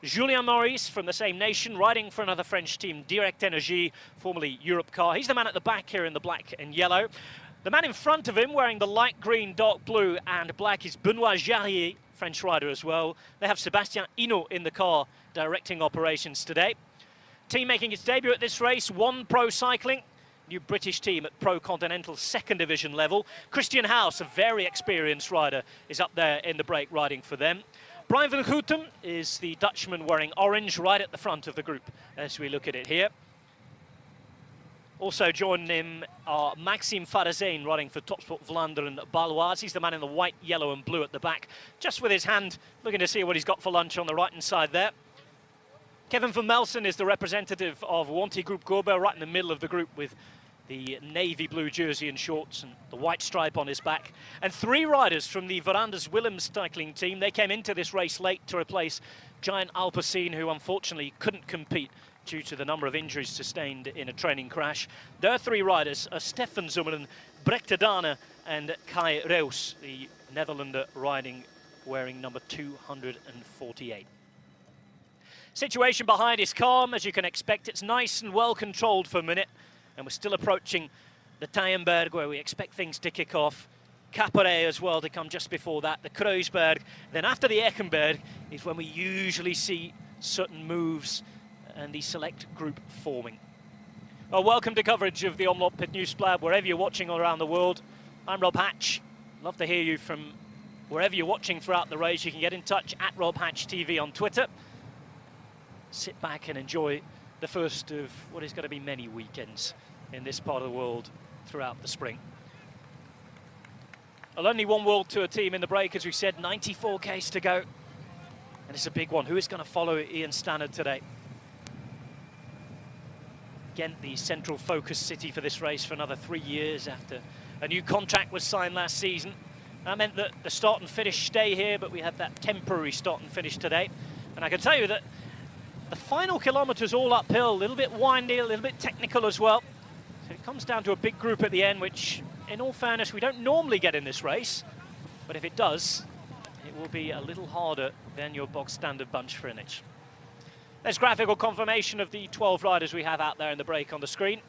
Julien Maurice from the same nation, riding for another French team, Direct Energie, formerly Europcar. He's the man at the back here in the black and yellow. The man in front of him, wearing the light green, dark blue and black, is Benoit Jarrier, French rider as well. They have Sébastien Hinault in the car, directing operations today. Team making its debut at this race, One Pro Cycling. New British team at Pro Continental second division level. Christian House, a very experienced rider, is up there in the break riding for them. Brian van Gouten is the Dutchman wearing orange right at the front of the group as we look at it here. Also joining him are Maxime Farazane riding for Topsport Vlaanderen Baloise. He's the man in the white, yellow and blue at the back, just with his hand looking to see what he's got for lunch on the right-hand side there. Kevin van Melsen is the representative of Wanty Group Gourbe, right in the middle of the group with the navy blue jersey and shorts and the white stripe on his back. And three riders from the Verandas Willems cycling team. They came into this race late to replace Giant Alpecin, who unfortunately couldn't compete due to the number of injuries sustained in a training crash. Their three riders are Stefan Zummeren, Brecht Dane and Kai Reus, the Netherlander riding wearing number 248. Situation behind is calm, as you can expect. It's nice and well controlled for a minute, and we're still approaching the Taaienberg, where we expect things to kick off. Caperet as well to come just before that, the Kruisberg. Then after the Eckenberg is when we usually see certain moves and the select group forming. Well, welcome to coverage of the Omloop at Nieuwsblad, wherever you're watching around the world. I'm Rob Hatch. Love to hear you from wherever you're watching throughout the race. You can get in touch at Rob Hatch TV on Twitter. Sit back and enjoy the first of what is going to be many weekends in this part of the world throughout the spring. Well, only one World Tour team in the break, as we said, 94 Ks to go. And it's a big one. Who is going to follow Ian Stannard today? Ghent, the central focus city for this race for another 3 years after a new contract was signed last season. That meant that the start and finish stay here, but we had that temporary start and finish today. And I can tell you that the final kilometres all uphill, a little bit windy, a little bit technical as well. So it comes down to a big group at the end, which, in all fairness, we don't normally get in this race. But if it does, it will be a little harder than your bog standard bunch finish. There's graphical confirmation of the 12 riders we have out there in the break on the screen.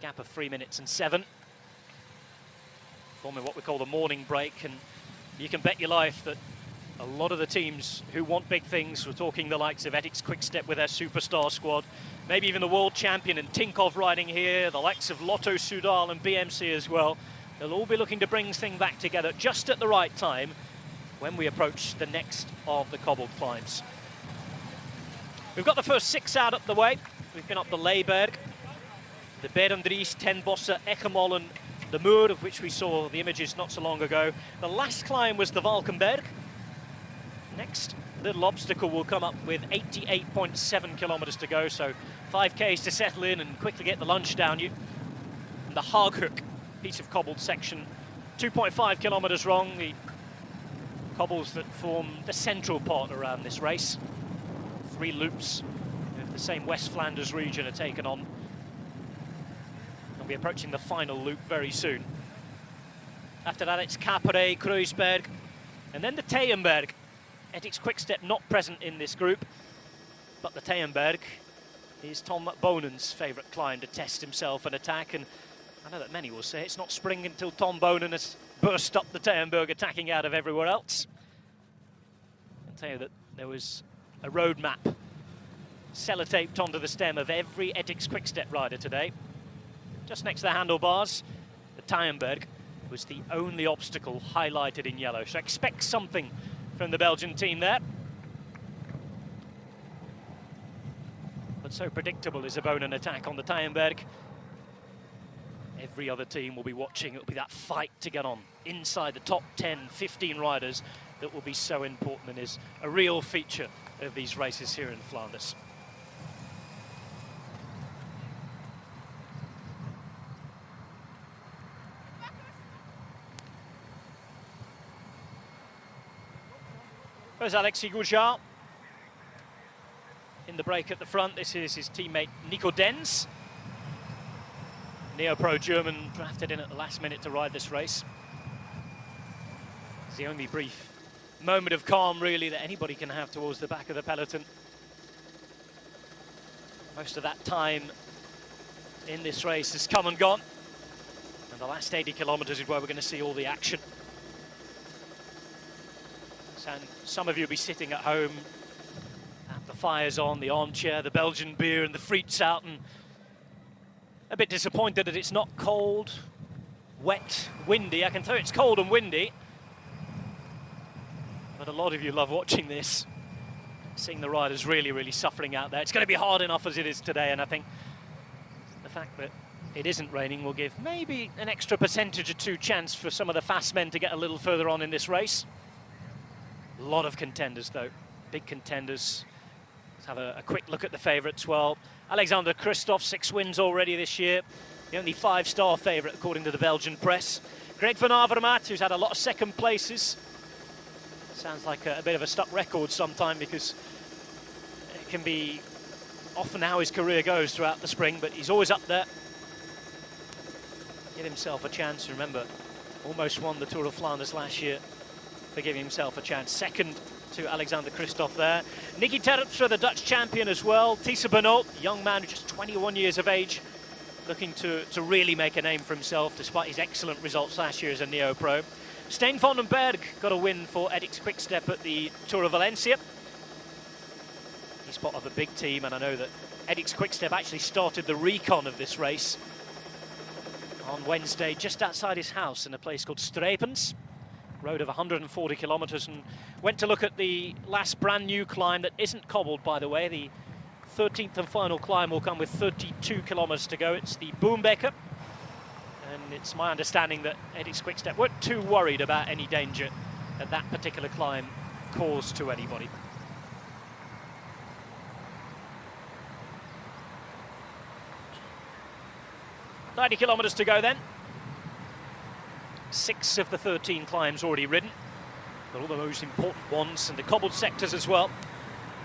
Gap of 3 minutes and 7. Forming what we call the morning break, and you can bet your life that a lot of the teams who want big things, we're talking the likes of Ethics Quickstep with their superstar squad, maybe even the world champion and Tinkoff riding here, the likes of Lotto Soudal and BMC as well. They'll all be looking to bring things back together just at the right time when we approach the next of the cobbled climbs. We've got the first 6 out up the way. We've been up the Leiberg, the Berendries, Ten Bossen, Eckermollen, the Muur, of which we saw the images not so long ago. The last climb was the Valkenberg. Next little obstacle will come up with 88.7 kilometers to go, so 5 Ks to settle in and quickly get the lunch down you. And the Haaghoek piece of cobbled section, 2.5 kilometers long, the cobbles that form the central part around this race. 3 loops of the same West Flanders region are taken on. We'll be approaching the final loop very soon. After that, it's Caperet, Kruisberg, and then the Taaienberg. Ethics Quickstep not present in this group, but the Taaienberg is Tom Bonen's favourite climb to test himself and attack, and I know that many will say it's not spring until Tom Bonen has burst up the Taaienberg, attacking out of everywhere else. I'll tell you that there was a road map sellotaped onto the stem of every Ethics Quickstep rider today. Just next to the handlebars, the Taaienberg was the only obstacle highlighted in yellow, so expect something from the Belgian team there. But so predictable is a Bonen attack on the Taaienberg. Every other team will be watching. It'll be that fight to get on inside the top 10, 15 riders that will be so important and is a real feature of these races here in Flanders. There's Alexis Goujard in the break at the front. This is his teammate Nico Denz, Neo-Pro German, drafted in at the last minute to ride this race. It's the only brief moment of calm, really, that anybody can have towards the back of the peloton. Most of that time in this race has come and gone. And the last 80 kilometers is where we're going to see all the action. And some of you will be sitting at home, the fire's on, the armchair, the Belgian beer and the frites out, and a bit disappointed that it's not cold, wet, windy. I can tell you it's cold and windy, but a lot of you love watching this, seeing the riders really suffering out there. It's going to be hard enough as it is today, and I think the fact that it isn't raining will give maybe an extra percentage or two chance for some of the fast men to get a little further on in this race. A lot of contenders, though, big contenders. Let's have a quick look at the favourites. Well, Alexander Kristoff, 6 wins already this year. The only 5-star favourite, according to the Belgian press. Greg van Avermaet, who's had a lot of second places. Sounds like a bit of a stuck record sometime, because it can be often how his career goes throughout the spring, but he's always up there. Give himself a chance. Remember, almost won the Tour of Flanders last year for giving himself a chance. Second to Alexander Kristoff there. Nicky Terpstra, the Dutch champion as well. Tissa Benoot, young man, just 21 years of age, looking to really make a name for himself despite his excellent results last year as a neo-pro. Stijn van den Berg got a win for Edix Quickstep at the Tour of Valencia. He's part of a big team, and I know that Edix Quickstep actually started the recon of this race on Wednesday just outside his house in a place called Strepens. Road of 140 kilometers, and went to look at the last brand new climb that isn't cobbled, by the way. The 13th and final climb will come with 32 kilometers to go. It's the Boombeker, and it's my understanding that Edix Quickstep weren't too worried about any danger that particular climb caused to anybody. "90 kilometers to go then. 6 of the 13 climbs already ridden, but all the most important ones, and the cobbled sectors as well.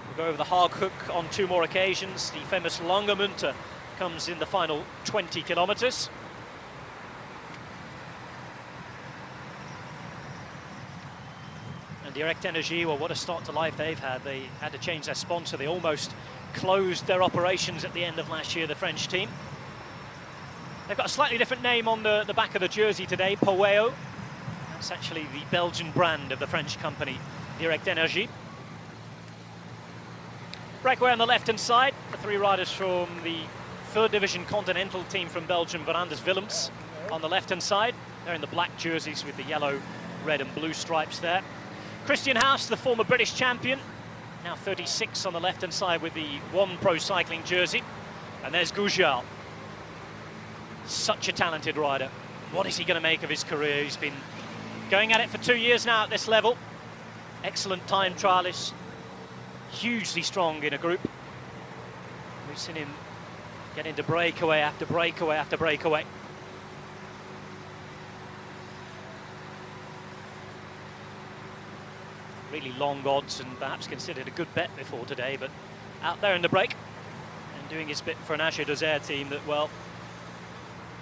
We'll go over the Haaghoek on 2 more occasions. The famous Langemunte comes in the final 20 kilometers. And Direct Energie, well, what a start to life they've had. They had to change their sponsor. They almost closed their operations at the end of last year, the French team. They've got a slightly different name on the back of the jersey today, Poweo. That's actually the Belgian brand of the French company, Direct Energie. Breakaway on the left-hand side, the 3 riders from the 3rd Division Continental team from Belgium, Van Anders Willems, on the left-hand side. They're in the black jerseys with the yellow, red and blue stripes there. Christian Haas, the former British champion, now 36 on the left-hand side with the One Pro Cycling jersey. And there's Gujal. Such a talented rider. What is he going to make of his career? He's been going at it for 2 years now at this level. Excellent time trialist. Hugely strong in a group. We've seen him get into breakaway after breakaway after breakaway. Really long odds, and perhaps considered a good bet before today, but out there in the break and doing his bit for an Asher Dozere team that, well,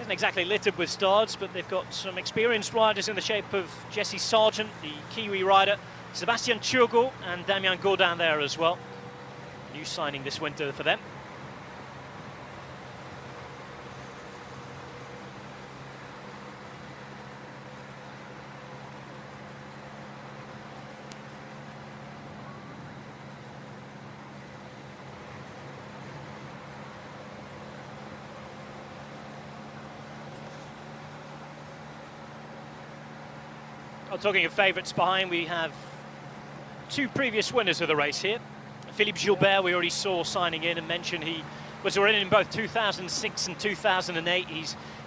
isn't exactly littered with stars, but they've got some experienced riders in the shape of Jesse Sargent, the Kiwi rider, Sebastian Churgo and Damien Gaudin there as well. New signing this winter for them. Well, talking of favourites behind, we have 2 previous winners of the race here. Philippe Gilbert, we already saw signing in and mentioned he was already in both 2006 and 2008.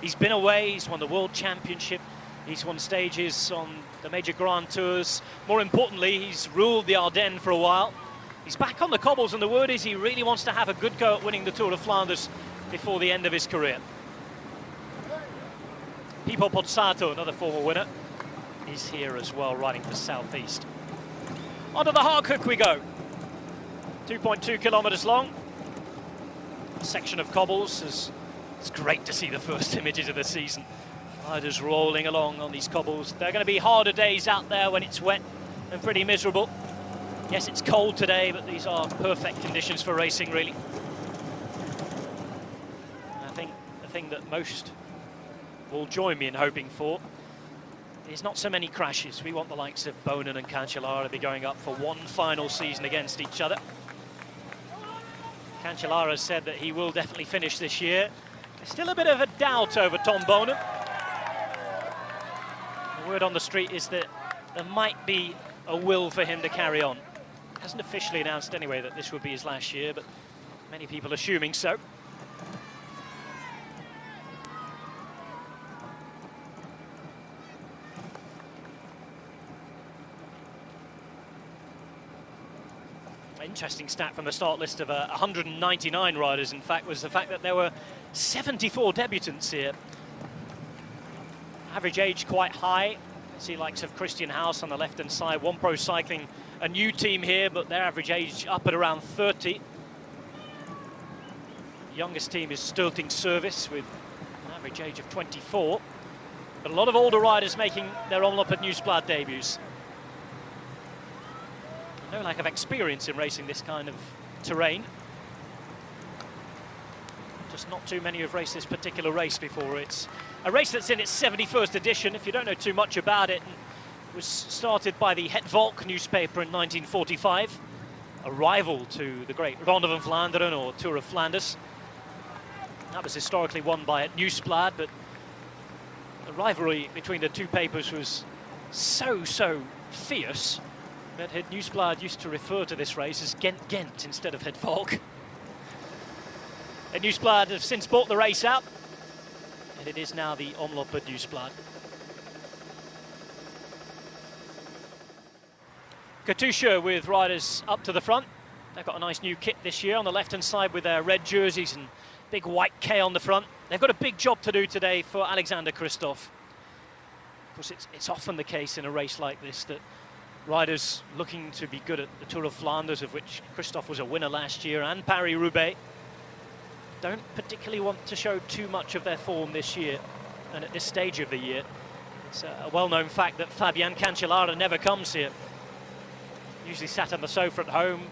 He's been away, he's won the World Championship, he's won stages on the major Grand Tours. More importantly, he's ruled the Ardennes for a while. He's back on the cobbles, and the word is he really wants to have a good go at winning the Tour de Flanders before the end of his career. Pipo Pozzato, another former winner, is here as well, riding for Southeast. Onto the Haaghoek we go. 2.2 kilometers long. A section of cobbles. It's great to see the first images of the season. Riders rolling along on these cobbles. There are going to be harder days out there when it's wet. and pretty miserable. Yes, it's cold today, but these are perfect conditions for racing, really. I think the thing that most will join me in hoping for is not so many crashes. We want the likes of Bonen and Cancellara to be going up for one final season against each other. Cancellara has said that he will definitely finish this year. There's still a bit of a doubt over Tom Bonen. The word on the street is that there might be a will for him to carry on. Hasn't officially announced anyway that this would be his last year, but many people assuming so. Interesting stat from the start list of 199 riders, in fact, was the fact that there were 74 debutants here. Average age quite high. See likes of Christian Haus on the left-hand side. One Pro Cycling, a new team here, but their average age up at around 30. Youngest team is Stilting Service with an average age of 24. But a lot of older riders making their Omloop at Nieuwsblad debuts. No lack of experience in racing this kind of terrain. Just not too many have raced this particular race before. It's a race that's in its 71st edition. If you don't know too much about it, it was started by the Het Volk newspaper in 1945, a rival to the great Ronde van Vlaanderen or Tour of Flanders. That was historically won by Nieuwsblad, but the rivalry between the two papers was so fierce that Het Nieuwsblad used to refer to this race as Gent instead of Het Volk. Het Nieuwsblad have since bought the race out, and it is now the Omloop at Nieuwsblad. Katusha with riders up to the front. They've got a nice new kit this year on the left-hand side with their red jerseys and big white K on the front. They've got a big job to do today for Alexander Kristoff. Of course, it's often the case in a race like this that riders looking to be good at the Tour of Flanders, of which Kristoff was a winner last year, and Paris-Roubaix, don't particularly want to show too much of their form this year. And at this stage of the year, it's a well-known fact that Fabian Cancellara never comes here. Usually sat on the sofa at home,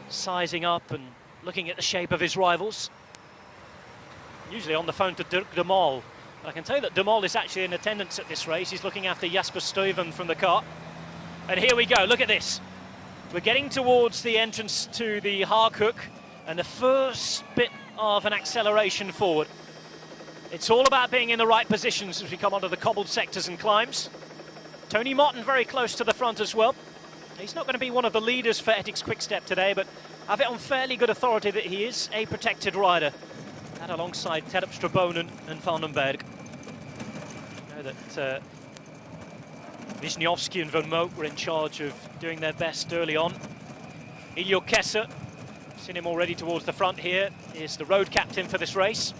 sizing up and looking at the shape of his rivals. Usually on the phone to Dirk de Mol. I can tell you that de Mol is actually in attendance at this race. He's looking after Jasper Stuyven from the car. And here we go, look at this. We're getting towards the entrance to the Haarkoek and the first bit of an acceleration forward. It's all about being in the right positions as we come onto the cobbled sectors and climbs. Tony Martin very close to the front as well. He's not going to be one of the leaders for Ethics Quickstep today, but I have it on fairly good authority that he is a protected rider. And alongside Terpstra, Bonen and Vandenberg. You know that Wisniewski and Van Moot were in charge of doing their best early on. Iljo Kessler, seen him already towards the front here, is the road captain for this race.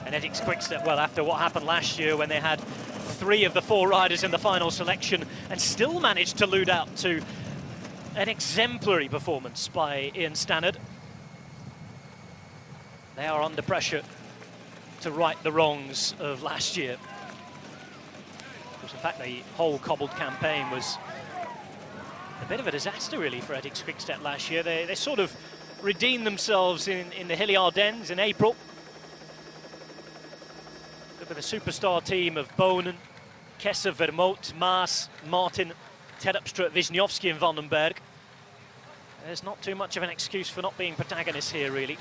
And Ethics Quickstep, well, after what happened last year when they had 3 of the 4 riders in the final selection and still managed to lead out to an exemplary performance by Ian Stannard. They are under pressure to right the wrongs of last year. In fact, the whole cobbled campaign was a bit of a disaster, really, for Ethics Quickstep last year. They sort of redeemed themselves in the hilly Ardennes in April. With a superstar team of Bonen, Kessler, Vermoot, Maas, Martin, Terpstra, Wisniewski and Vandenberg. There's not too much of an excuse for not being protagonists here, really.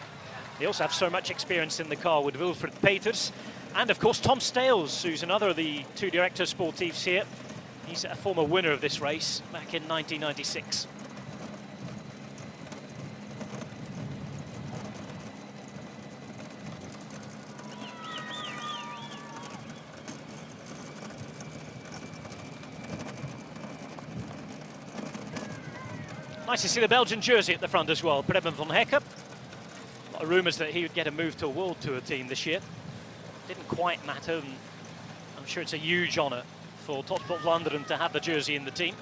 They also have so much experience in the car with Wilfred Peters. And of course Tom Stales, who's another of the 2 directors sportifs here. He's a former winner of this race back in 1996. Nice to see the Belgian jersey at the front as well, Preben van Hekke. A lot of rumours that he would get a move to a World Tour team this year. Didn't quite matter, and I'm sure it's a huge honour for Topsport Vlaanderen to have the jersey in the team.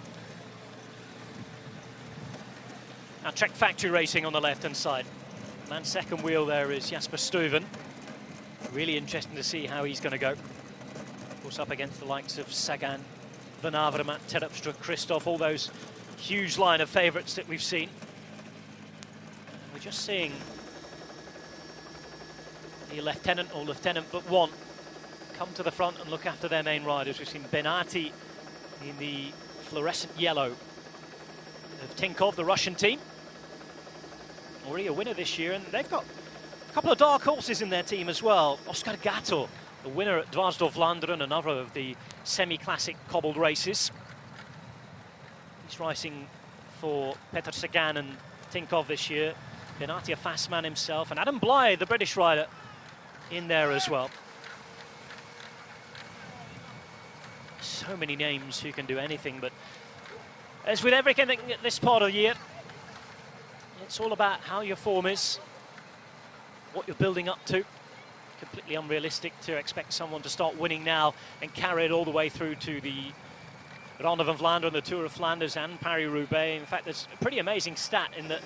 Now Trek Factory Racing on the left-hand side. Man's second wheel there is Jasper Stuyven. Really interesting to see how he's going to go. Of course, up against the likes of Sagan, Van Avermaet, Terpstra, Christoph, all those huge line of favourites that we've seen. We're just seeing the lieutenant or lieutenant but one come to the front and look after their main riders. We've seen Benati in the fluorescent yellow of Tinkov, the Russian team. Already a winner this year, and they've got a couple of dark horses in their team as well. Oscar Gatto, the winner at Dwars-door-Vlaanderen, another of the semi-classic cobbled races. He's racing for Peter Sagan and Tinkov this year. Benati, a fast man himself, and Adam Blythe, the British rider, in there as well. So many names who can do anything, but as with everything at this part of the year, it's all about how your form is, what you're building up to. Completely unrealistic to expect someone to start winning now and carry it all the way through to the Ronde van Vlaanderen, the Tour of Flanders and Paris-Roubaix. In fact, there's a pretty amazing stat in that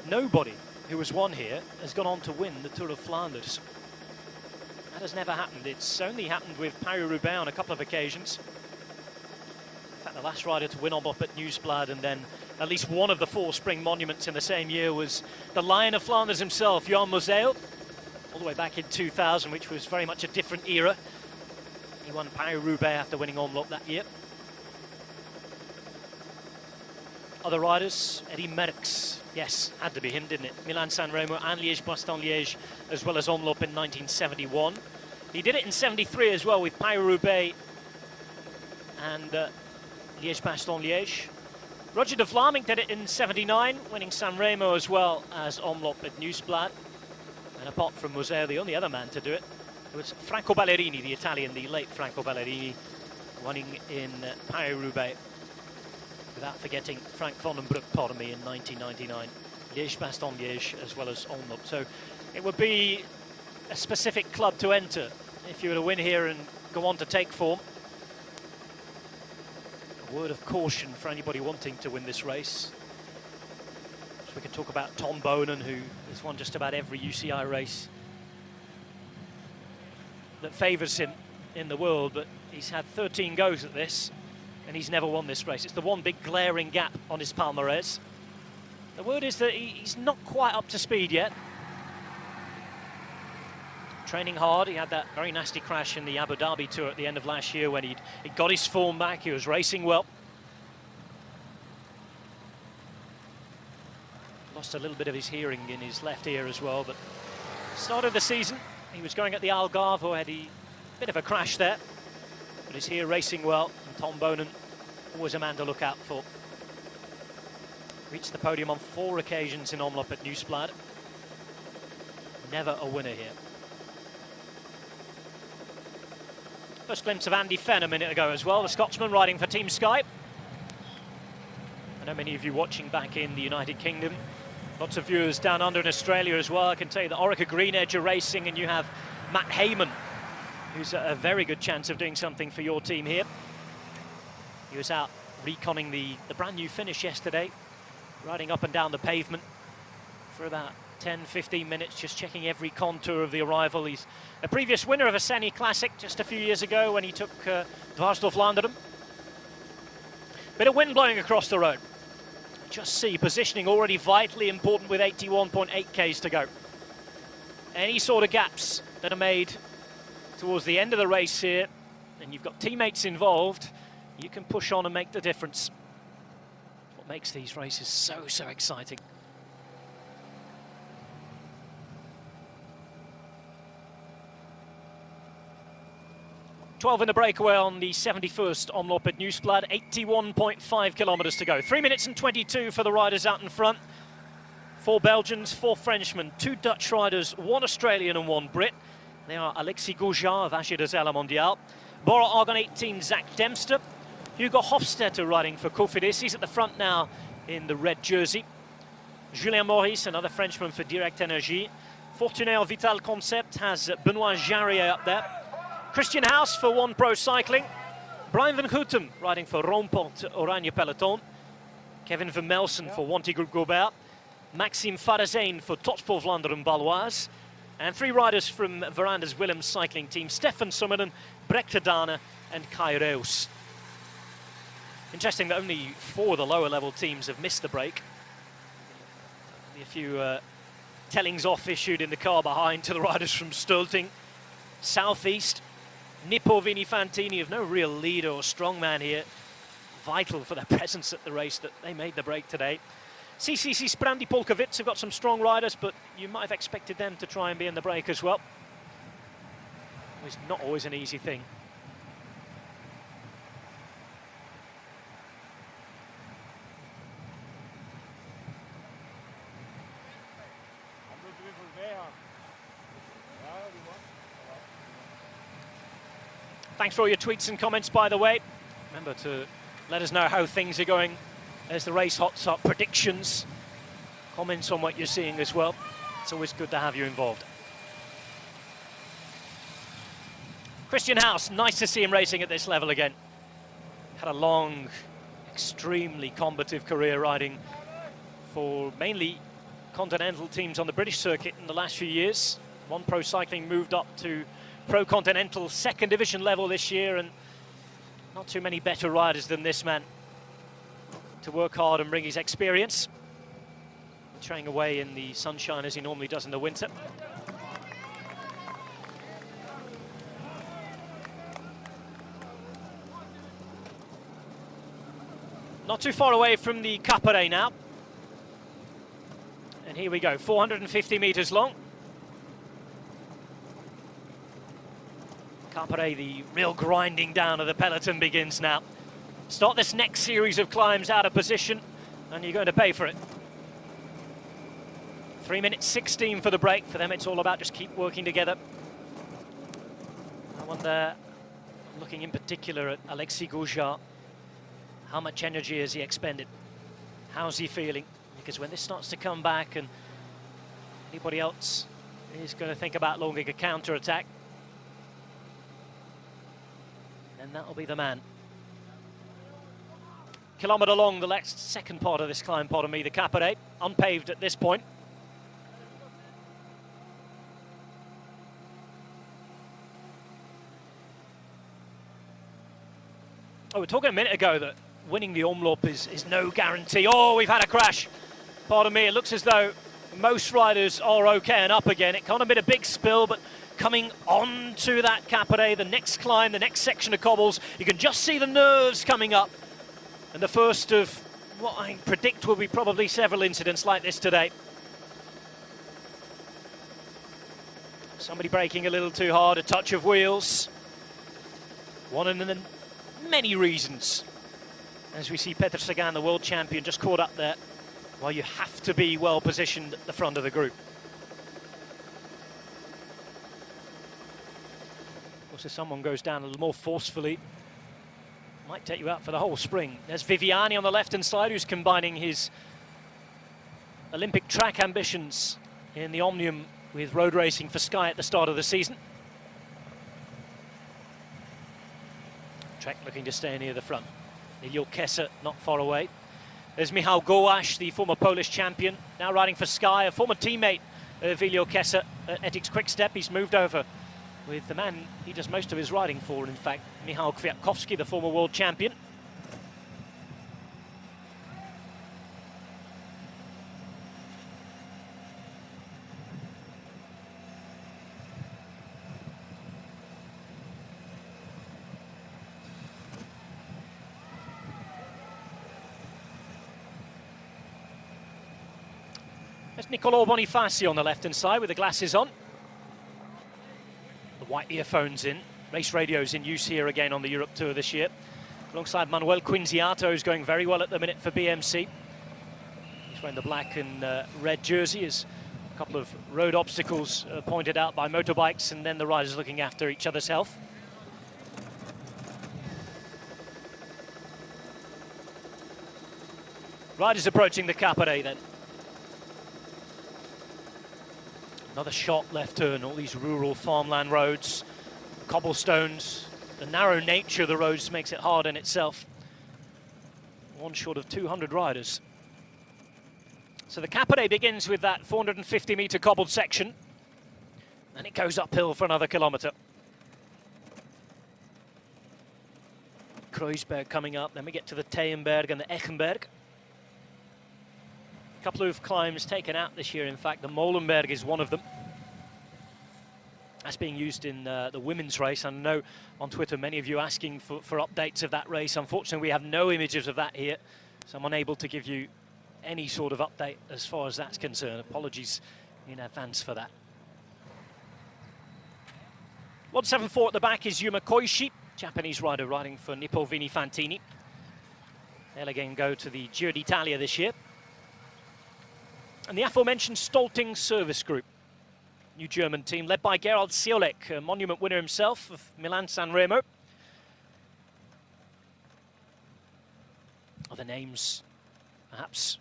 nobody who has won here has gone on to win the Tour of Flanders. That has never happened. It's only happened with Paris-Roubaix on a couple of occasions. In fact, the last rider to win Omloop at Nieuwsblad and then at least one of the 4 spring monuments in the same year was the Lion of Flanders himself, Jan Moseel, all the way back in 2000, which was very much a different era. He won Paris-Roubaix after winning Omloop that year. Other riders, Eddy Merckx, yes, had to be him, didn't it? Milan-San Remo and Liège-Bastogne-Liège, as well as Omloop in 1971. He did it in 73 as well with Paris-Roubaix and Liège-Bastogne-Liège. Roger de Vlaming did it in 79, winning San Remo as well as Omloop at Nieuwsblad. And apart from Moseel, the only other man to do it was Franco Ballerini, the Italian, the late Franco Ballerini, winning in Paris-Roubaix. Without forgetting Frank van den Broek, pardon me, in 1999. Liège-Bastogne-Liège as well as Omloop. So it would be a specific club to enter if you were to win here and go on to take form. A word of caution for anybody wanting to win this race. So we can talk about Tom Bonen, who has won just about every UCI race that favours him in the world, but he's had 13 goes at this and he's never won this race. It's the one big glaring gap on his palmarès. The word is that he's not quite up to speed yet. Training hard. He had that very nasty crash in the Abu Dhabi Tour at the end of last year when he got his form back. He was racing well. Lost a little bit of his hearing in his left ear as well, but started the season. He was going at the Algarve, had a bit of a crash there, but he's here racing well. And Tom Bonen, always a man to look out for. Reached the podium on 4 occasions in Omloop at Nieuwsblad. Never a winner here. First glimpse of Andy Fenn a minute ago as well, the Scotsman riding for Team Sky. I know many of you watching back in the United Kingdom. Lots of viewers down under in Australia as well. I can tell you that Orica Green Edge are racing, and you have Matt Heyman, who's a very good chance of doing something for your team here. He was out reconning the brand new finish yesterday, riding up and down the pavement for about 10-15 minutes, just checking every contour of the arrival. He's a previous winner of a Senni Classic just a few years ago when he took Dwars-door-Vlaanderen. Bit of wind blowing across the road. Just see, positioning already vitally important with 81.8 Ks to go. Any sort of gaps that are made towards the end of the race here, and you've got teammates involved, you can push on and make the difference. What makes these races so exciting. 12 in the breakaway on the 71st Omloop at Nieuwsblad, 81.5 kilometres to go. 3 minutes and 22 for the riders out in front. 4 Belgians, 4 Frenchmen, 2 Dutch riders, 1 Australian and 1 Brit. They are Alexis Goujon of AG de Zelle Mondiale, Bora Argon 18, Zach Dempster, Hugo Hofstetter riding for Cofidis. He's at the front now in the red jersey. Julien Maurice, another Frenchman for Direct Energie. Fortunaire Vital Concept has Benoit Jarrier up there. Christian House for One Pro Cycling. Brian van Gouten riding for Romport Oranje Peloton. Kevin Vermelsen for Wanty Group Gobert. Maxime Farazane for Topsport Vlaanderen Baloise. And 3 riders from Veranda's Willems cycling team. Stefan Summeren, Brecht Dane and Kai Reus. Interesting that only 4 of the lower level teams have missed the break. A few tellings off issued in the car behind to the riders from Stölting. Southeast, Nippo Vinifantini have no real leader or strongman here. Vital for their presence at the race that they made the break today. CCC Sprandi Polkovic have got some strong riders, but you might have expected them to try and be in the break as well. It's not always an easy thing. Thanks for all your tweets and comments, by the way. Remember to let us know how things are going as the race hots up. Predictions, comments on what you're seeing as well. It's always good to have you involved. Christian Haus, nice to see him racing at this level again. Had a long, extremely combative career riding for mainly continental teams on the British circuit in the last few years. One Pro Cycling moved up to Pro Continental 2nd division level this year, and not too many better riders than this man to work hard and bring his experience. Training away in the sunshine as he normally does in the winter. Not too far away from the Capere now. And here we go, 450 meters long. Capere, the real grinding down of the peloton begins now. Start this next series of climbs out of position, and you're going to pay for it. 3 minutes 16 for the break. For them, it's all about just keep working together. I wonder, looking in particular at Alexis Goujat, how much energy has he expended? How's he feeling? Because when this starts to come back and anybody else is going to think about launching a counter-attack, then that'll be the man. Kilometre long, the second part of this climb, pardon me, the Capere, unpaved at this point. Oh, we were talking a minute ago that winning the Omloop is no guarantee. Oh, we've had a crash. Pardon me, it looks as though most riders are okay and up again. It kind of been a big spill, but coming on to that Capere, the next climb, the next section of cobbles, you can just see the nerves coming up. And the first of what I predict will be probably several incidents like this today. Somebody braking a little too hard, a touch of wheels. One of the many reasons. As we see Petr Sagan, the world champion, just caught up there. Well, you have to be well positioned at the front of the group. Of course, if someone goes down a little more forcefully, might take you out for the whole spring. There's Viviani on the left-hand side, who's combining his Olympic track ambitions in the Omnium with road racing for Sky at the start of the season. Trek looking to stay near the front. Ilio Kessa not far away. There's Michał Gołasz, the former Polish champion, now riding for Sky, a former teammate of Ilio Kessa at Ethics Quick-Step. He's moved over with the man he does most of his riding for, in fact, Michał Kwiatkowski, the former world champion. There's Niccolò Bonifaci on the left-hand side with the glasses on. The white earphones in. Race radios in use here again on the Europe Tour this year. Alongside Manuel Quinziato, who's going very well at the minute for BMC. He's wearing the black and red jersey as a couple of road obstacles pointed out by motorbikes, and then the riders looking after each other's health. Riders approaching the Capere then. Another sharp left turn, all these rural farmland roads, cobblestones. The narrow nature of the roads makes it hard in itself. One short of 200 riders. So the Capere begins with that 450-metre cobbled section, and it goes uphill for another kilometre. Kreuzberg coming up, then we get to the Teyenberg and the Echenberg. A couple of climbs taken out this year, in fact. The Molenberg is one of them. That's being used in the women's race. I know on Twitter many of you asking for updates of that race. Unfortunately, we have no images of that here, so I'm unable to give you any sort of update as far as that's concerned. Apologies in advance for that. 174 at the back is Yuma Koishi, Japanese rider riding for Nippo Vini Fantini. They'll again go to the Giro d'Italia this year. And the aforementioned Stolting Service Group, new German team, led by Gerald Ciolek, a monument winner himself of Milan-San Remo. Other names, perhaps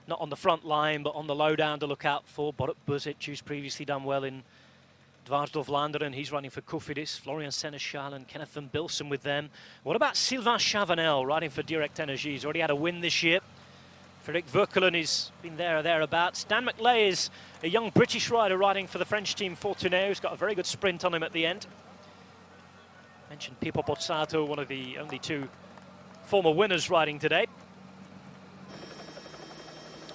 not on the front line, but on the lowdown to look out for. Borut Buzic, who's previously done well in Dvarsdorf Vlaanderen, he's running for Cofidis. Florian Seneschal and Kenneth van Bilsen with them. What about Sylvain Chavanel, riding for Direct Energie? He's already had a win this year. Frederik Verkelen has been there or thereabouts. Dan McLay is a young British rider riding for the French team Fortuné, who's got a very good sprint on him at the end. Mentioned Pippo Pozzato, one of the only two former winners riding today.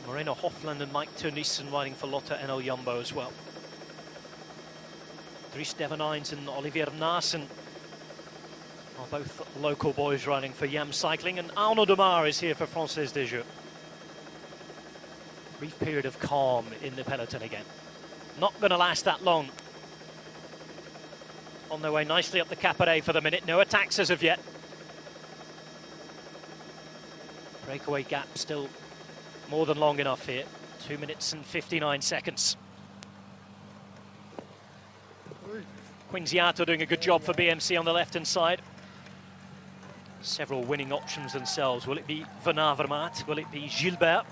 Moreno Hofland and Mike Turnison riding for Lotte NL Jumbo as well. Dries Devenijns and Olivier Naassen are both local boys riding for Yam Cycling, and Arnaud Demar is here for Française des Jeux. Brief period of calm in the peloton again. Not going to last that long. On their way nicely up the Caperet for the minute. No attacks as of yet. Breakaway gap still more than long enough here. 2 minutes and 59 seconds. Quinziato doing a good job for BMC on the left-hand side. Several winning options themselves. Will it be Van Avermaet? Will it be Gilbert?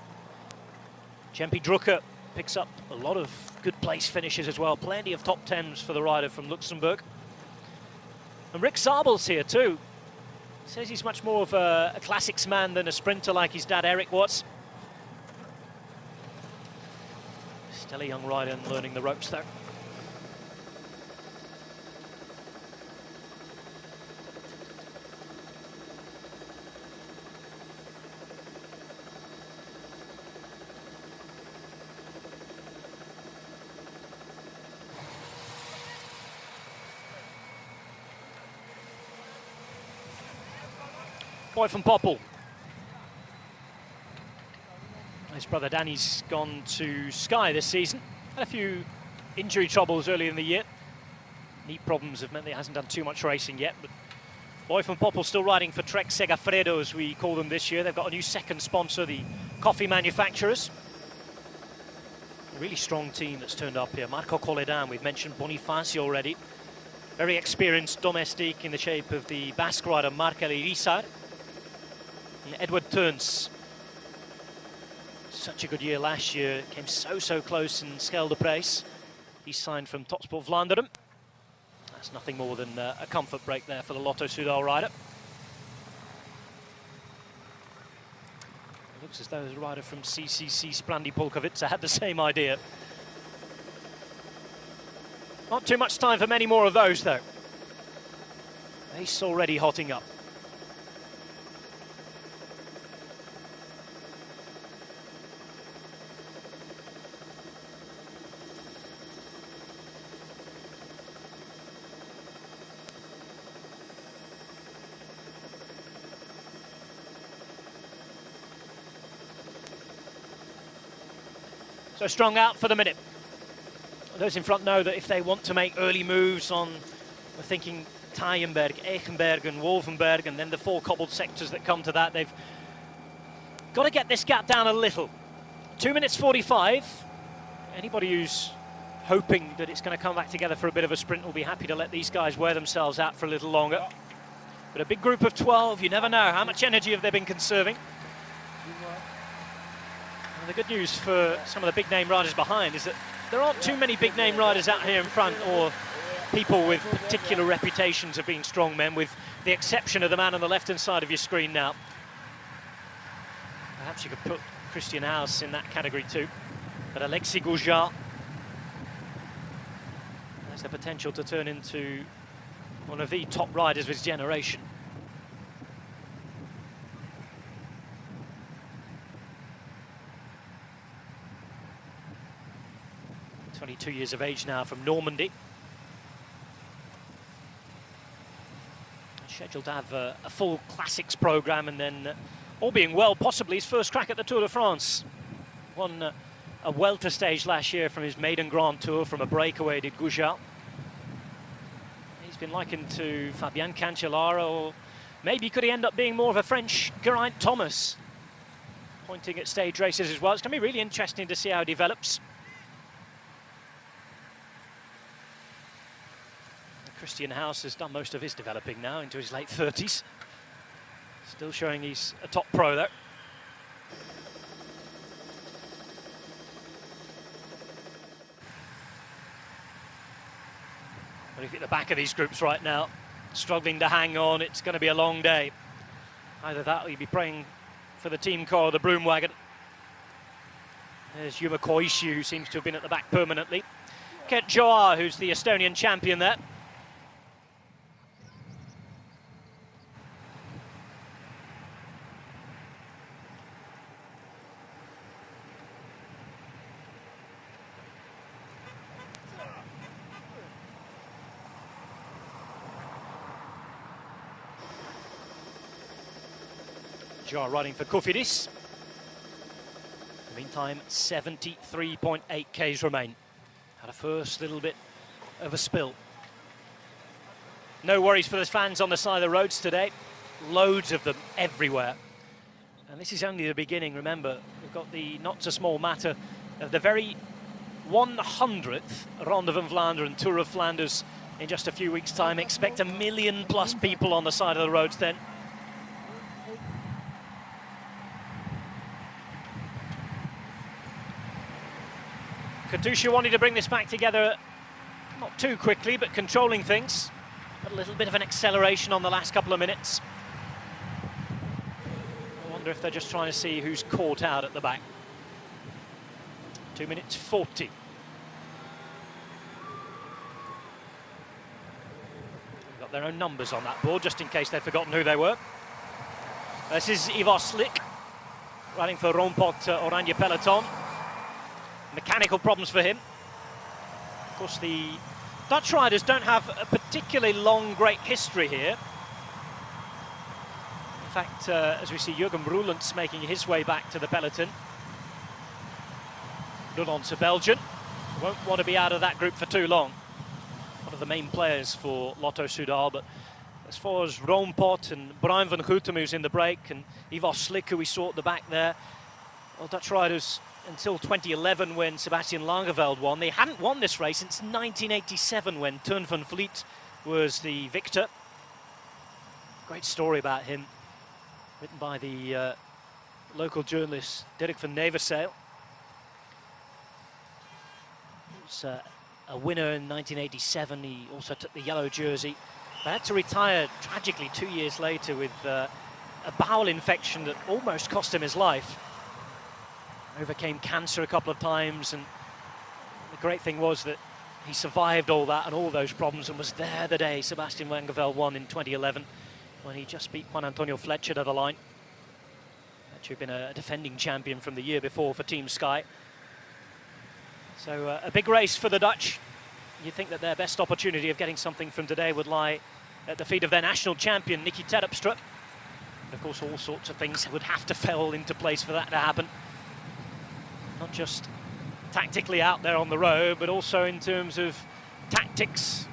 Jempi Drucker picks up a lot of good place finishes as well. Plenty of top tens for the rider from Luxembourg. And Rick Zabel's here too. Says he's much more of a classics man than a sprinter like his dad Eric was. Still a young rider and learning the ropes though. Boy from Poppel. His brother Danny's gone to Sky this season. Had a few injury troubles early in the year. Knee problems have meant that he hasn't done too much racing yet, but Boy from Poppel still riding for Trek Segafredo, as we call them this year. They've got a new second sponsor, the coffee manufacturers. A really strong team that's turned up here. Marco Coledan, we've mentioned Bonifacio already. Very experienced domestique in the shape of the Basque rider Marc Irizar. And Edward Turns. Such a good year last year. Came so close in Schelde Prijs. He's signed from Topsport Vlaanderen. That's nothing more than a comfort break there for the Lotto Soudal rider. It looks as though the rider from CCC Sprandi Polkovica had the same idea. Not too much time for many more of those though. Ace already hotting up. So strong out for the minute. Those in front know that if they want to make early moves on, we're thinking Teyenberg, Echenberg and Wolvenberg, and then the four cobbled sectors that come to that, they've got to get this gap down a little. 2 minutes 45. Anybody who's hoping that it's going to come back together for a bit of a sprint will be happy to let these guys wear themselves out for a little longer. But a big group of 12, you never know. How much energy have they been conserving? And the good news for some of the big name riders behind is that there aren't too many big name riders out here in front, or people with particular reputations of being strong men, with the exception of the man on the left-hand side of your screen now. Perhaps you could put Christian Haas in that category too. But Alexis Goujat has the potential to turn into one of the top riders of his generation. 22 years of age now, from Normandy. Scheduled to have a full classics programme, and then, all being well, possibly his first crack at the Tour de France. Won a welter stage last year from his maiden Grand Tour from a breakaway did Gouja. He's been likened to Fabien Cancellara, or maybe could he end up being more of a French Geraint Thomas, pointing at stage races as well. It's going to be really interesting to see how it develops. Christian House has done most of his developing now, into his late 30s. Still showing he's a top pro though. But if you're at the back of these groups right now, struggling to hang on, it's going to be a long day. Either that or you'll be praying for the team car or the broom wagon. There's Yuma Koishi, who seems to have been at the back permanently. Kent Joa, who's the Estonian champion there. Joa riding for Cofidis. In the meantime, 73.8 Ks remain. Had a first little bit of a spill. No worries for the fans on the side of the roads today. Loads of them everywhere. And this is only the beginning, remember. We've got the not so small matter of the very 100th Ronde van Vlaanderen Tour of Flanders in just a few weeks' time. Expect 1 million+ people on the side of the roads then. Katusha wanted to bring this back together, not too quickly, but controlling things. But a little bit of an acceleration on the last couple of minutes. I wonder if they're just trying to see who's caught out at the back. 2 minutes 40. They've got their own numbers on that board, just in case they've forgotten who they were. This is Ivar Slik, riding for Roompot Oranje Peloton. Mechanical problems for him. Of course, the Dutch riders don't have a particularly long, great history here. In fact, as we see Jurgen Roelants making his way back to the peloton. Roelants, a Belgian, won't want to be out of that group for too long. One of the main players for Lotto Soudal, but as far as Roompot and Brian van Gutem, who's in the break, and Ivar Slik, who we saw at the back there, well, Dutch riders, until 2011 when Sebastian Langeveld won. They hadn't won this race since 1987 when Teun van Vliet was the victor. Great story about him, written by the local journalist Dirk van Neverseel. He was a winner in 1987. He also took the yellow jersey, but had to retire tragically 2 years later with a bowel infection that almost cost him his life. Overcame cancer a couple of times, and the great thing was that he survived all that and all those problems and was there the day Sebastian Langeveld won in 2011 when he just beat Juan Antonio Fletcher to the line. Fletcher had been a defending champion from the year before for Team Sky. So a big race for the Dutch. You'd think that their best opportunity of getting something from today would lie at the feet of their national champion, Nicky Terpstra. Of course, all sorts of things would have to fall into place for that to happen. Not just tactically out there on the road, but also in terms of tactics,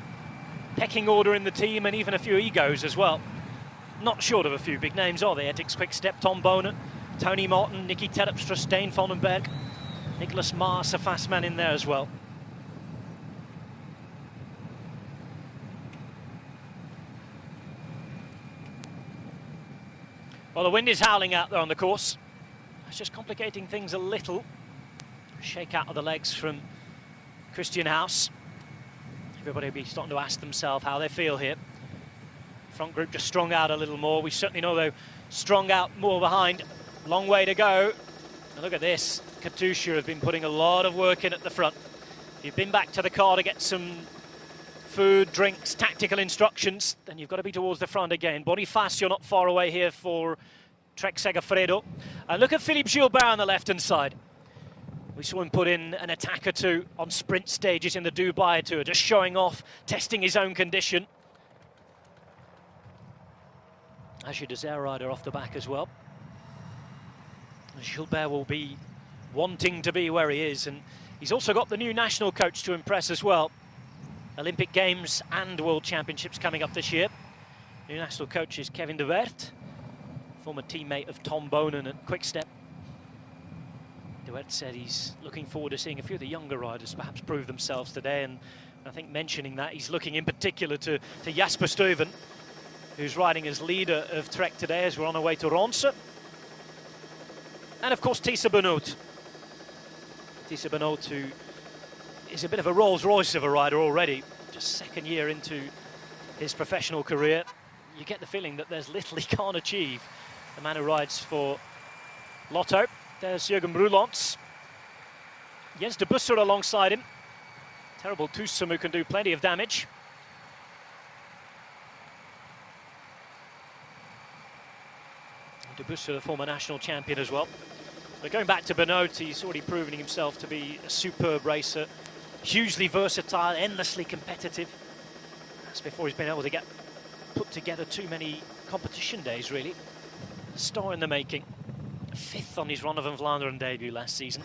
pecking order in the team, and even a few egos as well. Not short of a few big names, are they? Ethics Quick-Step, Tom Bonen, Tony Martin, Nicky Terpstra, Stijn Vondenberg, Nicholas Maas, a fast man in there as well. Well, the wind is howling out there on the course. It's just complicating things a little. Shake out of the legs from Christian House. Everybody will be starting to ask themselves how they feel here. Front group just strung out a little more. We certainly know they're strung out more behind. Long way to go. And look at this. Katusha have been putting a lot of work in at the front. If you've been back to the car to get some food, drinks, tactical instructions, then you've got to be towards the front again. Bonifacio not far away here for Trek Segafredo. And look at Philippe Gilbert on the left-hand side. We saw him put in an attack or two on sprint stages in the Dubai Tour, just showing off, testing his own condition. Actually, does their rider off the back as well. Gilbert will be wanting to be where he is, and he's also got the new national coach to impress as well. Olympic Games and World Championships coming up this year. New national coach is Kevin de Weert, former teammate of Tom Bonen at Quick-Step. De Weert said he's looking forward to seeing a few of the younger riders perhaps prove themselves today, and I think mentioning that, he's looking in particular to Jasper Stuyven, who's riding as leader of Trek today as we're on our way to Ronse. And of course Tissa Benoot. Tissa Benoot, who is a bit of a Rolls Royce of a rider already, just second year into his professional career. You get the feeling that there's little he can't achieve. The man who rides for Lotto. There's Jürgen Brulons. Jens de Busser alongside him. Terrible twosome who can do plenty of damage. De Busser, the former national champion as well. But going back to Benoot, he's already proven himself to be a superb racer. Hugely versatile, endlessly competitive. That's before he's been able to get put together too many competition days, really. Star in the making. Fifth on his Ronde van Vlaanderen debut last season.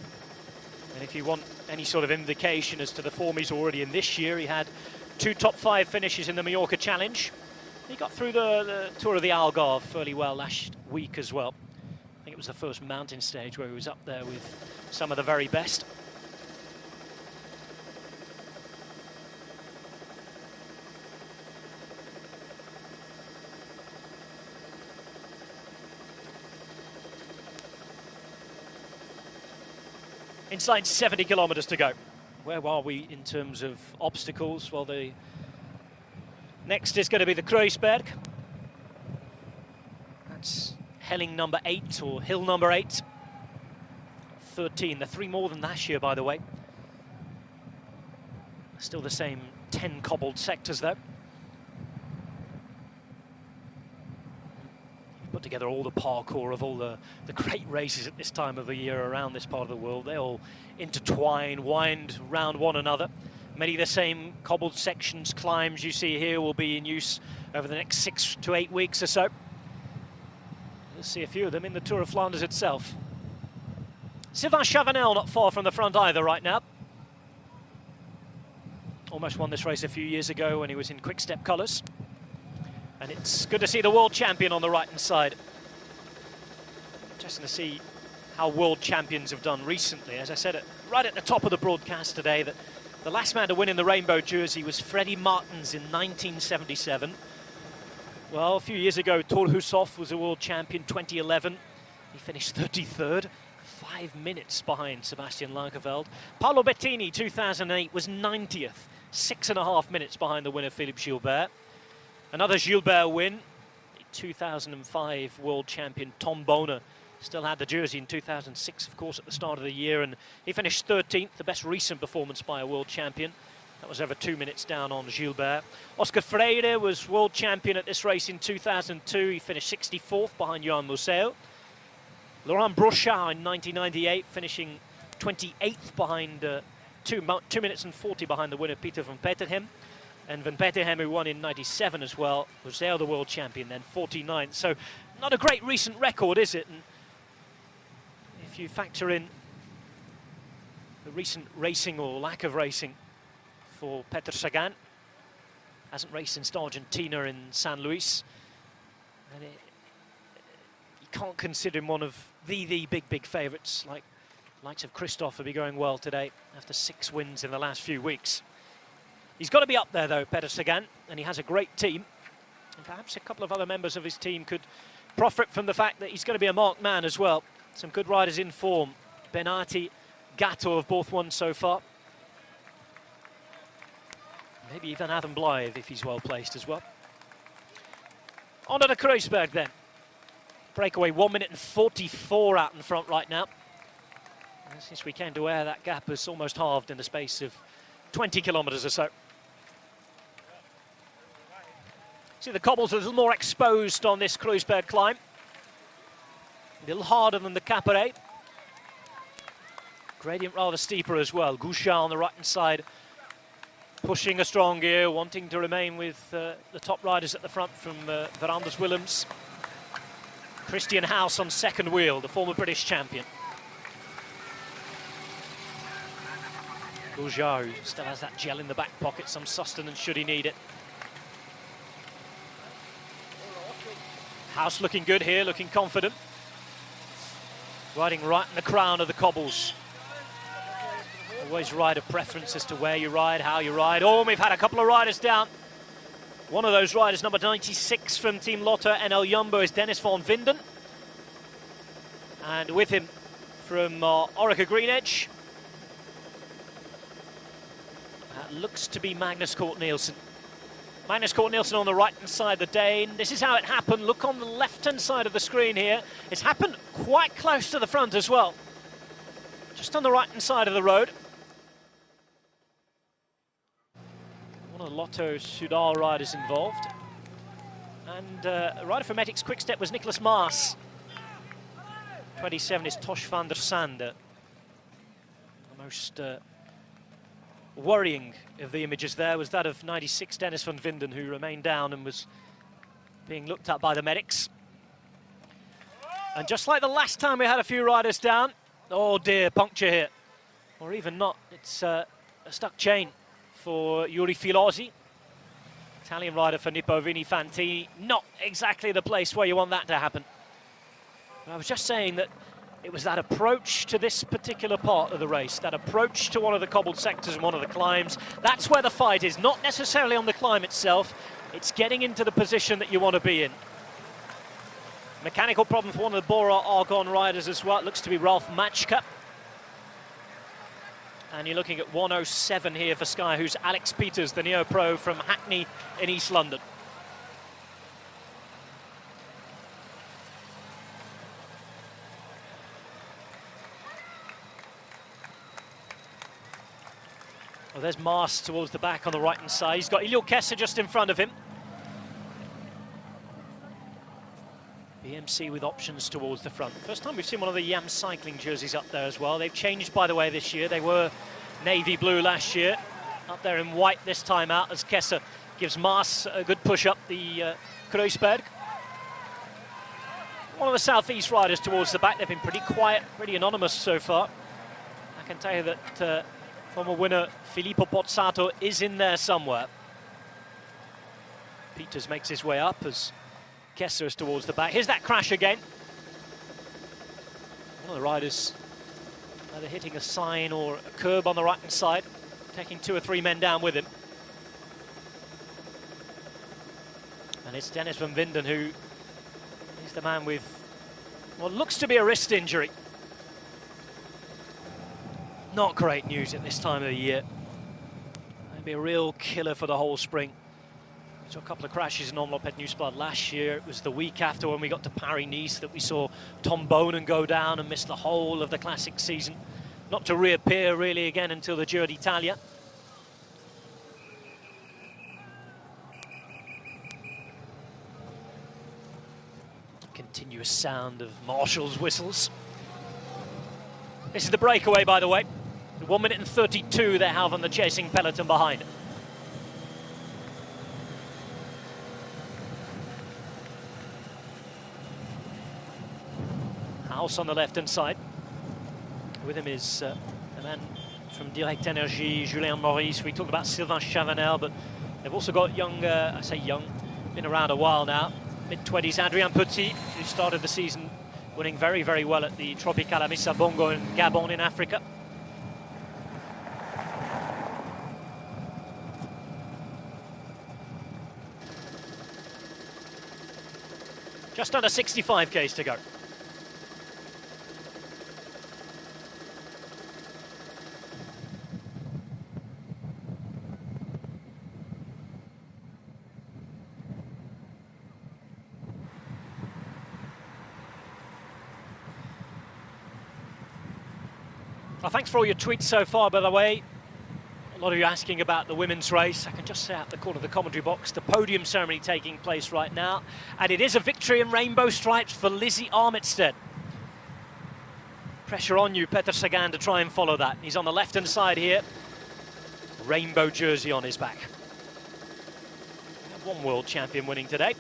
And if you want any sort of indication as to the form he's already in this year, he had 2 top 5 finishes in the Mallorca Challenge. He got through the Tour of the Algarve fairly well last week as well. I think it was the first mountain stage where he was up there with some of the very best. Inside 70 kilometers to go. Where are we in terms of obstacles? Well, the next is going to be the Kruisberg. That's Helling number 8, or hill number 8. 13, they're 3 more than last year, by the way. Still the same 10 cobbled sectors, though. Put together all the parkour of all the great races at this time of the year around this part of the world. They all intertwine, wind round one another. Many of the same cobbled sections, climbs you see here will be in use over the next 6 to 8 weeks or so. We'll see a few of them in the Tour of Flanders itself. Sylvain Chavanel not far from the front either right now. Almost won this race a few years ago when he was in Quick-Step colours. And it's good to see the world champion on the right-hand side. Interesting to see how world champions have done recently. As I said right at the top of the broadcast today, that the last man to win in the rainbow jersey was Freddie Martins in 1977. Well, a few years ago, Thor Hushoff was a world champion, 2011. He finished 33rd, 5 minutes behind Sebastian Lagerfeld. Paolo Bettini, 2008, was 90th, 6.5 minutes behind the winner, Philippe Gilbert. Another Gilbert win, 2005 world champion Tom Bonen still had the jersey in 2006, of course, at the start of the year, and he finished 13th, the best recent performance by a world champion. That was over 2 minutes down on Gilbert. Oscar Freire was world champion at this race in 2002. He finished 64th behind Johan Museeuw. Laurent Brochard in 1998, finishing 28th behind 2 minutes and 40 behind the winner, Peter van Peterhem. And Van Peterhem, who won in 97 as well, was there the world champion then, 49th. So not a great recent record, is it? And if you factor in the recent racing or lack of racing for Peter Sagan, hasn't raced since Argentina in San Luis, and you can't consider him one of the big favourites, like likes of Christophe will be going well today after 6 wins in the last few weeks. He's got to be up there, though, Peter Sagan, and he has a great team. And perhaps a couple of other members of his team could profit from the fact that he's going to be a marked man as well. Some good riders in form. Benati, Gatto have both won so far. Maybe even Adam Blythe, if he's well placed as well. On to the Kruisberg, then. Breakaway 1 minute and 44 out in front right now. And since we came to air, that gap has almost halved in the space of 20 kilometres or so. See, the cobbles are a little more exposed on this Kruisberg climb. A little harder than the Caperet. Gradient rather steeper as well. Gouchard on the right-hand side, pushing a strong gear, wanting to remain with the top riders at the front from Veranders Willems. Christian House on second wheel, the former British champion. Gouchard, who still has that gel in the back pocket, some sustenance should he need it. House looking good here, looking confident. Riding right in the crown of the cobbles. Always rider preference as to where you ride, how you ride. Oh, we've had a couple of riders down. One of those riders, number 96 from Team Lotto NL Jumbo, is Dennis van Vinden. And with him from Orica Green Edge, that looks to be Magnus Cort Nielsen. Magnus Cort Nielsen on the right-hand side, the Dane. This is how it happened. Look on the left-hand side of the screen here. It's happened quite close to the front as well. Just on the right-hand side of the road. One of the Lotto Soudal riders involved. And a rider from Ethics Quickstep was Nicholas Maas. 27 is Tosh van der Sande. The most worrying of the images there was that of 96 Dennis van Vinden, who remained down and was being looked at by the medics. And just like the last time we had a few riders down, oh dear, puncture here. Or even not, it's a stuck chain for Yuri Filozzi, Italian rider for Nippo Vini Fantini. Not exactly the place where you want that to happen. But I was just saying that it was that approach to this particular part of the race, that approach to one of the cobbled sectors and one of the climbs. That's where the fight is, not necessarily on the climb itself. It's getting into the position that you want to be in. Mechanical problem for one of the Bora Argonne riders as well. It looks to be Ralph Matschka. And you're looking at 1:07 here for Sky, who's Alex Peters, the neo-pro from Hackney in East London. Well, there's Maas towards the back on the right-hand side. He's got Ilio Kessa just in front of him. BMC with options towards the front. First time we've seen one of the Yam Cycling jerseys up there as well. They've changed, by the way, this year. They were navy blue last year. Up there in white this time out as Kessa gives Maas a good push up the Kreuzberg. One of the southeast riders towards the back. They've been pretty quiet, pretty anonymous so far. I can tell you that former winner Filippo Pozzato is in there somewhere. Peters makes his way up as Kessa is towards the back. Here's that crash again. One of the riders either hitting a sign or a curb on the right-hand side, taking 2 or 3 men down with him. And it's Dennis van Vinden who is the man with what looks to be a wrist injury. Not great news at this time of the year. Maybe a real killer for the whole spring. We saw a couple of crashes in Omloop at Nieuwsblad last year. It was the week after when we got to Paris-Nice that we saw Tom Bonen go down and miss the whole of the classic season. Not to reappear really again until the Giro d'Italia. Continuous sound of marshals' whistles. This is the breakaway, by the way. 1 minute and 32 they have on the chasing peloton behind. House on the left-hand side. With him is a man from Direct Energie, Julien Maurice. We talked about Sylvain Chavanel, but they've also got young, I say young, been around a while now, mid-20s, Adrien Petit, who started the season winning very, very well at the Tropical Amissa Bongo in Gabon in Africa. Just under 65 Ks to go. Well, thanks for all your tweets so far, by the way. A lot of you asking about the women's race. I can just say out the corner of the commentary box, the podium ceremony taking place right now. And it is a victory in rainbow stripes for Lizzie Armitstead. Pressure on you, Peter Sagan, to try and follow that. He's on the left-hand side here. Rainbow jersey on his back. One world champion winning today.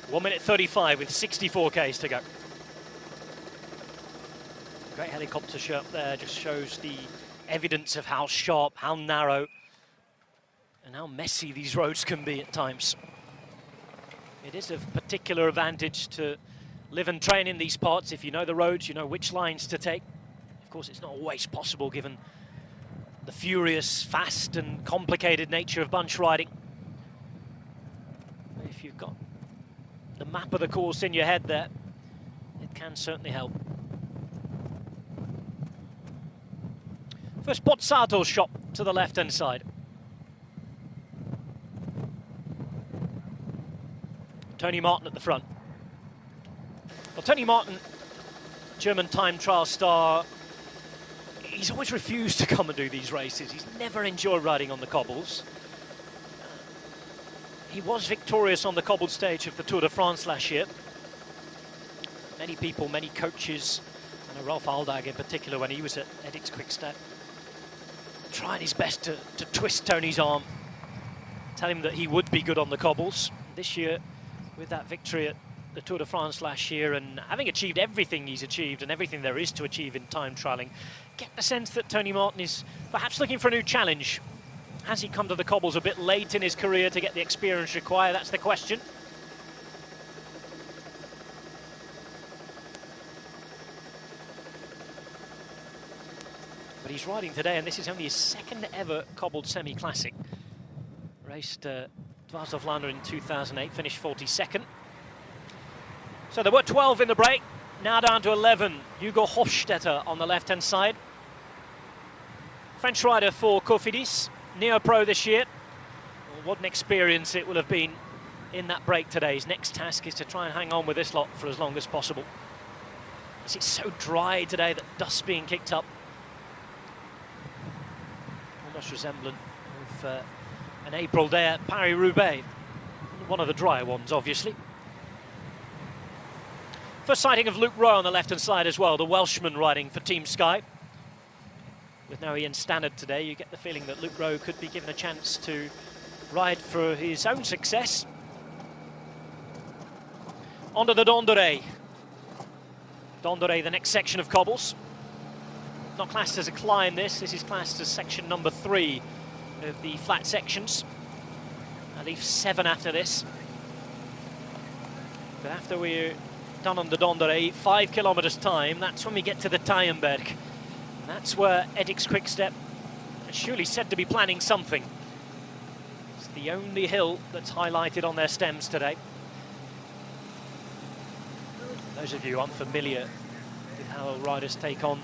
One minute 35 with 64 Ks to go. Great helicopter shot there, just shows the evidence of how sharp, how narrow, and how messy these roads can be at times. It is of particular advantage to live and train in these parts. If you know the roads, you know which lines to take. Of course, it's not always possible given the furious, fast and complicated nature of bunch riding. But if you've got the map of the course in your head there, it can certainly help. First Pozzato shot to the left-hand side. Tony Martin at the front. Well, Tony Martin, German time trial star, he's always refused to come and do these races. He's never enjoyed riding on the cobbles. He was victorious on the cobbled stage of the Tour de France last year. Many people, many coaches, and Ralph Aldag in particular when he was at Edix Quickstep, tried his best to twist Tony's arm, tell him that he would be good on the cobbles. This year, with that victory at the Tour de France last year and having achieved everything he's achieved and everything there is to achieve in time trialling, get the sense that Tony Martin is perhaps looking for a new challenge. Has he come to the cobbles a bit late in his career to get the experience required? That's the question. But he's riding today, and this is only his second ever cobbled semi-classic. Raced Dwars of Vlaanderen in 2008, finished 42nd. So there were 12 in the break, now down to 11. Hugo Hofstetter on the left-hand side. French rider for Cofidis, Neo-Pro this year. Well, what an experience it will have been in that break today. His next task is to try and hang on with this lot for as long as possible. It's so dry today that dust's being kicked up. Almost resemblant of an April day at Paris-Roubaix. One of the drier ones, obviously. First sighting of Luke Rowe on the left-hand side as well, the Welshman riding for Team Sky. With no Ian Stannard today, you get the feeling that Luke Rowe could be given a chance to ride for his own success. Onto the Dondere. Dondere, the next section of cobbles. Not classed as a climb, this is classed as section number 3 of the flat sections. I leave 7 after this. But after we're done on the Dondere, 5 kilometers time, that's when we get to the Taaienberg. And that's where Edix Quickstep is surely said to be planning something. It's the only hill that's highlighted on their stems today. Those of you unfamiliar with how riders take on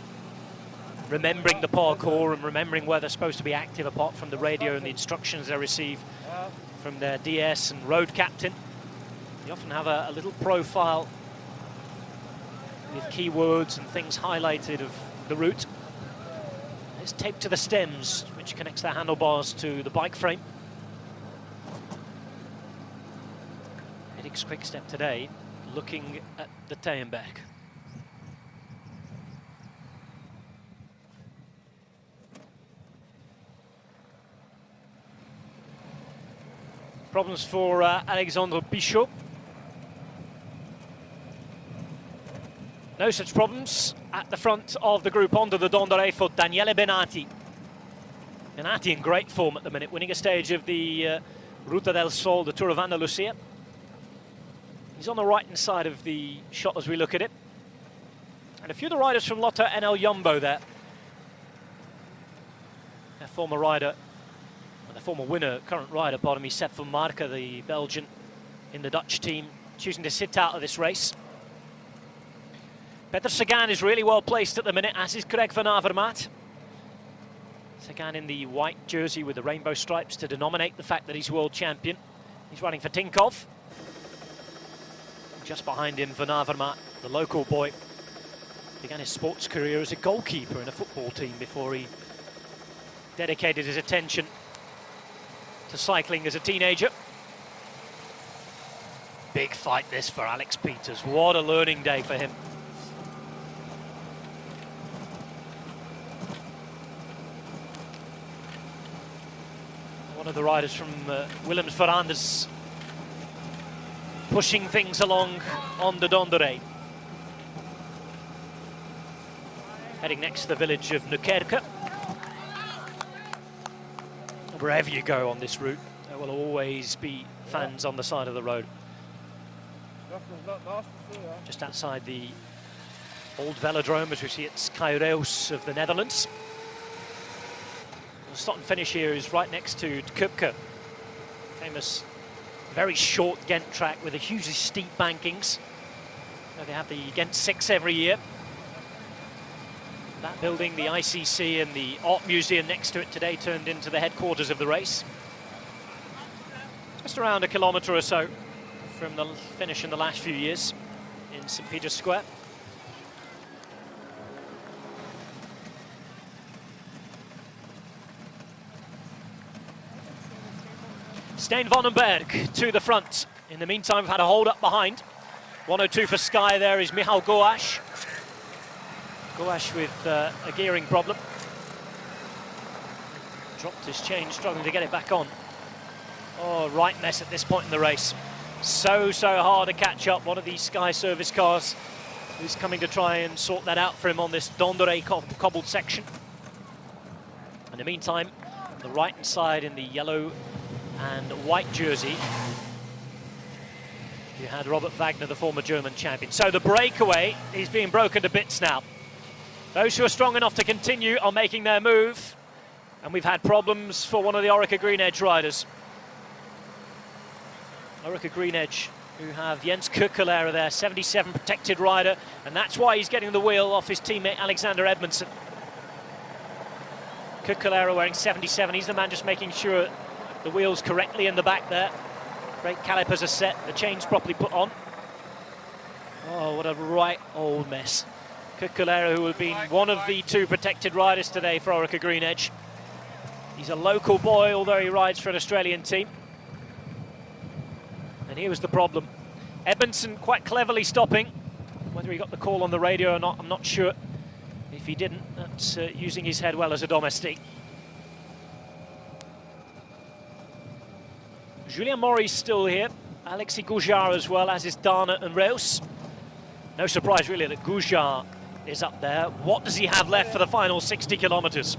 remembering the parkour and remembering where they're supposed to be active apart from the radio and the instructions they receive from their DS and road captain, you often have a little profile with keywords and things highlighted of the route. It's taped to the stems, which connects the handlebars to the bike frame. Edix Quickstep today looking at the Taaienberg. Problems for Alexandre Pichot. No such problems at the front of the group onto the Dondere for Daniele Benati. Benati in great form at the minute, winning a stage of the Ruta del Sol, the Tour of Andalusia. He's on the right-hand side of the shot as we look at it. And a few of the riders from Lotto NL Jumbo there. Their former rider, well, their former winner, current rider, pardon me, Sepp van Marke, the Belgian in the Dutch team, choosing to sit out of this race. Peter Sagan is really well placed at the minute, as is Greg van Avermaet. Sagan in the white jersey with the rainbow stripes to denominate the fact that he's world champion. He's running for Tinkoff. Just behind him, Van Avermaet, the local boy. Began his sports career as a goalkeeper in a football team before he dedicated his attention to cycling as a teenager. Big fight this for Alex Peters. What a learning day for him. One of the riders from Willems-Verandas pushing things along on the Dondere. Heading next to the village of Nukerke. Wherever you go on this route, there will always be fans on the side of the road. Just outside the old velodrome, as we see it's Caireus of the Netherlands. The start and finish here is right next to Kupke, famous very short Ghent track with a hugely steep bankings. They have the Ghent 6 every year. That building, the ICC and the Art Museum next to it today turned into the headquarters of the race. Just around a kilometre or so from the finish in the last few years in St. Peter's Square. Stijn Vandenberg to the front. In the meantime, we've had a hold up behind. 102 for Sky there is Michal Goash. Goash with a gearing problem. Dropped his chain, struggling to get it back on. Oh, right mess at this point in the race. So hard to catch up. One of these Sky service cars is coming to try and sort that out for him on this Dondere cobbled section. In the meantime, on the right-hand side in the yellow and white jersey, you had Robert Wagner, the former German champion. So the breakaway is being broken to bits now. Those who are strong enough to continue are making their move, and we've had problems for one of the Orica Green Edge riders. Orica Green Edge, who have Jens Kukkelaere there, 77 protected rider, and that's why he's getting the wheel off his teammate Alexander Edmondson. Kukkelaere wearing 77, he's the man just making sure the wheel's correctly in the back there. Brake calipers are set, the chain's properly put on. Oh, what a right old mess. Kukkelaere, who have been one of the two protected riders today for Orica Green Edge. He's a local boy, although he rides for an Australian team. And here was the problem. Edmondson quite cleverly stopping. Whether he got the call on the radio or not, I'm not sure. If he didn't, that's using his head well as a domestique. Julien Maury's still here. Alexis Goujard as well, as is Dana and Reus. No surprise really that Goujard is up there. What does he have left for the final 60 kilometres?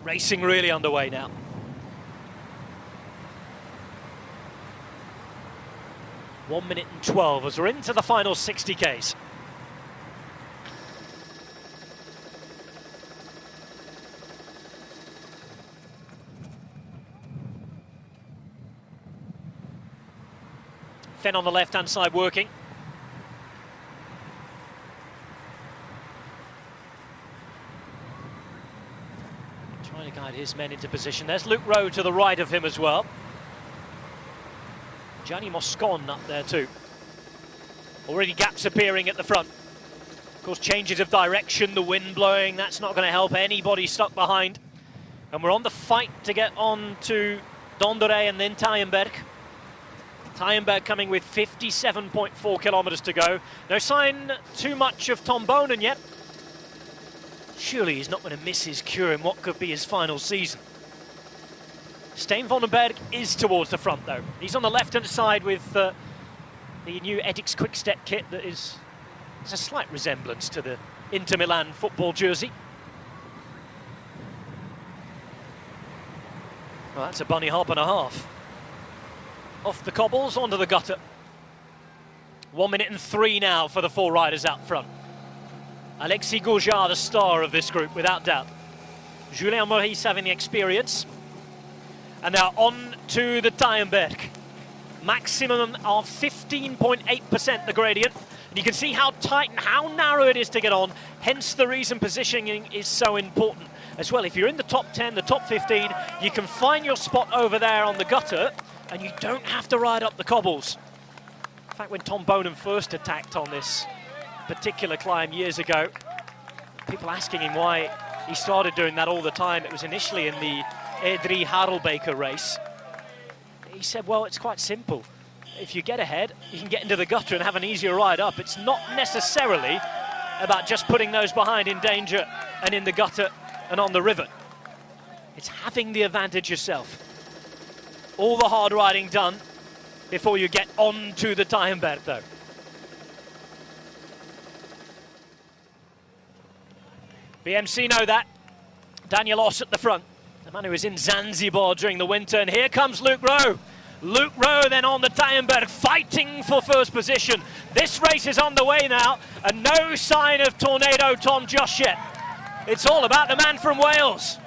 Racing really underway now. One minute and 12 as we're into the final 60 Ks. Fenn on the left-hand side working. Trying to guide his men into position. There's Luke Rowe to the right of him as well. Gianni Moscon up there too. Already gaps appearing at the front. Of course, changes of direction, the wind blowing, that's not going to help anybody stuck behind. And we're on the fight to get on to Dondere and then Taaienberg. Taaienberg coming with 57.4 kilometres to go. No sign too much of Tom Bonen yet. Surely he's not going to miss his cure in what could be his final season. Stijn Vandenberg is towards the front though. He's on the left-hand side with the new Ethics Quick-Step kit that is a slight resemblance to the Inter Milan football jersey. Well, that's a bunny hop and a half. Off the cobbles, onto the gutter. 1 minute and 3 now for the four riders out front. Alexis Goujard, the star of this group, without doubt. Julien Maurice having the experience. And now on to the Taaienberg. Maximum of 15.8% the gradient. And you can see how tight and how narrow it is to get on. Hence the reason positioning is so important. As well, if you're in the top 10, the top 15, you can find your spot over there on the gutter, and you don't have to ride up the cobbles. In fact, when Tom Bonen first attacked on this particular climb years ago. People asking him why he started doing that all the time. It was initially in the Edri Harelbeke race. He said, well, it's quite simple. If you get ahead, you can get into the gutter and have an easier ride up. It's not necessarily about just putting those behind in danger and in the gutter and on the river. It's having the advantage yourself. All the hard riding done before you get onto the Taaienberg, though. BMC know that. Daniel Oss at the front, the man who was in Zanzibar during the winter, and here comes Luke Rowe. Luke Rowe then on the Taaienberg, fighting for first position. This race is on the way now, and no sign of Tornado Tom just yet. It's all about the man from Wales.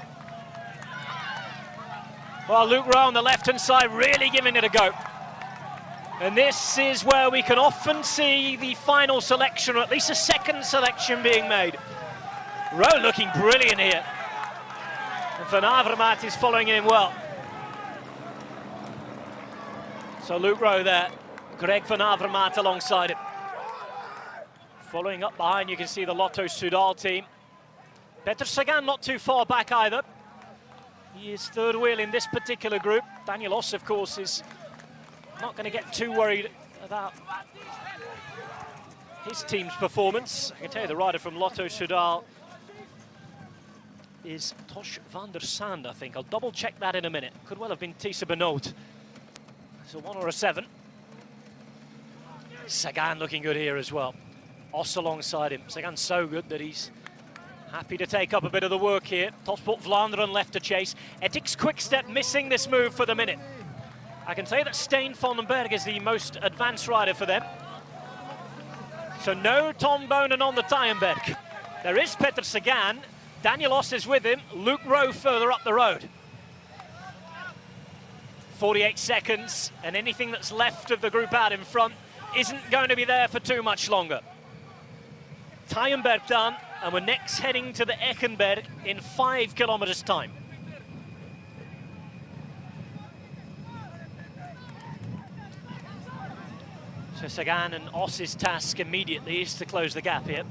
Well, Luke Rowe on the left-hand side really giving it a go. And this is where we can often see the final selection, or at least a second selection being made. Rowe looking brilliant here. And Van Avermaet is following him well. So Luke Rowe there, Greg Van Avermaet alongside him. Following up behind, you can see the Lotto Soudal team. Peter Sagan not too far back either. He is third wheel in this particular group. Daniel Oss, of course, is not going to get too worried about his team's performance. I can tell you the rider from Lotto Soudal is Tosh van der Sande, I think. I'll double check that in a minute. Could well have been Tisa Benoot. So 1 or a 7. Sagan looking good here as well. Oss alongside him. Sagan's so good that he's happy to take up a bit of the work here. Topsport Vlaanderen left to chase. Ethics Quickstep missing this move for the minute. I can say that Steen van den Berg is the most advanced rider for them. So no Tom Bonen on the Taaienberg. There is Peter Sagan. Daniel Oss is with him. Luke Rowe further up the road. 48 seconds, and anything that's left of the group out in front isn't going to be there for too much longer. Taaienberg done, and we're next heading to the Eckenberg in 5 kilometers' time. So Sagan and Oss's task immediately is to close the gap here.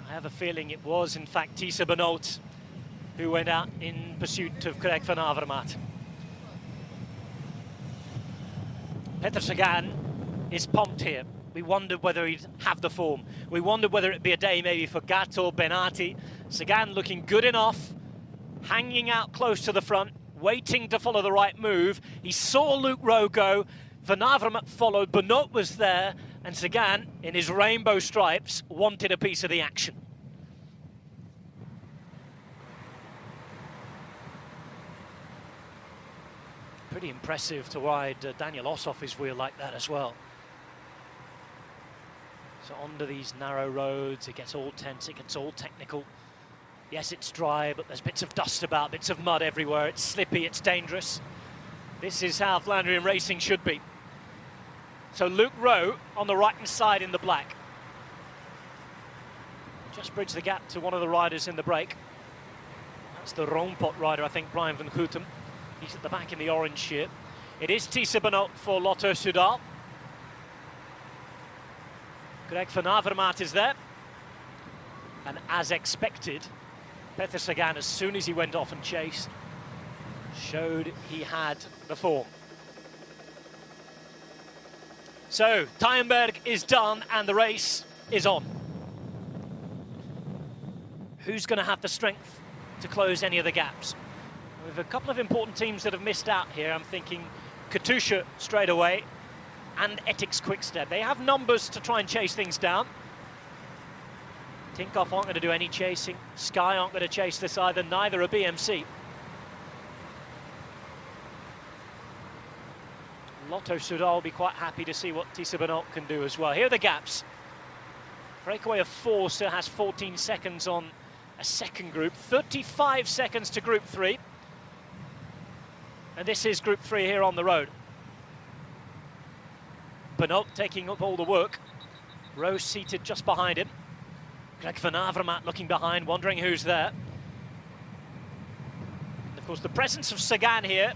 I have a feeling it was, in fact, Tisa Benoot who went out in pursuit of Greg Van Avermaet. Peter Sagan is pumped here. We wondered whether he'd have the form. We wondered whether it'd be a day maybe for Gatto, Benati. Sagan looking good enough, hanging out close to the front, waiting to follow the right move. He saw Luke Rowe go, Van Avermaet followed, Benoot was there, and Sagan, in his rainbow stripes, wanted a piece of the action. Pretty impressive to ride Daniel Oss off his wheel like that as well. So onto these narrow roads, it gets all tense, it gets all technical. Yes, it's dry, but there's bits of dust about, bits of mud everywhere. It's slippy, it's dangerous. This is how Flandrian racing should be. So Luke Rowe on the right-hand side in the black. Just bridge the gap to one of the riders in the break. That's the Roompot rider, I think, Brian van Gouten. He's at the back in the orange shirt. It is Tisa Benoot for Lotto Soudal. Greg Van Avermaet is there. And as expected, Peter Sagan, as soon as he went off and chased, showed he had the form. So, Taaienberg is done and the race is on. Who's going to have the strength to close any of the gaps? We have a couple of important teams that have missed out here. I'm thinking Katusha straight away and Ethics Quickstep. They have numbers to try and chase things down. Tinkoff aren't going to do any chasing. Sky aren't going to chase this either, neither are BMC. Lotto Soudal will be quite happy to see what Tisa Benoot can do as well. Here are the gaps. Breakaway of 4 still has 14 seconds on a second group. 35 seconds to group 3. And this is group 3 here on the road. Benoot taking up all the work. Rowe seated just behind him. Greg Van Avermaet looking behind, wondering who's there. And of course, the presence of Sagan here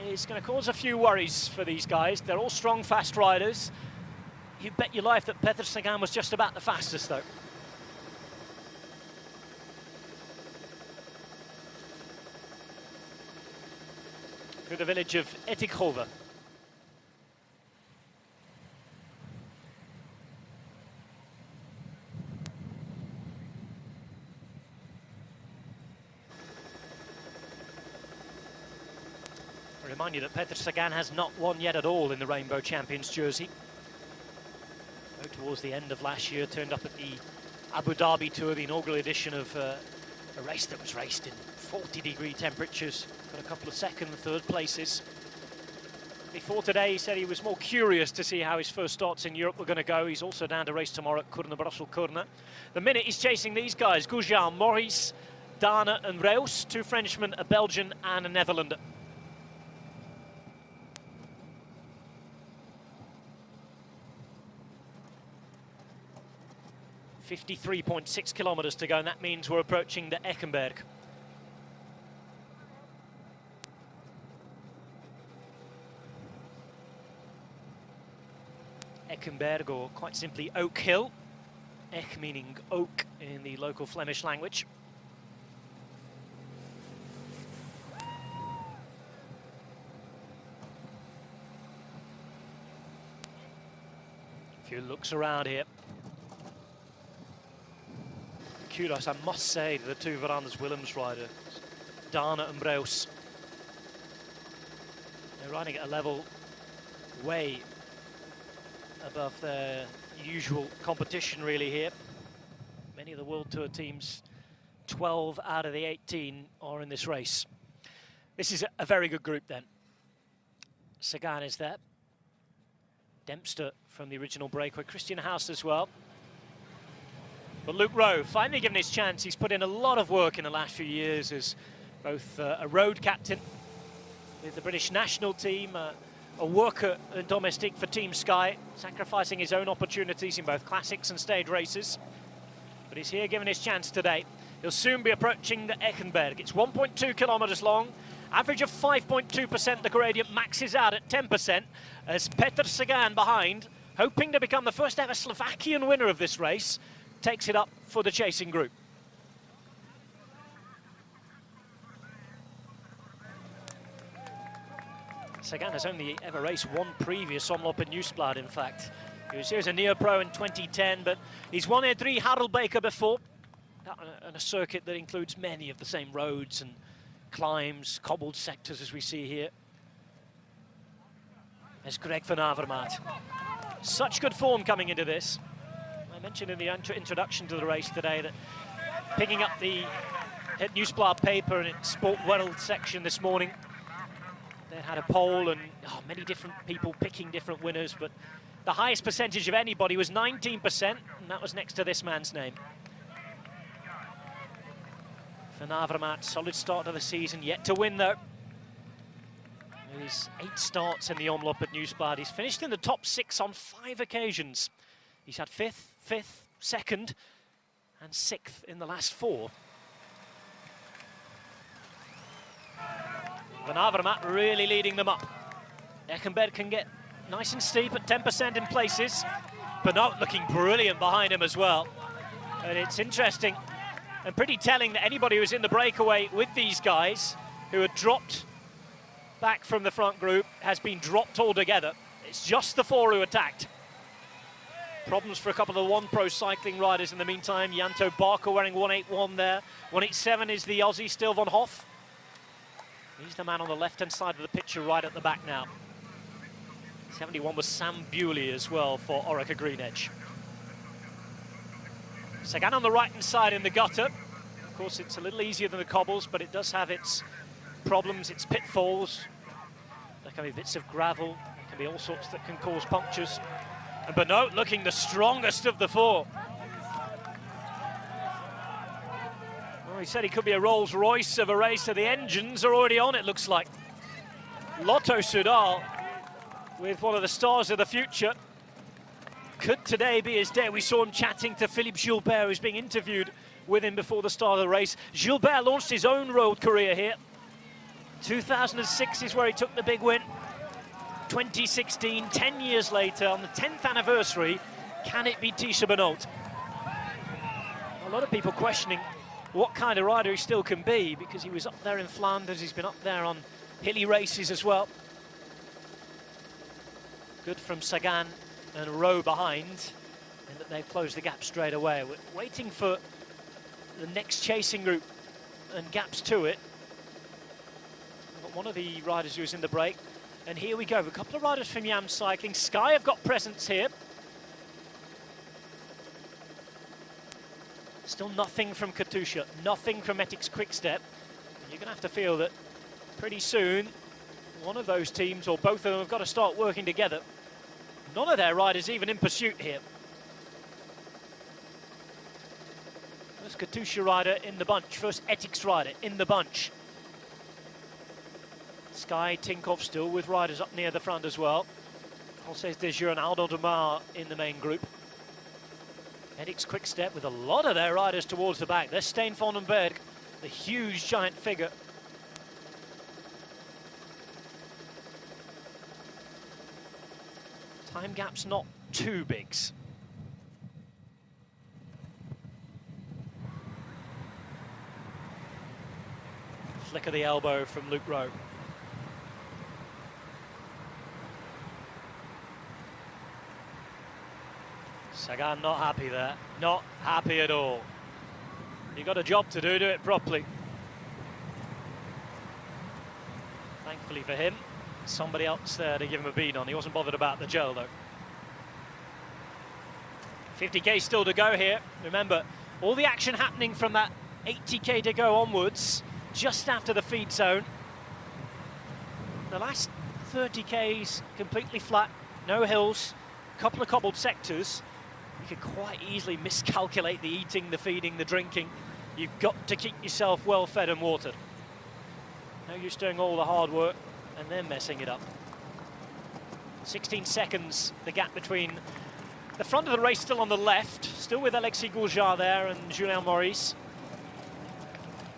is going to cause a few worries for these guys. They're all strong, fast riders. you bet your life that Petr Sagan was just about the fastest, though. Through the village of Etikhove. I remind you that Petr Sagan has not won yet at all in the Rainbow Champions jersey. Though towards the end of last year, turned up at the Abu Dhabi Tour, the inaugural edition of a race that was raced in 40-degree temperatures. Got a couple of second and third places. Before today, he said he was more curious to see how his first starts in Europe were going to go. He's also down to race tomorrow at Kuurne-Brussel-Kuurne. The minute he's chasing these guys, Goujian, Maurice, Dana and Reus, 2 Frenchmen, a Belgian and a Netherlander. 53.6 kilometers to go, and that means we're approaching the Eckenberg. Eckenberg, or quite simply Oak Hill. Ek meaning oak in the local Flemish language. A few looks around here. Kudos, I must say, to the 2 Verandas Willems riders, Dana and Breus. They're riding at a level way above their usual competition, really, here. Many of the World Tour teams, 12 out of the 18, are in this race. This is a very good group, then. Sagan is there. Dempster from the original breakaway. Christian Haas as well. But Luke Rowe, finally given his chance. He's put in a lot of work in the last few years as both a road captain with the British national team, a worker domestic for Team Sky, sacrificing his own opportunities in both classics and stage races. But he's here given his chance today. He'll soon be approaching the Eckenberg. It's 1.2 kilometers long, average of 5.2%. The gradient maxes out at 10%, as Petr Sagan behind, hoping to become the first ever Slovakian winner of this race, takes it up for the chasing group. Sagan has only ever raced one previous Omloop at Nieuwsblad, in fact. He was here as a neo-pro in 2010, but he's won a 3 Harelbeke before, on a circuit that includes many of the same roads and climbs, cobbled sectors as we see here. There's Greg van Avermaet. Such good form coming into this. I mentioned in the introduction to the race today that picking up the Nieuwsblad paper in its Sport World section this morning, they had a poll and many different people picking different winners, but the highest percentage of anybody was 19%, and that was next to this man's name. Van Avermaet, solid start to the season, yet to win though. His 8 starts in the Omloop at Nieuwsblad. He's finished in the top 6 on 5 occasions. He's had 5th, 5th, 2nd, and 6th in the last 4. Van Avermaet really leading them up. Eckenberg can get nice and steep at 10% in places. Benoot looking brilliant behind him as well. And it's interesting and pretty telling that anybody who was in the breakaway with these guys who had dropped back from the front group has been dropped altogether. It's just the 4 who attacked. Problems for a couple of the One Pro cycling riders in the meantime. Janto Barker wearing 181 there. 187 is the Aussie, Stil van Hoff. He's the man on the left-hand side of the picture right at the back now. 71 was Sam Bewley as well for Orica Green Edge. Sagan on the right-hand side in the gutter. Of course, it's a little easier than the cobbles, but it does have its problems, its pitfalls. There can be bits of gravel. There can be all sorts that can cause punctures. And Benoot looking the strongest of the 4. Well, he said he could be a Rolls Royce of a race, so the engines are already on, it looks like. Lotto Soudal, with one of the stars of the future. Could today be his day? We saw him chatting to Philippe Gilbert, who's being interviewed with him before the start of the race. Gilbert launched his own road career here. 2006 is where he took the big win. 2016, 10 years later, on the 10th anniversary, can it be Tisha Benoot? A lot of people questioning what kind of rider he still can be, because he was up there in Flanders, he's been up there on hilly races as well. Good from Sagan and Rowe behind, and that they've closed the gap straight away. We're waiting for the next chasing group and gaps to it. Got one of the riders who was in the break, and here we go. A couple of riders from Yam Cycling. Sky have got presence here. Still nothing from Katusha, nothing from Ethics Quickstep. You're going to have to feel that pretty soon one of those teams, or both of them, have got to start working together. None of their riders even in pursuit here. First Katusha rider in the bunch, first Ethics rider in the bunch. Sky, Tinkoff still with riders up near the front as well. Frances Desjeux and Aldo Demar in the main group. Ethics Quickstep with a lot of their riders towards the back. There's Stijn van den Berg, the huge giant figure. Time gap's not too big. Flick of the elbow from Luke Rowe. Sagan not happy there, not happy at all. You've got a job to do it properly. Thankfully for him, somebody else there to give him a bead on. He wasn't bothered about the gel though. 50k still to go here. Remember, all the action happening from that 80k to go onwards, just after the feed zone. The last 30k's completely flat, no hills, couple of cobbled sectors. You could quite easily miscalculate the eating, the feeding, the drinking. You've got to keep yourself well fed and watered. No use doing all the hard work and then messing it up. 16 seconds, the gap between the front of the race still on the left, still with Alexis Goujard there and Julien Maurice.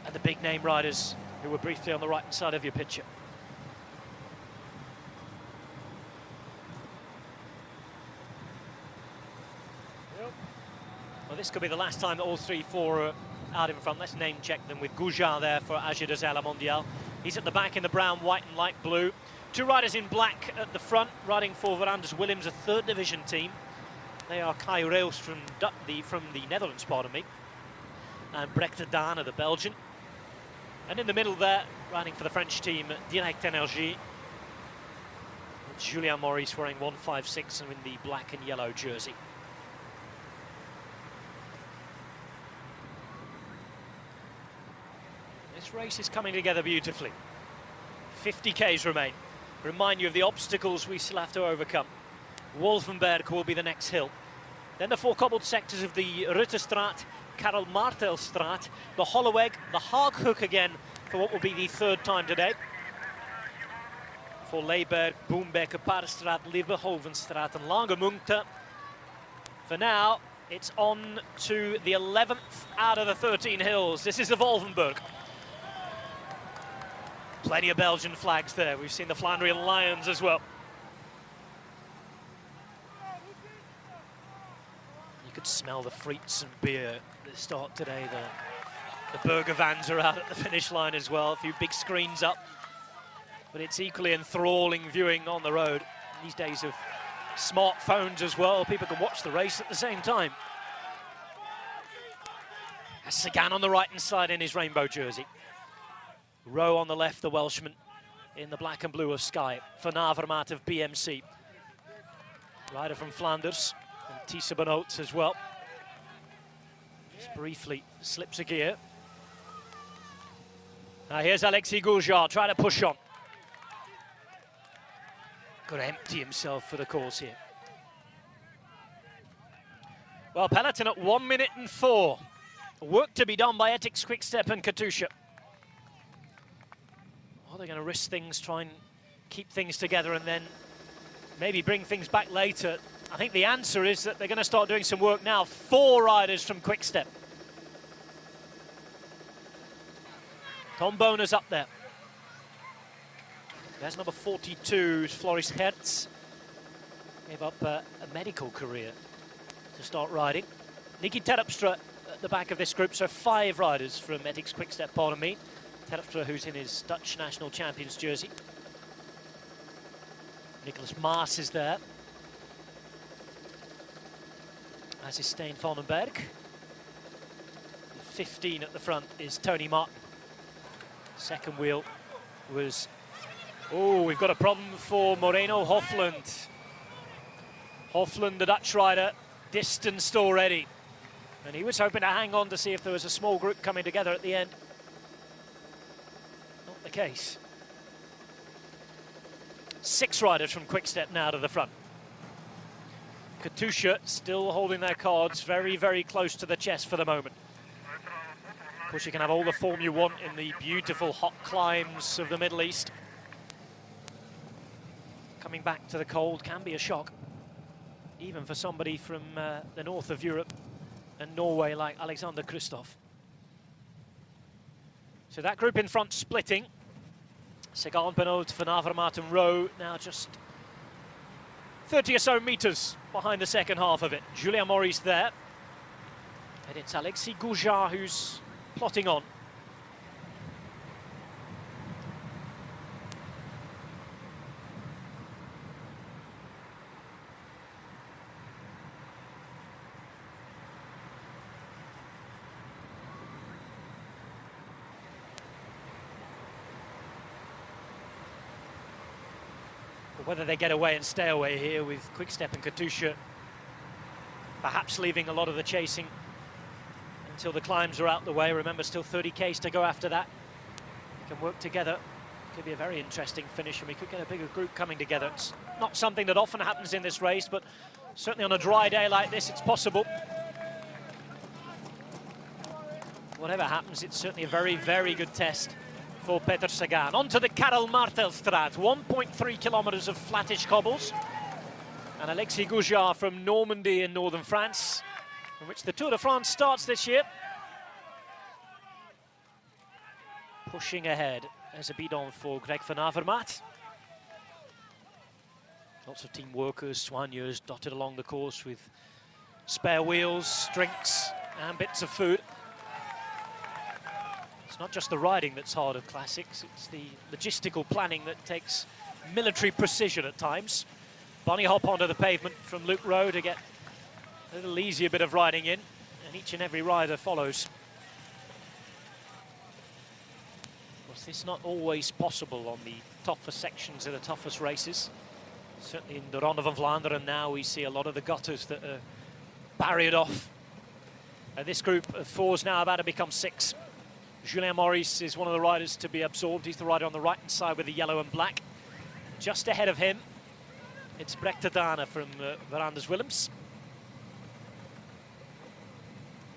And the big name riders who were briefly on the right side of your picture. Well, this could be the last time that all 3-4 are out in front. Let's name check them with Goujard there for AG Desert Mondial. He's at the back in the brown, white and light blue. Two riders in black at the front, riding for Veranders Willems, a third division team. They are Kai Reus from the Netherlands, pardon me, and Brecht de Dane, the Belgian. And in the middle there, riding for the French team, Direct Energie. Julien Maurice wearing 156 and in the black and yellow jersey. This race is coming together beautifully. 50k's remain. Remind you of the obstacles we still have to overcome. Wolvenberg will be the next hill. Then the four cobbled sectors of the Ruttestraat, Karel Martelstraat, the Holloweg, the Haaghoek again for what will be the third time today. For Leiberg, Boombekke, Paarstraat, Liebehovenstraat and Langemunte. For now, it's on to the 11th out of the 13 hills. This is the Wolvenberg. Plenty of Belgian flags there. We've seen the Flandrian Lions as well. You could smell the frites and beer at the start today. The burger vans are out at the finish line as well. A few big screens up. But it's equally enthralling viewing on the road. These days of smartphones as well, people can watch the race at the same time. Sagan on the right-hand side in his rainbow jersey. Rowe on the left, the Welshman, in the black and blue of Sky. Van Avermaet of BMC. Rider from Flanders, and Tisha Benoot as well. Just briefly slips a gear. Now here's Alexis Goujard, trying to push on. Got to empty himself for the course here. Well, peloton at 1 minute and 4. Work to be done by Ethics Quickstep and Katusha. Are they going to risk things, try and keep things together and then maybe bring things back later? I think the answer is that they're going to start doing some work now. 4 riders from Quickstep. Tom Boner's up there. There's number 42, Floris Hertz. Gave up a medical career to start riding. Nicky Terpstra at the back of this group, so 5 riders from Ethics Quickstep, pardon me. Terpstra, who's in his Dutch national champions jersey. Nicholas Maas is there, as is Stijn Vandenberg. 15 at the front is Tony Martin. Second wheel was... Oh, we've got a problem for Moreno Hofland. Hofland, the Dutch rider, distanced already. And he was hoping to hang on to see if there was a small group coming together at the end. Not the case. 6 riders from Quickstep now to the front. Katusha still holding their cards very, very close to the chest for the moment. Of course, you can have all the form you want in the beautiful hot climbs of the Middle East. Coming back to the cold can be a shock, even for somebody from the north of Europe and Norway like Alexander Kristoff. So that group in front splitting. Sagan, Benoot, Van Avermaet and Rowe now just 30 or so meters behind the second half of it. Julien Maurice there. And it's Alexis Goujat who's plotting on. Whether they get away and stay away here with Quickstep and Katusha perhaps leaving a lot of the chasing until the climbs are out the way. Remember, still 30 Ks to go after that. We can work together. Could be a very interesting finish, and we could get a bigger group coming together. It's not something that often happens in this race, but certainly on a dry day like this, it's possible. Whatever happens, it's certainly a very, very good test for Peter Sagan. Onto the Karel Martelstraat, 1.3 kilometers of flattish cobbles. And Alexis Goujat from Normandy in northern France, in which the Tour de France starts this year. Pushing ahead as a bidon for Greg Van Avermaet. Lots of team workers, soigneurs dotted along the course with spare wheels, drinks and bits of food. It's not just the riding that's hard of classics, it's the logistical planning that takes military precision at times. Bunny hop onto the pavement from Luke Rowe to get a little easier bit of riding in, and each and every rider follows. Of course, this is not always possible on the tougher sections of the toughest races. Certainly in the Ronde van Vlaanderen now we see a lot of the gutters that are barriered off. And this group of 4 is now about to become 6. Julien Maurice is one of the riders to be absorbed. He's the rider on the right-hand side with the yellow and black. Just ahead of him, it's Brecht Dana from Veranders Willems.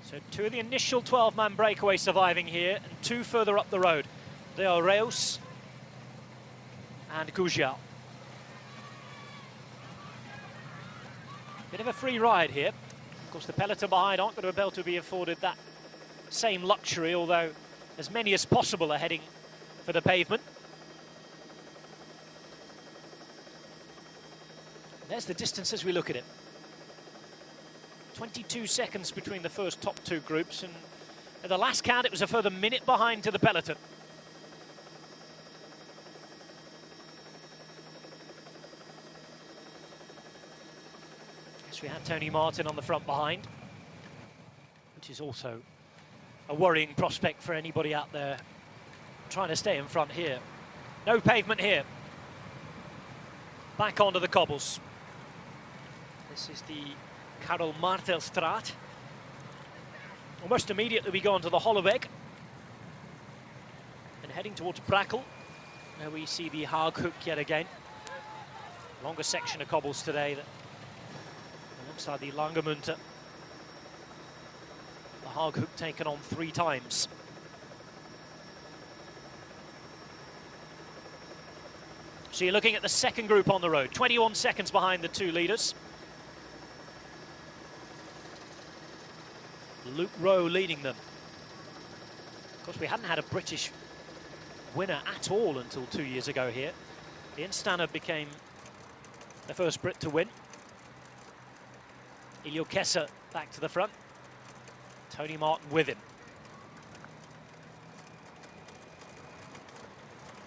So 2 of the initial 12-man breakaway surviving here, and 2 further up the road. They are Reus and Goujat. Bit of a free ride here. Of course, the peloton behind aren't going to be able to be afforded that same luxury, although as many as possible are heading for the pavement. There's the distance as we look at it. 22 seconds between the first top 2 groups, and at the last count it was a further minute behind to the peloton. Yes, we had Tony Martin on the front behind, which is also a worrying prospect for anybody out there trying to stay in front here. No pavement here. Back onto the cobbles. This is the Karel Martelstraat. Almost immediately we go onto the Holleweg and heading towards Brakel. There we see the Haaghoek yet again. Longer section of cobbles today that alongside the Langemunte. The Haaghoek taken on 3 times. So you're looking at the second group on the road, 21 seconds behind the 2 leaders. Luke Rowe leading them. Of course, we hadn't had a British winner at all until 2 years ago here. Ian Stannard became the first Brit to win. Elio Kessa back to the front. Tony Martin with him.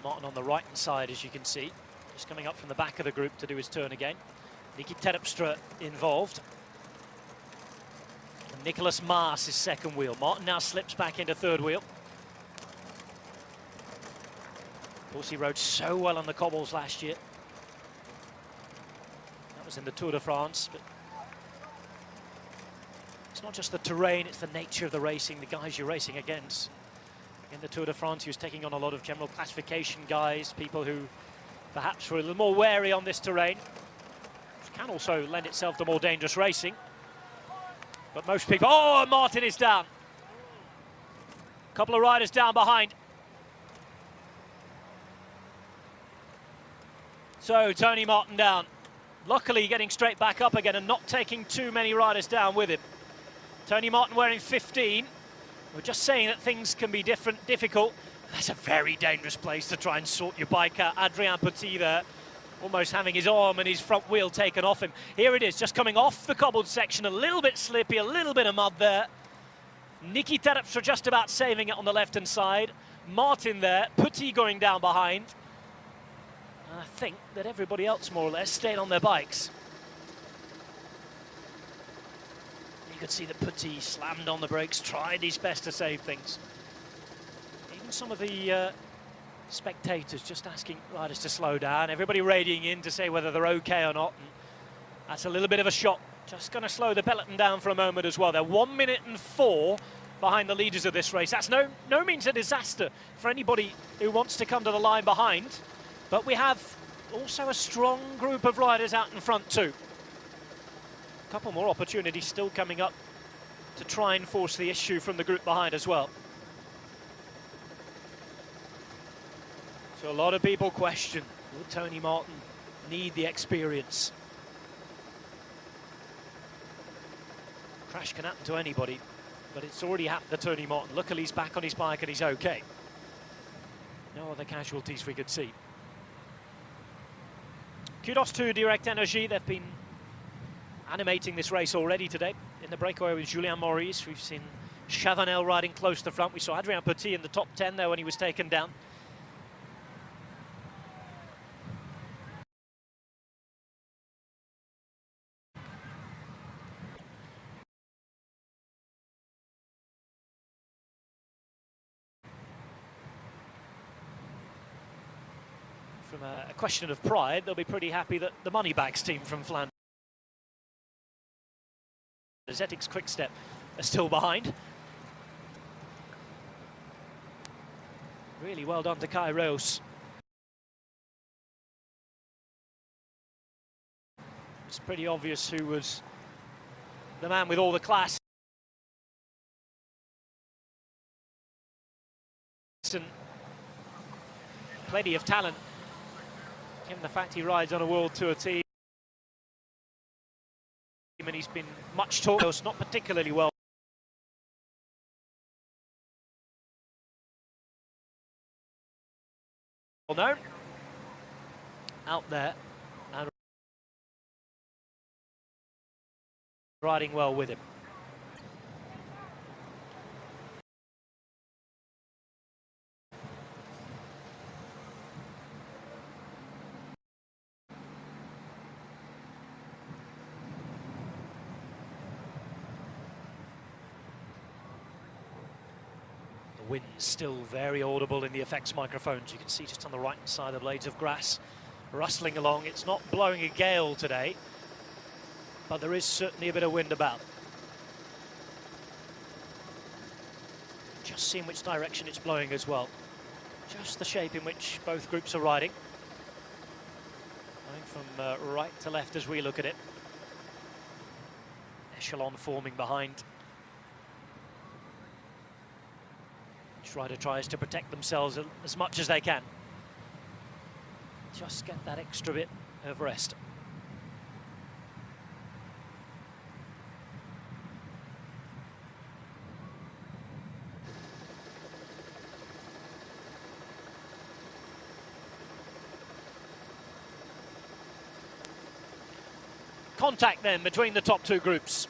Martin on the right-hand side, as you can see. Just coming up from the back of the group to do his turn again. Niki Terpstra involved. And Nicholas Maas is second wheel. Martin now slips back into third wheel. Of course, he rode so well on the cobbles last year. That was in the Tour de France, but it's not just the terrain, it's the nature of the racing, the guys you're racing against. In the Tour de France, he was taking on a lot of general classification guys, people who perhaps were a little more wary on this terrain, which can also lend itself to more dangerous racing. But most people... Oh, Martin is down. A couple of riders down behind. So, Tony Martin down. Luckily, getting straight back up again and not taking too many riders down with him. Tony Martin wearing 15. We're just saying that things can be difficult. That's a very dangerous place to try and sort your bike out. Adrien Petit there, almost having his arm and his front wheel taken off him. Here it is, just coming off the cobbled section, a little bit slippy, a little bit of mud there. Niki Terpstra just about saving it on the left-hand side. Martin there, Petit going down behind. And I think that everybody else, more or less, stayed on their bikes. You could see that Petit slammed on the brakes, tried his best to save things. Even some of the spectators just asking riders to slow down, everybody radiating in to say whether they're okay or not. And that's a little bit of a shock. Just going to slow the peloton down for a moment as well. They're 1 minute and 4 behind the leaders of this race. That's no means a disaster for anybody who wants to come to the line behind. But we have also a strong group of riders out in front too. A couple more opportunities still coming up to try and force the issue from the group behind as well. So a lot of people question, will Tony Martin need the experience? Crash can happen to anybody, but it's already happened to Tony Martin. Luckily he's back on his bike and he's okay. No other casualties we could see. Kudos to Direct Energy. They've been animating this race already today. In the breakaway with Julien Maurice, we've seen Chavanel riding close to the front. We saw Adrien Petit in the top 10 there when he was taken down. From a question of pride, they'll be pretty happy that the Moneybags team from Flanders, Ethics Quickstep, are still behind. Really well done to Kai Roos. It's pretty obvious who was the man with all the class. And plenty of talent, given the fact he rides on a World Tour team. And he's been much talked, not particularly well known out there and riding well with him. Wind still very audible in the effects microphones. You can see just on the right side the blades of grass rustling along. It's not blowing a gale today, but there is certainly a bit of wind about. Just seeing which direction it's blowing as well. Just the shape in which both groups are riding. Going from right to left as we look at it. Echelon forming behind. Each rider tries to protect themselves as much as they can. Just get that extra bit of rest. contact then between the top two groups.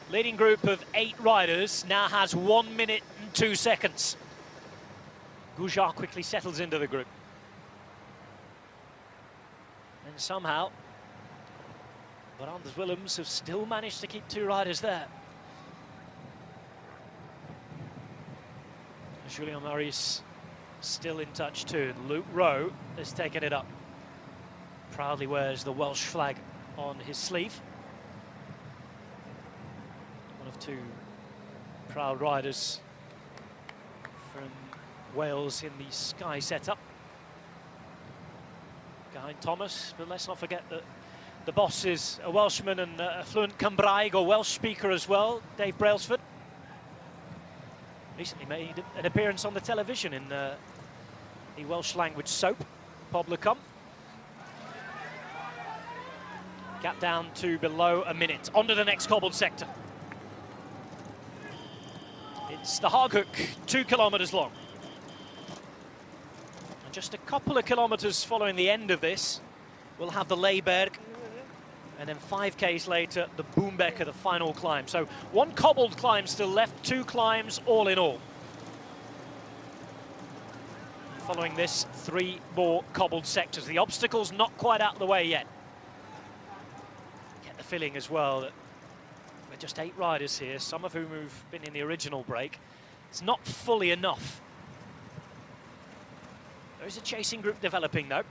Leading group of 8 riders now has 1 minute and 2 seconds. Goujar quickly settles into the group. And somehow, but Anders Willems have still managed to keep 2 riders there. Julien Maurice still in touch too. Luke Rowe has taken it up. Proudly wears the Welsh flag on his sleeve. One of 2 proud riders from Wales in the Sky setup. Behind Thomas, but let's not forget that the boss is a Welshman and a fluent Cymraeg or Welsh speaker as well, Dave Brailsford. Recently made an appearance on the television in the Welsh language soap, Pobl y Cwm. Gap down to below a minute. On to the next cobbled sector. It's the Haaghoek, 2 kilometres long. And just a couple of kilometres following the end of this, we'll have the Leiberg, and then 5 Ks later, the Boombeker, the final climb. So 1 cobbled climb still left, 2 climbs all in all. Following this, 3 more cobbled sectors. The obstacle's not quite out of the way yet. Get the feeling as well that we're just 8 riders here, some of whom have been in the original break. It's not fully enough. There is a chasing group developing though.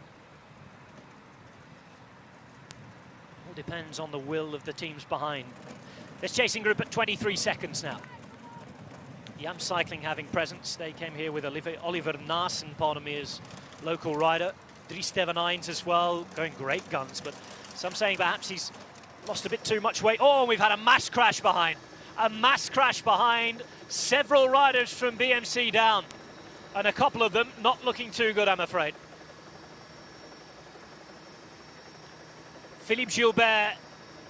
All depends on the will of the teams behind. This chasing group at 23 seconds now. Yam Cycling having presence. They came here with Oliver Naassen, pardon me, as local rider. Dries Stevenijns as well, going great guns, but some saying perhaps he's lost a bit too much weight. Oh, we've had a mass crash behind. A mass crash behind. Several riders from BMC down. And a couple of them not looking too good, I'm afraid. Philippe Gilbert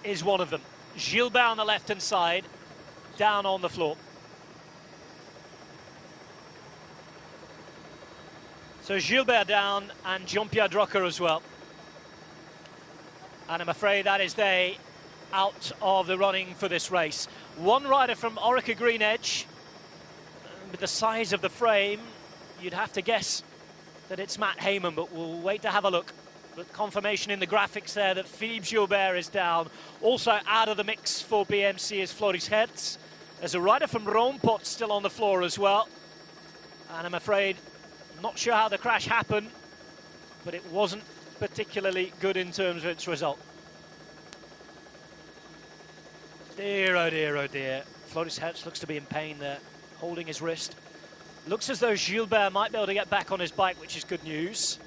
is one of them. Gilbert on the left-hand side, down on the floor. So Gilbert down and Jean-Pierre Drucker as well. And I'm afraid that is they out of the running for this race. 1 rider from Orica Green Edge. With the size of the frame, you'd have to guess that it's Matt Heyman, but we'll wait to have a look. But confirmation in the graphics there that Philippe Gilbert is down. Also out of the mix for BMC is Floris Hertz. There's a rider from Roompot still on the floor as well. And I'm afraid, not sure how the crash happened, but it wasn't particularly good in terms of its result. Dear, oh dear, oh dear. Floris Hertz looks to be in pain there, holding his wrist. Looks as though Gilbert might be able to get back on his bike, which is good news.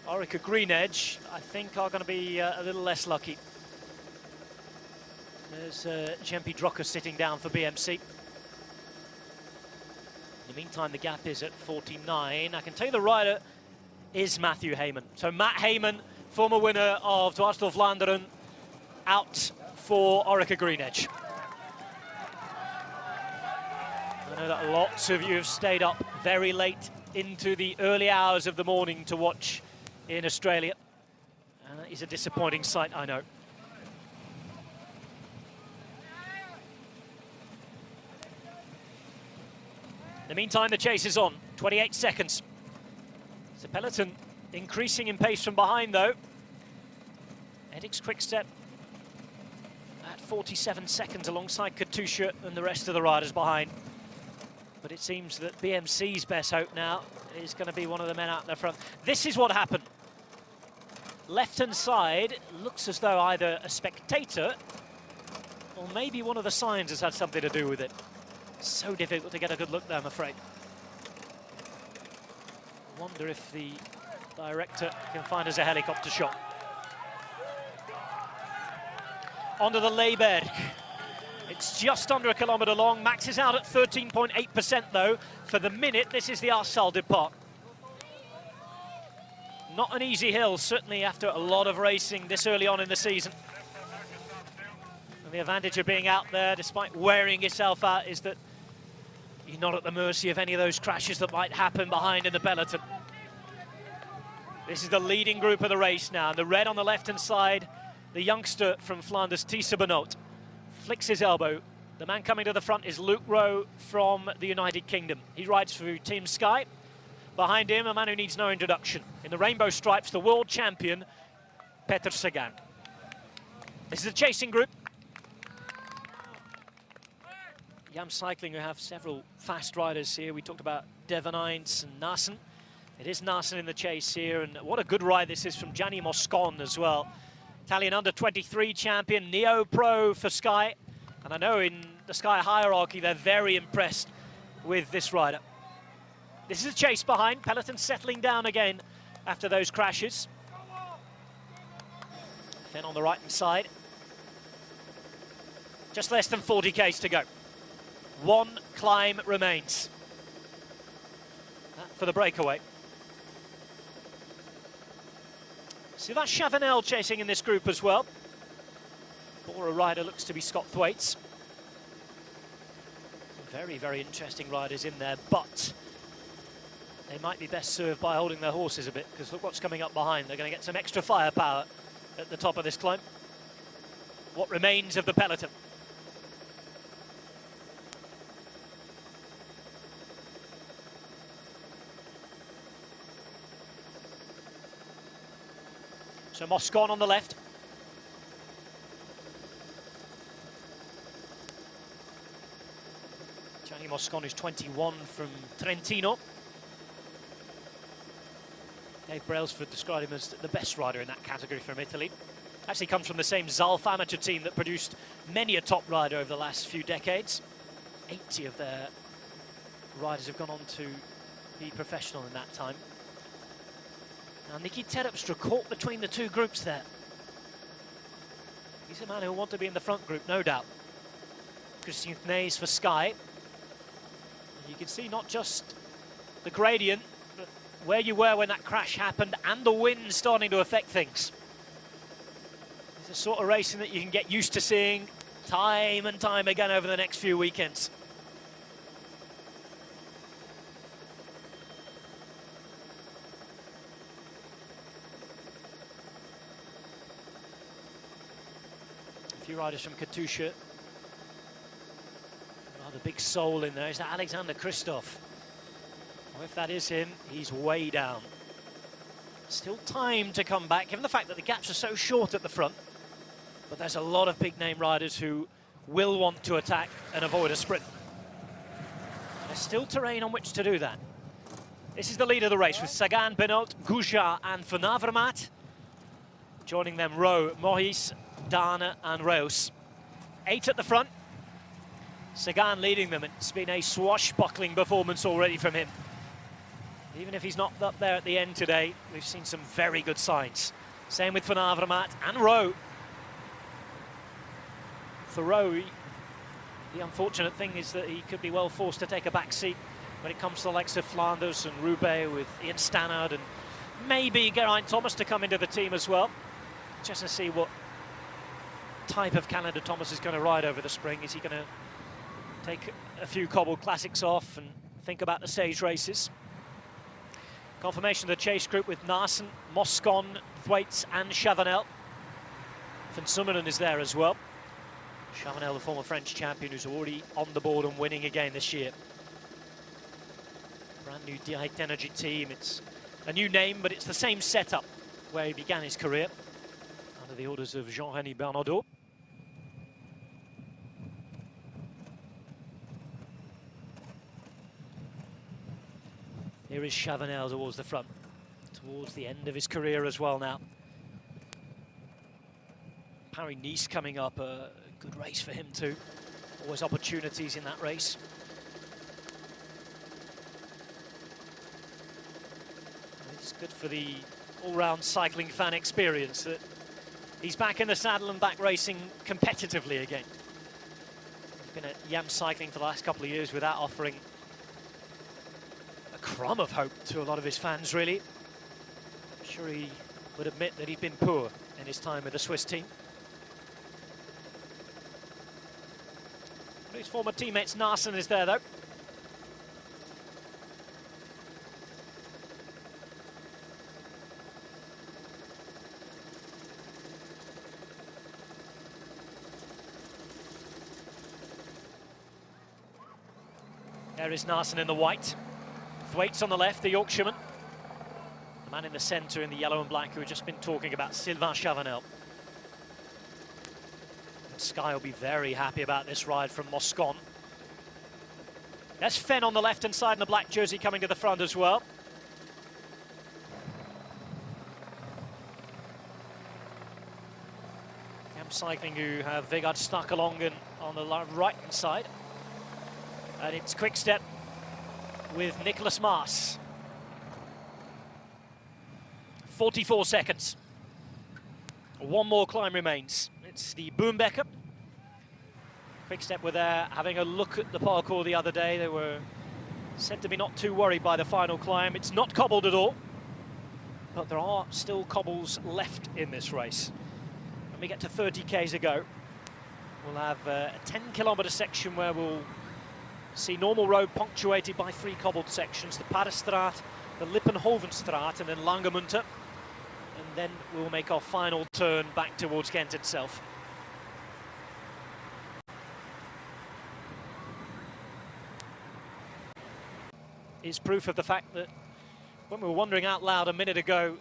Orica Green Edge, I think, are going to be a little less lucky. There's Jean-Pierre Drucker sitting down for BMC. In the meantime, the gap is at 49. I can tell you the rider is Matthew Heyman. So Matt Heyman, former winner of Dwars door Vlaanderen, out for Orica Green Edge. I know that lots of you have stayed up very late into the early hours of the morning to watch in Australia. And that is a disappointing sight, I know. In the meantime, the chase is on. 28 seconds. The peloton increasing in pace from behind, though. Edix Quickstep at 47 seconds alongside Katusha and the rest of the riders behind. But it seems that BMC's best hope now is going to be one of the men out in the front. This is what happened. Left-hand side looks as though either a spectator or maybe one of the signs has had something to do with it. So difficult to get a good look there, I'm afraid. I wonder if the director can find us a helicopter shot. Onto the Leiberg. It's just under a kilometre long. Max is out at 13.8% though. For the minute, this is the Arsal Depart. Not an easy hill, certainly after a lot of racing this early on in the season. And the advantage of being out there, despite wearing yourself out, is that you're not at the mercy of any of those crashes that might happen behind in the peloton. This is the leading group of the race now. The red on the left-hand side, the youngster from Flanders, Thijsse Benoot, flicks his elbow. The man coming to the front is Luke Rowe from the United Kingdom. He rides for Team Sky. Behind him, a man who needs no introduction. In the rainbow stripes, the world champion, Peter Sagan. This is a chasing group. Jam Cycling, who have several fast riders here. We talked about Devon Hines and Naesen. It is Naesen in the chase here, and what a good ride this is from Gianni Moscon as well. Italian under-23 champion, neo-pro for Sky. And I know in the Sky hierarchy, they're very impressed with this rider. This is a chase behind. Peloton settling down again after those crashes. Then on the right-hand side. Just less than 40 Ks to go. One climb remains. That for the breakaway. See, that's Chavanel chasing in this group as well. Bora rider looks to be Scott Thwaites. Some very, very interesting riders in there, but they might be best served by holding their horses a bit, because look what's coming up behind. They're going to get some extra firepower at the top of this climb. What remains of the peloton. So Moscon on the left. Gianni Moscon is 21 from Trentino. Dave Brailsford described him as the best rider in that category from Italy. Actually comes from the same Zalf amateur team that produced many a top rider over the last few decades. 80 of their riders have gone on to be professional in that time. Now, Niki Terpstra caught between the two groups there. He's a man who will want to be in the front group, no doubt. Christian Knees for Sky. And you can see not just the gradient, but where you were when that crash happened and the wind starting to affect things. It's the sort of racing that you can get used to seeing time and time again over the next few weekends. A few riders from Katusha. Rather big soul in there. Is that Alexander Kristoff? Well, if that is him, he's way down. Still time to come back, given the fact that the gaps are so short at the front. But there's a lot of big-name riders who will want to attack and avoid a sprint. There's still terrain on which to do that. This is the lead of the race with Sagan, Benoot, Gouja and Van Avermaet. Joining them, Rowe, Mohis, Dana and Reus. 8 at the front. Sagan leading them. It's been a swashbuckling performance already from him. Even if he's not up there at the end today, we've seen some very good signs. Same with Van Avermaet and Rowe. For Rowe, the unfortunate thing is that he could be well forced to take a back seat when it comes to the likes of Flanders and Roubaix with Ian Stannard and maybe Geraint Thomas to come into the team as well. Just to see what type of calendar Thomas is going to ride over the spring. Is he going to take a few cobbled classics off and think about the stage races? Confirmation of the chase group with Naesen, Moscon, Thwaites and Chavanel. Van Summeren is there as well. Chavanel, the former French champion, who's already on the board and winning again this year. Brand new Direct Energy team. It's a new name, but it's the same setup where he began his career, under the orders of Jean-René Bernardaud. Here is Chavanel towards the front, towards the end of his career as well now. Paris-Nice coming up, a good race for him too. Always opportunities in that race. It's good for the all-round cycling fan experience that he's back in the saddle and back racing competitively again. He's been at Jam Cycling for the last couple of years without offering a crumb of hope to a lot of his fans, really. I'm sure he would admit that he's been poor in his time with the Swiss team. His former teammates Naesen is there though. There is Narsen in the white. Thwaites on the left, the Yorkshireman. The man in the centre in the yellow and black who we've just been talking about, Sylvain Chavanel. Sky will be very happy about this ride from Moscon. There's Fenn on the left-hand side in the black jersey coming to the front as well. Camp Cycling who have Vegard Starkalongen on the right-hand side. And it's Quick Step with Nicholas Maas. 44 seconds. One more climb remains. It's the Boombecker. Quick Step were there having a look at the parkour the other day. They were said to be not too worried by the final climb. It's not cobbled at all, but there are still cobbles left in this race. When we get to 30 k's to go, we'll have a 10-kilometre section where we'll see normal road punctuated by 3 cobbled sections, the Padestraat, the Lippenhovenstraat and then Langemunte. And then we'll make our final turn back towards Ghent itself. Is proof of the fact that when we were wondering out loud a minute ago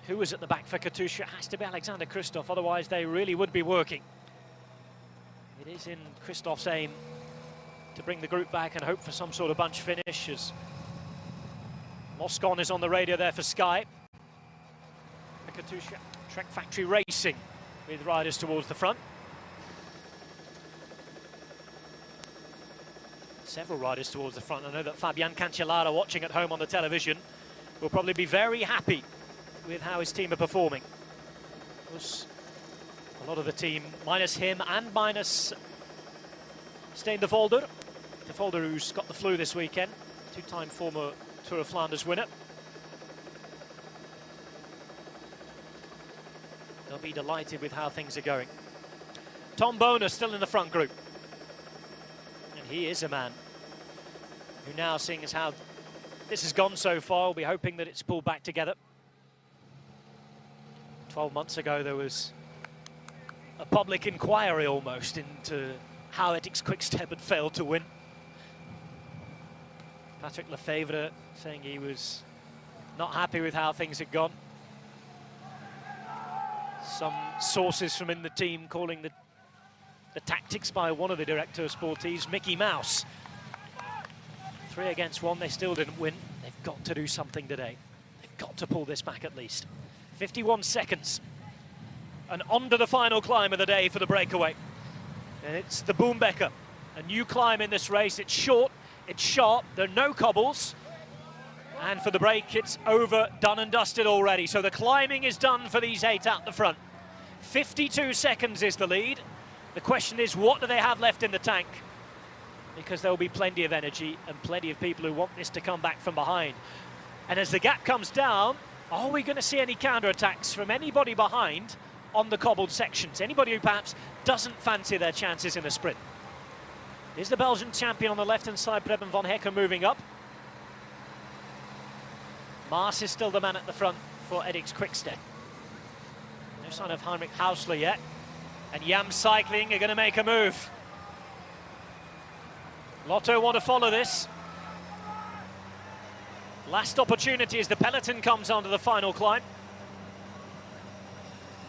who was at the back for Katusha, it has to be Alexander Kristoff, otherwise they really would be working. It is in Kristoff's aim to bring the group back and hope for some sort of bunch finish, as Moscon is on the radio there for Sky. Katusha Trek Factory Racing with riders towards the front. Several riders towards the front. I know that Fabian Cancellara, watching at home on the television, will probably be very happy with how his team are performing. Of course, a lot of the team, minus him and minus Stijn de Volder. De Volder, who's got the flu this weekend, two-time former Tour of Flanders winner. They'll be delighted with how things are going. Tom Boner still in the front group. And he is a man who now, seeing as how this has gone so far, will be hoping that it's pulled back together. 12 months ago, there was a public inquiry almost into how Ethics Quickstep had failed to win. Patrick Lefevre saying he was not happy with how things had gone. Some sources from in the team calling the tactics by one of the directeurs sportifs Mickey Mouse. 3 against 1, they still didn't win. They've got to do something today. They've got to pull this back at least. 51 seconds. And on to the final climb of the day for the breakaway. And it's the Boombecker. A new climb in this race. It's short, it's sharp, there are no cobbles. And for the break, it's over, done and dusted already. So the climbing is done for these 8 out the front. 52 seconds is the lead. The question is, what do they have left in the tank? Because there will be plenty of energy and plenty of people who want this to come back from behind. And as the gap comes down, are we going to see any counterattacks from anybody behind on the cobbled sections? Anybody who perhaps doesn't fancy their chances in a sprint? Is the Belgian champion on the left-hand side, Preben van Hekken, moving up? Maas is still the man at the front for Ethics Quickstep. No sign of Heinrich Hausler yet. And Yam Cycling are going to make a move. Lotto want to follow this. Last opportunity as the peloton comes onto the final climb.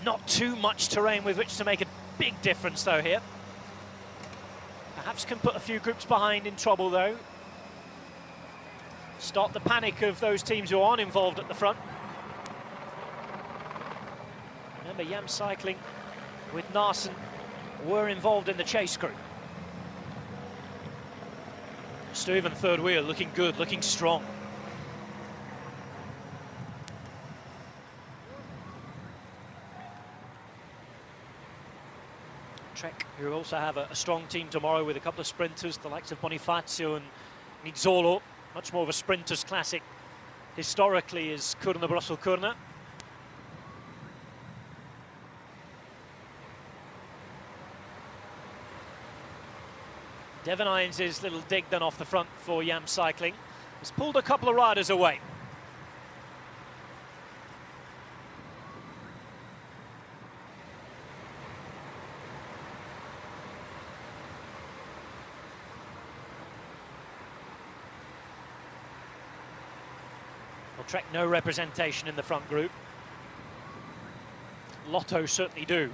Not too much terrain with which to make a big difference though here. Perhaps can put a few groups behind in trouble though. Stop the panic of those teams who aren't involved at the front. Remember, Yam Cycling with Narsen were involved in the chase group. Stuyven third wheel, looking good, looking strong. Trek, who also have a strong team tomorrow with a couple of sprinters, the likes of Bonifacio and Nizzolo. Much more of a sprinters classic historically is Kuurne-Brussel-Kuurne. Devon Hines' little dig then off the front for Yam Cycling has pulled a couple of riders away. Well, Trek no representation in the front group. Lotto certainly do.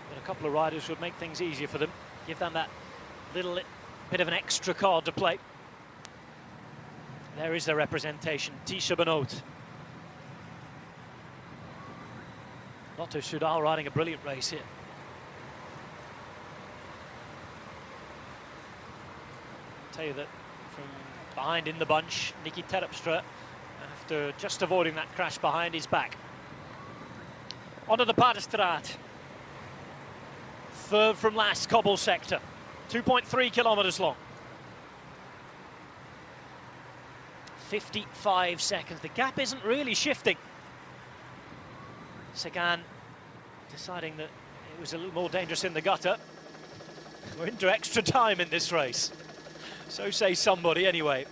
But a couple of riders would make things easier for them. Give them that little bit of an extra card to play. There is their representation, Tisha Benoot. Lotto Soudal riding a brilliant race here. I'll tell you that from behind in the bunch, Nicky Terpstra, after just avoiding that crash behind his back. Onto the Paardenstraat. Third from last cobble sector, 2.3 kilometers long. 55 seconds. The gap isn't really shifting. Sagan deciding that it was a little more dangerous in the gutter. We're into extra time in this race. So say somebody anyway.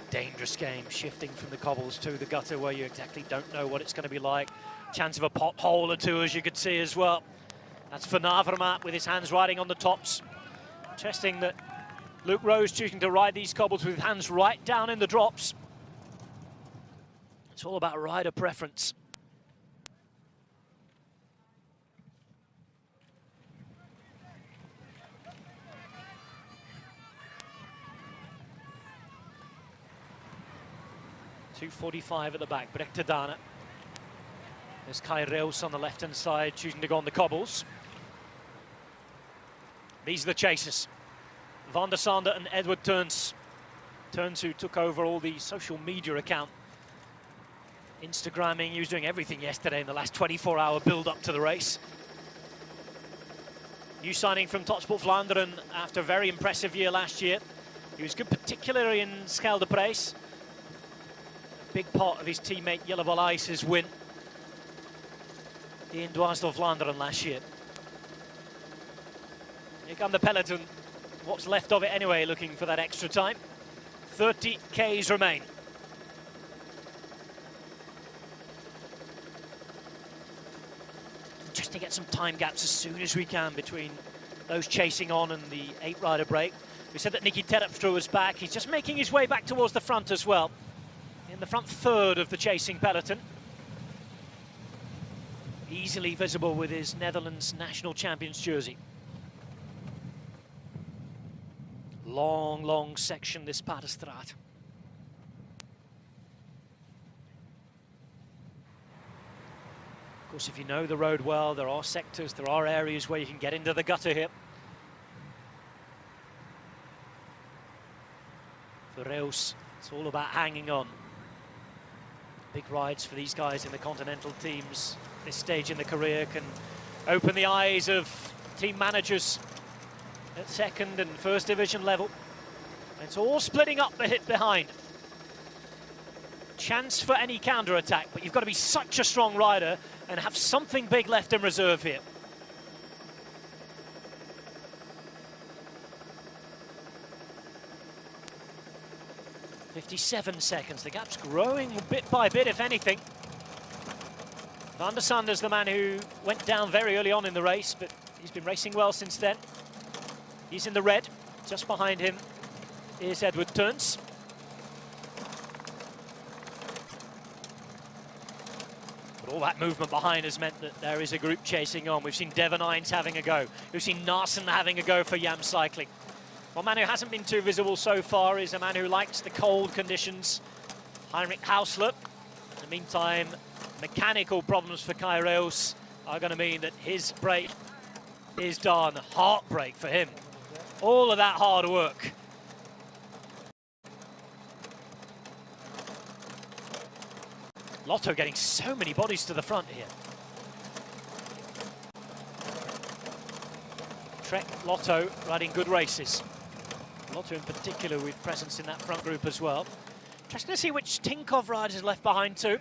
Dangerous game, shifting from the cobbles to the gutter where you exactly don't know what it's going to be like. Chance of a pothole or two, as you could see as well. That's Van Avermaet with his hands riding on the tops. Interesting that Luke Rose choosing to ride these cobbles with hands right down in the drops. It's all about rider preference. .245 at the back, Brecht Dana. There's Kai Reus on the left-hand side, choosing to go on the cobbles. These are the chasers. Van der Sande and Edward Teuns. Teuns, who took over all the social media account. Instagramming, he was doing everything yesterday in the last 24-hour build-up to the race. New signing from Topsport Vlaanderen after a very impressive year last year. He was good, particularly in Schelde Prijs. A big part of his teammate Jelle Vallice's win in Dwars door Vlaanderen last year. Here come the peloton, what's left of it anyway, looking for that extra time. 30 Ks remain. Just to get some time gaps as soon as we can between those chasing on and the 8-rider break. We said that Nicky Terpstra was back. He's just making his way back towards the front as well, in the front third of the chasing peloton. Easily visible with his Netherlands national champions jersey. Long, long section, this Paardenstraat. Of course, if you know the road well, there are sectors, there are areas where you can get into the gutter here. For Reus, it's all about hanging on. Big rides for these guys in the continental teams. This stage in the career can open the eyes of team managers at second and first division level. It's all splitting up the hit behind. Chance for any counter-attack, but you've got to be such a strong rider and have something big left in reserve here. .57 seconds, the gap's growing bit by bit, if anything. Van der Sande's the man who went down very early on in the race, but he's been racing well since then. He's in the red. Just behind him is Edward Teuns. But all that movement behind has meant that there is a group chasing on. We've seen Devon Hines having a go. We've seen Narsen having a go for Yam Cycling. One man who hasn't been too visible so far is a man who likes the cold conditions, Heinrich Hausler. In the meantime, mechanical problems for Kai Reus are going to mean that his break is done. Heartbreak for him. All of that hard work. Lotto getting so many bodies to the front here. Trek, Lotto riding good races. Lotto in particular with presence in that front group as well. Interesting to see which Tinkoff rider is left behind too.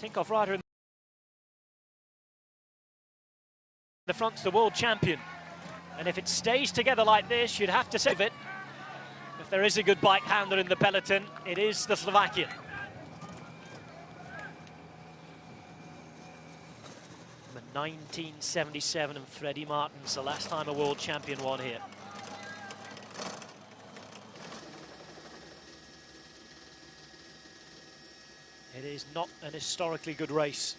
Tinkoff rider in the front's the world champion. And if it stays together like this, you'd have to save it. If there is a good bike handler in the peloton, it is the Slovakian. 1977, and Freddie Martin's the last time a world champion won here. It is not an historically good race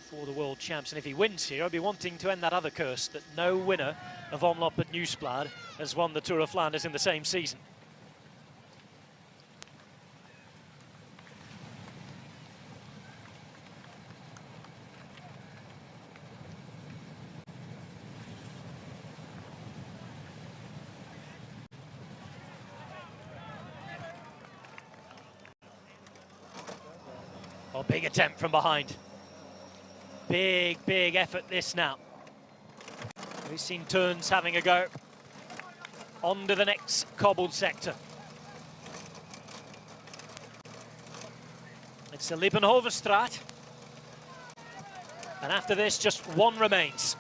for the world champs, and if he wins here, I'll be wanting to end that other curse that no winner of Omloop at Nieuwsblad has won the Tour of Flanders in the same season. Oh, big attempt from behind. Big effort this now. We've seen Turns having a go. On to the next cobbled sector. It's the Liebenhovenstraat. And after this, just one remains.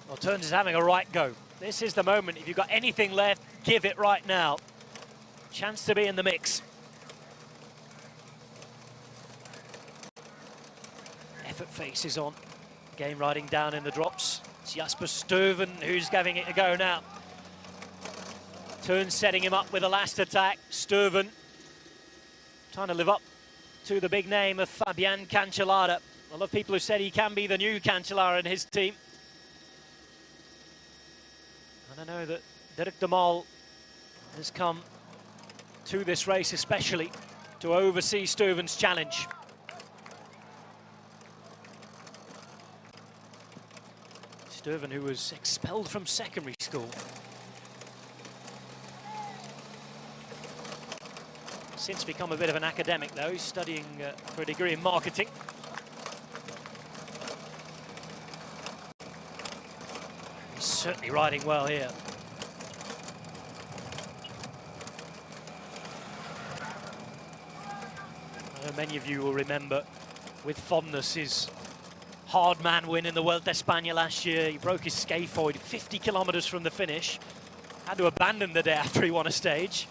Well, Turns is having a right go. This is the moment. If you've got anything left, give it right now. Chance to be in the mix. Effort faces on. Game riding down in the drops. It's Jasper Stuyven who's giving it a go now. Turns setting him up with a last attack. Stuyven trying to live up to the big name of Fabian Cancellara. A lot of people who said he can be the new Cancellara in his team. And I know that Dirk de Mol has come to this race especially to oversee Stuyven's challenge. Stuyven, who was expelled from secondary school. Since become a bit of an academic though, he's studying for a degree in marketing. He's certainly riding well here. I know many of you will remember with fondness his hard man win in the Vuelta a España last year. He broke his scaphoid 50 kilometers from the finish. Had to abandon the day after he won a stage.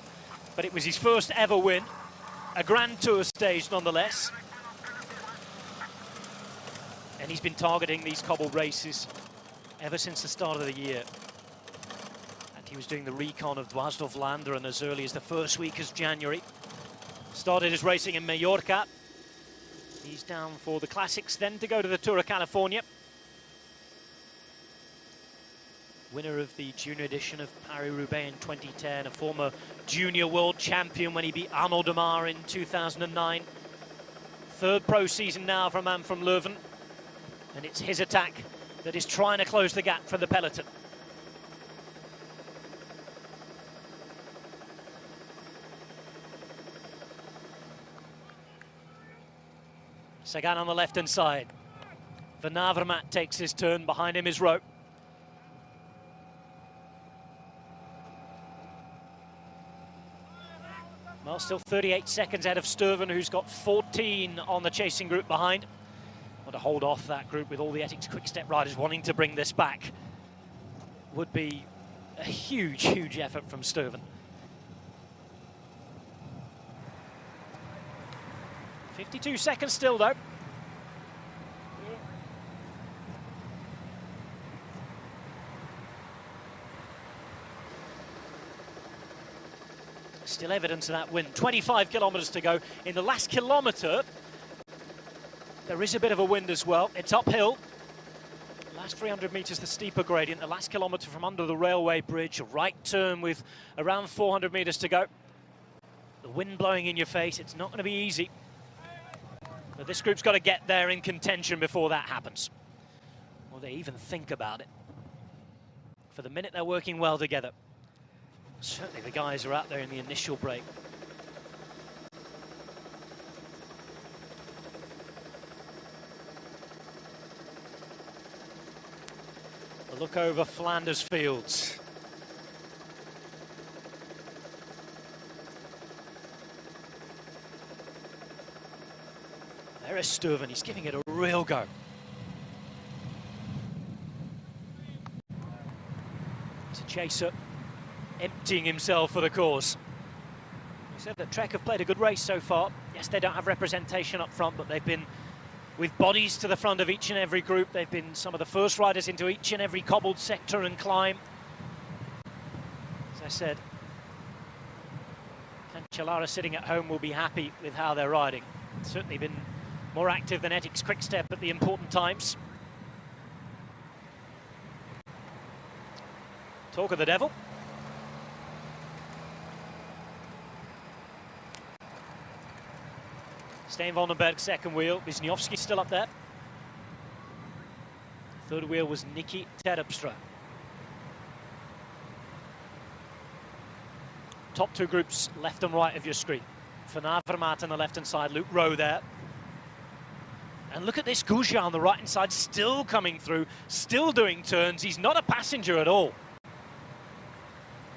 But it was his first ever win. A Grand Tour stage nonetheless. And he's been targeting these cobbled races ever since the start of the year. And he was doing the recon of Dwars door Vlaanderen as early as the first week of January. Started his racing in Mallorca. He's down for the Classics, then to go to the Tour of California. Winner of the junior edition of Paris-Roubaix in 2010, a former junior world champion when he beat Arnaud Demar in 2009. Third pro season now for a man from Leuven. And it's his attack that is trying to close the gap for the peloton. Sagan on the left-hand side. Van Avermaet takes his turn. Behind him is Rowe. Well, still 38 seconds ahead of Stuyven, who's got 14 on the chasing group behind. Want to hold off that group with all the Ethics Quick-Step riders wanting to bring this back. Would be a huge effort from Stuyven. 52 seconds still, though. Still evidence of that win. 25 kilometers to go. In the last kilometer, there is a bit of a wind as well. It's uphill. The last 300 meters, the steeper gradient. The last kilometer from under the railway bridge, a right turn with around 400 meters to go. The wind blowing in your face. It's not going to be easy. But this group's got to get there in contention before that happens. Or they even think about it. For the minute, they're working well together. Certainly the guys are out there in the initial break. A look over Flanders fields. There is Stuyven, he's giving it a real go. It's a chaser, emptying himself for the cause. He said that Trek have played a good race so far. Yes, they don't have representation up front, but they've been with bodies to the front of each and every group. They've been some of the first riders into each and every cobbled sector and climb. As I said, Cancellara sitting at home will be happy with how they're riding. Certainly been more active than Ethics Quickstep at the important times. Talk of the devil. Stijn Vondenberg second wheel, Wisniewski still up there. Third wheel was Nicky Terpstra. Top two groups left and right of your screen. Van Avermaet on the left hand side, Luke Rowe there. And look at this Gouja on the right hand side, still coming through, still doing turns. He's not a passenger at all.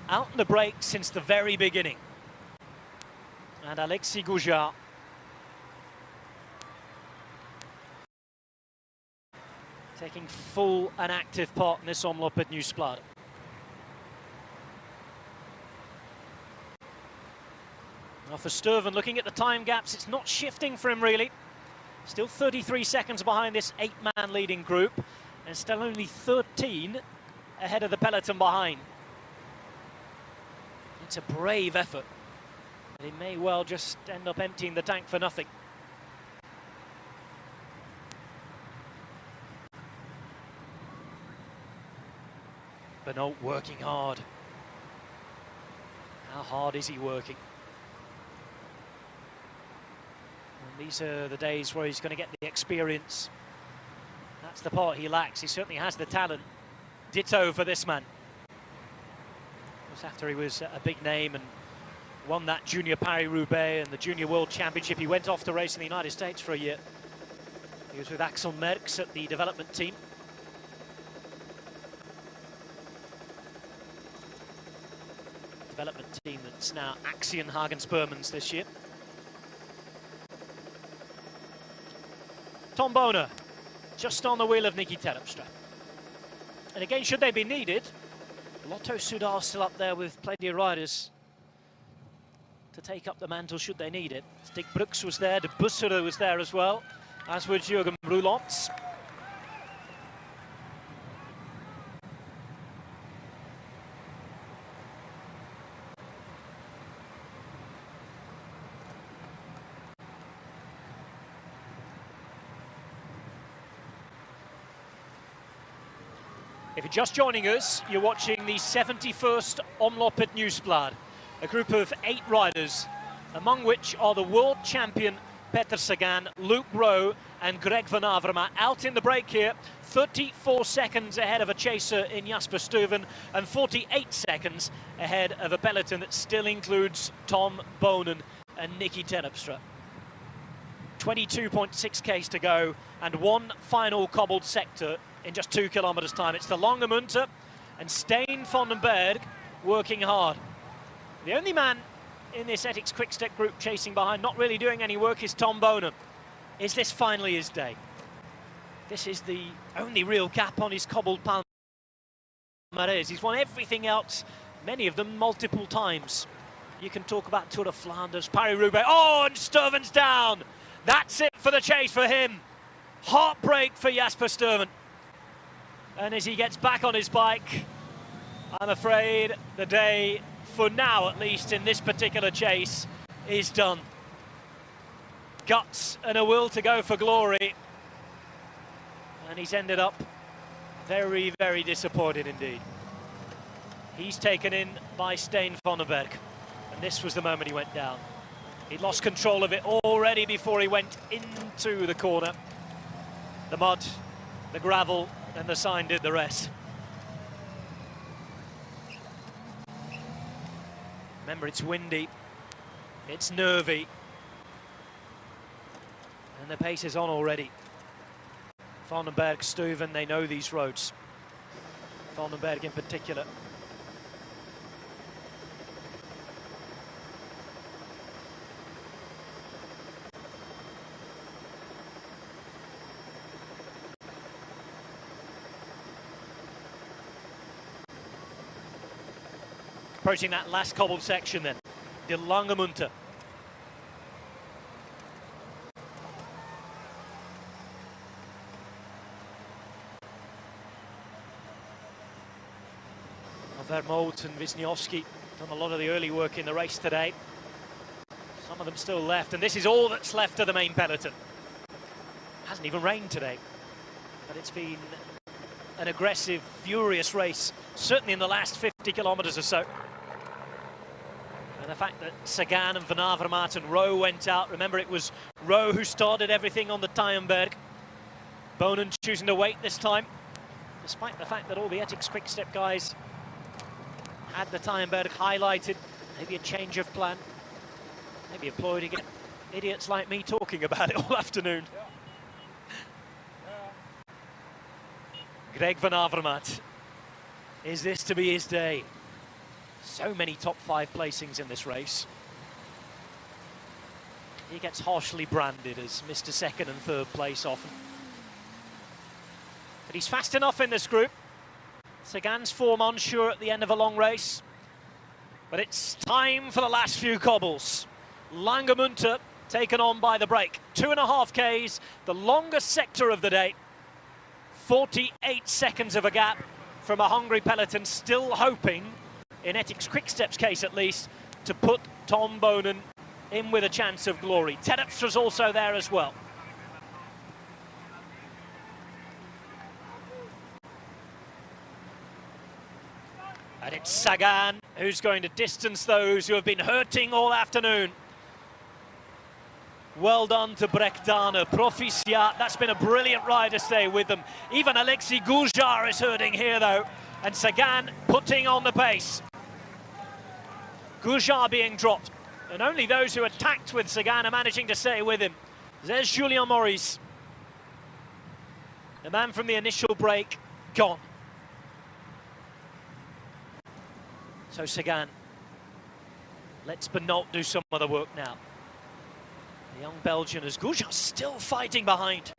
Out in the break since the very beginning. And Alexis Gouja taking full and active part in this Omloop at Nieuwsblad. Now for Sturven, looking at the time gaps, it's not shifting for him really. Still 33 seconds behind this 8-man leading group, and still only 13 ahead of the peloton behind. It's a brave effort, but he may well just end up emptying the tank for nothing. Benoit working hard. How hard is he working? And these are the days where he's going to get the experience. That's the part he lacks. He certainly has the talent. Ditto for this man. Of course, after he was a big name and won that Junior Paris-Roubaix and the Junior World Championship, he went off to race in the United States for a year. He was with Axel Merckx at the development team. Development team that's now Axion Hagen-Spermans this year. Tom Boner, just on the wheel of Nicky Terpstra. And again, should they be needed, Lotto Soudal still up there with plenty of riders to take up the mantle should they need it. Stig Brooks was there, de Bussere was there as well, as were Jurgen Roulants. If you're just joining us, you're watching the 71st Omloop at Nieuwsblad, a group of 8 riders, among which are the world champion Peter Sagan, Luke Rowe and Greg Van Avermaet out in the break here, 34 seconds ahead of a chaser in Jasper Stuyven and 48 seconds ahead of a peloton that still includes Tom Bonen and Nicky Terpstra. 22.6 k's to go and one final cobbled sector in just 2 kilometers time. It's the Lange Munter and Stijn Vondenberg working hard. The only man in this Ethics Quickstep group chasing behind, not really doing any work, is Tom Bonen. Is this finally his day? This is the only real gap on his cobbled palmarès. He's won everything else, many of them multiple times. You can talk about Tour of Flanders, Paris-Roubaix. Oh, and Sturven's down. That's it for the chase for him. Heartbreak for Jasper Stuyven. And as he gets back on his bike, I'm afraid the day, for now at least in this particular chase, is done. Guts and a will to go for glory. And he's ended up very, very disappointed indeed. He's taken in by Stijn Vondenberg. And this was the moment he went down. He lost control of it already before he went into the corner. The mud, the gravel, and the sign did the rest. Remember, it's windy, it's nervy, and the pace is on already. Vondenberg, Stuyven, they know these roads. Vondenberg in particular. Approaching that last cobbled section then, the Lange Munter. Vermoet and Wisniewski done a lot of the early work in the race today. Some of them still left, and this is all that's left of the main peloton. Hasn't even rained today, but it's been an aggressive, furious race, certainly in the last 50 kilometers or so. And the fact that Sagan and Van Avermaet and Rowe went out, remember it was Rowe who started everything on the Tyenberg. Bonen choosing to wait this time, despite the fact that all the Ethics Quick-Step guys had the Tyenberg highlighted. Maybe a change of plan, maybe a ploy to get idiots like me talking about it all afternoon. Greg Van Avermaet, is this to be his day? So many top 5 placings in this race. He gets harshly branded as Mr. Second and third place often. But he's fast enough in this group. Sagan's form unsure at the end of a long race. But it's time for the last few cobbles. Langemunter taken on by the break. 2.5 Ks, the longest sector of the day. 48 seconds of a gap from a hungry peloton, still hoping, in Ethics Quick-Step's case at least, to put Tom Bonen in with a chance of glory. Terpstra's also there as well. And it's Sagan who's going to distance those who have been hurting all afternoon. Well done to Brechtane, Proficiat. That's been a brilliant ride to stay with them. Even Alexis Goujar is hurting here though, and Sagan putting on the pace. Goujar being dropped, and only those who attacked with Sagan are managing to stay with him. There's Julien Maurice. The man from the initial break, gone. So Sagan lets Benoit do some of the work now. The young Belgian, as Goujar still fighting behind.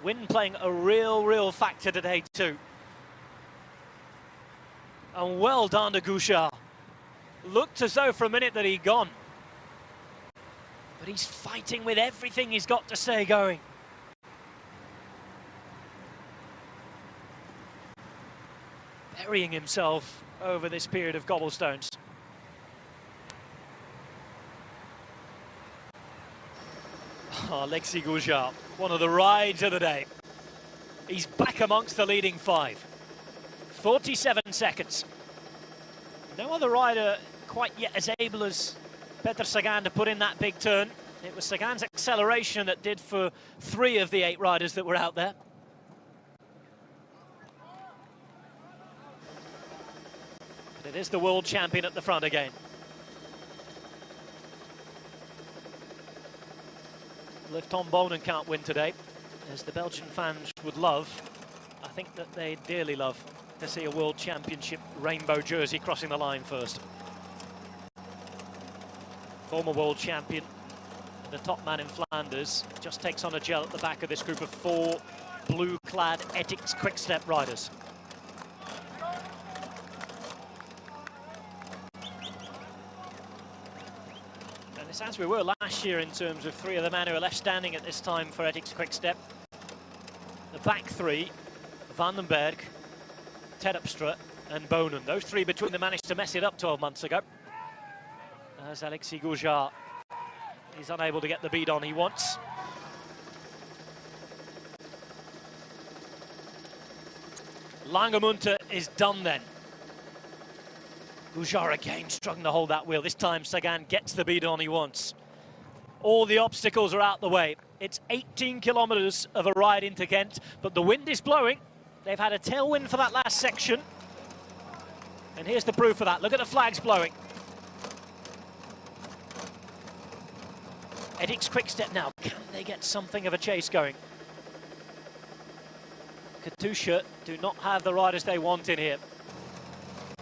Wind playing a real factor today too. And well done to Goujar. Looked as though for a minute that he'd gone. But he's fighting with everything he's got to stay going. Burying himself over this period of cobblestones. Alexis Goujar, one of the rides of the day. He's back amongst the leading 5. 47 seconds. No other rider quite yet as able as Peter Sagan to put in that big turn. It was Sagan's acceleration that did for 3 of the 8 riders that were out there. But it is the world champion at the front again. Well, if Tom Bonen can't win today, as the Belgian fans would love, I think that they dearly love to see a World Championship rainbow jersey crossing the line first. Former world champion, the top man in Flanders, just takes on a gel at the back of this group of 4 blue-clad Ethics Quick-Step riders. And it's as we were last year in terms of 3 of the men who are left standing at this time for Ethics Quick-Step. The back 3, Vandenberg, Terpstra and Bonen. Those 3 between them managed to mess it up 12 months ago. As Alexis Goujar is unable to get the beat on he wants. Langemunter is done then. Goujar again struggling to hold that wheel. This time Sagan gets the beat on he wants. All the obstacles are out the way. It's 18 kilometers of a ride into Ghent, but the wind is blowing. They've had a tailwind for that last section. And here's the proof of that. Look at the flags blowing. Ethics Quick-Step now. Can they get something of a chase going? Katusha do not have the riders they want in here.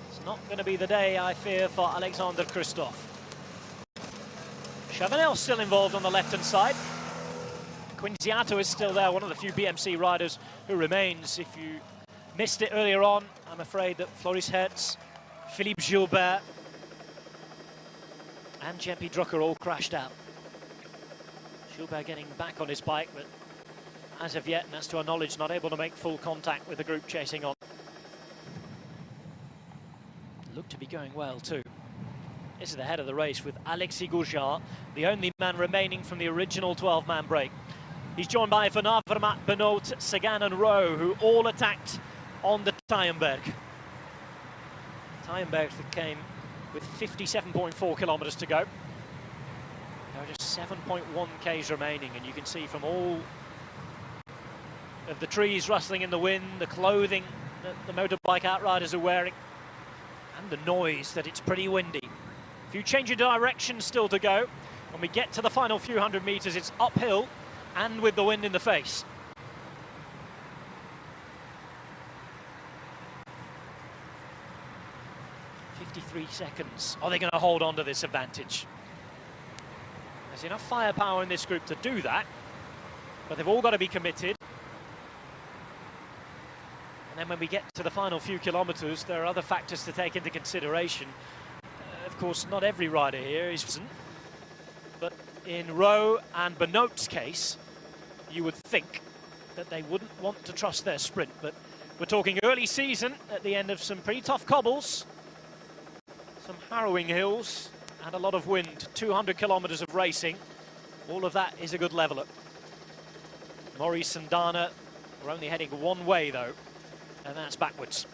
It's not going to be the day, I fear, for Alexander Christophe. Chavanel still involved on the left-hand side. Quinziato is still there, one of the few BMC riders who remains. If you missed it earlier on, I'm afraid that Floris Hertz, Philippe Gilbert and Jeppe Drucker all crashed out. Gilbert getting back on his bike, but as of yet, and as to our knowledge, not able to make full contact with the group chasing on. look to be going well too. This is the head of the race with Alexis Goujar, the only man remaining from the original 12-man break. He's joined by Van Avermaet, Benoot, Sagan and Rowe, who all attacked on the Taaienberg. Taaienberg that came with 57.4 kilometres to go. There are just 7.1 k's remaining, and you can see from all of the trees rustling in the wind, the clothing that the motorbike outriders are wearing, and the noise that it's pretty windy. A few change of direction still to go. When we get to the final few hundred metres, it's uphill and with the wind in the face. .53 seconds. Are they going to hold on to this advantage? There's enough firepower in this group to do that, but they've all got to be committed. And then when we get to the final few kilometres, there are other factors to take into consideration. Of course, not every rider here is, but in Rowe and Benoot's case, you would think that they wouldn't want to trust their sprint. But we're talking early season at the end of some pretty tough cobbles, some harrowing hills, and a lot of wind. 200 kilometres of racing. All of that is a good leveller. Maurice and Dana are only heading one way, though, and that's backwards.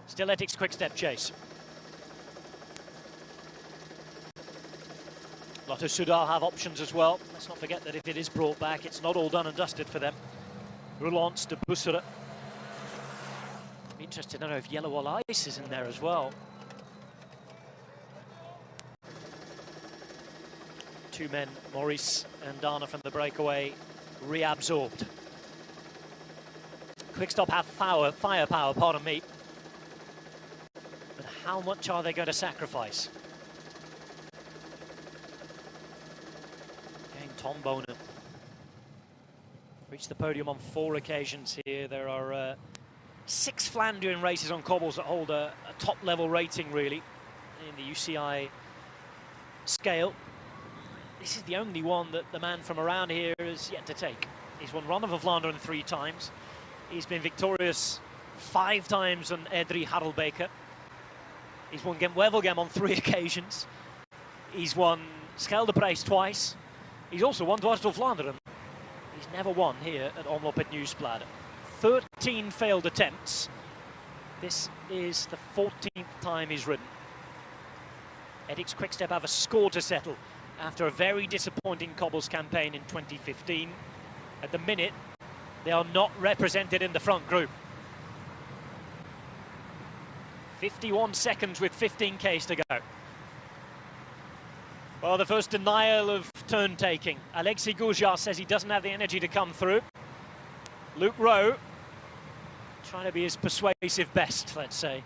Still Ethics quick-step chase. Lotto Soudal have options as well. Let's not forget that if it is brought back, it's not all done and dusted for them. Roulance de Busseret. Be interested to know if Yellow Wall Ice is in there as well. Two men, Maurice and Dana from the breakaway, reabsorbed. Quick-stop have firepower, pardon me. But how much are they going to sacrifice? Tom Bonen reached the podium on 4 occasions here. There are 6 Flandrian races on cobbles that hold a top-level rating, really, in the UCI scale. This is the only one that the man from around here has yet to take. He's won Ronde van Vlaanderen 3 times. He's been victorious 5 times on Edri Harelbeke. He's won Gent-Wevelgem on 3 occasions. He's won Scheldeprijs twice. He's also won Dwars door Vlaanderen. He's never won here at Omloop at Nieuwsblad. 13 failed attempts. This is the 14th time he's ridden. Ethics Quickstep have a score to settle after a very disappointing cobbles campaign in 2015. At the minute, they are not represented in the front group. 51 seconds with 15 k's to go. Well, the first denial of turn taking. Alexis Goujar says he doesn't have the energy to come through. Luke Rowe trying to be his persuasive best, let's say.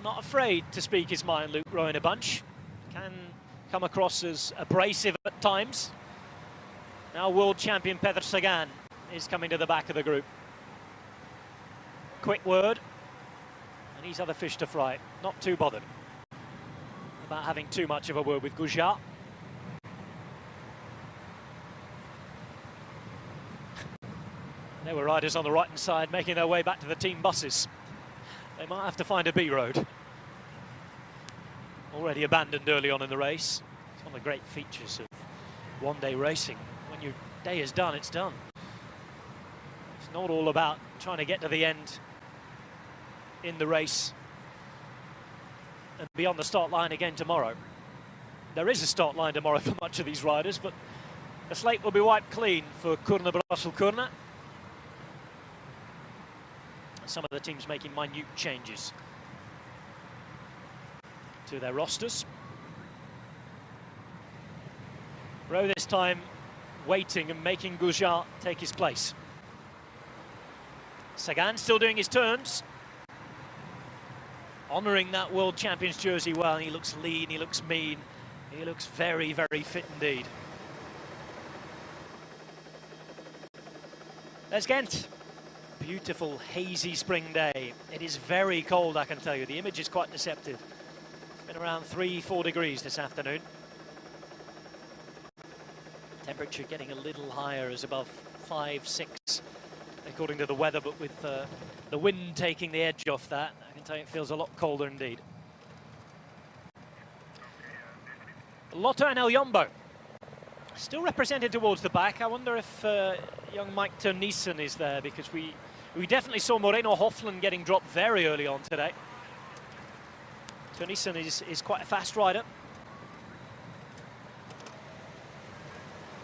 Not afraid to speak his mind, Luke Rowe, in a bunch. Can come across as abrasive at times. Now world champion Peter Sagan is coming to the back of the group. Quick word. And he's other fish to fry. Not too bothered about having too much of a word with Goujar. There were riders on the right-hand side making their way back to the team buses. They might have to find a B road. Already abandoned early on in the race. It's one of the great features of one-day racing. When your day is done, it's done. It's not all about trying to get to the end in the race and be on the start line again tomorrow. There is a start line tomorrow for much of these riders, but the slate will be wiped clean for Kuurne-Brussel-Kuurne. Some of the teams making minute changes to their rosters. Rowe this time waiting and making Goujar take his place. Sagan still doing his turns, honouring that World Champions jersey well. He looks lean, he looks mean, he looks very, very fit indeed. There's Ghent. Beautiful, hazy spring day. It is very cold, I can tell you. The image is quite deceptive. It's been around 3-4 degrees this afternoon. Temperature getting a little higher, is above 5-6 according to the weather, but with the wind taking the edge off that, I can tell you it feels a lot colder indeed. Lotto and El Jumbo still represented towards the back. I wonder if young Mike Ternisen is there, because we definitely saw Moreno Hofland getting dropped very early on today. Ternisen is quite a fast rider.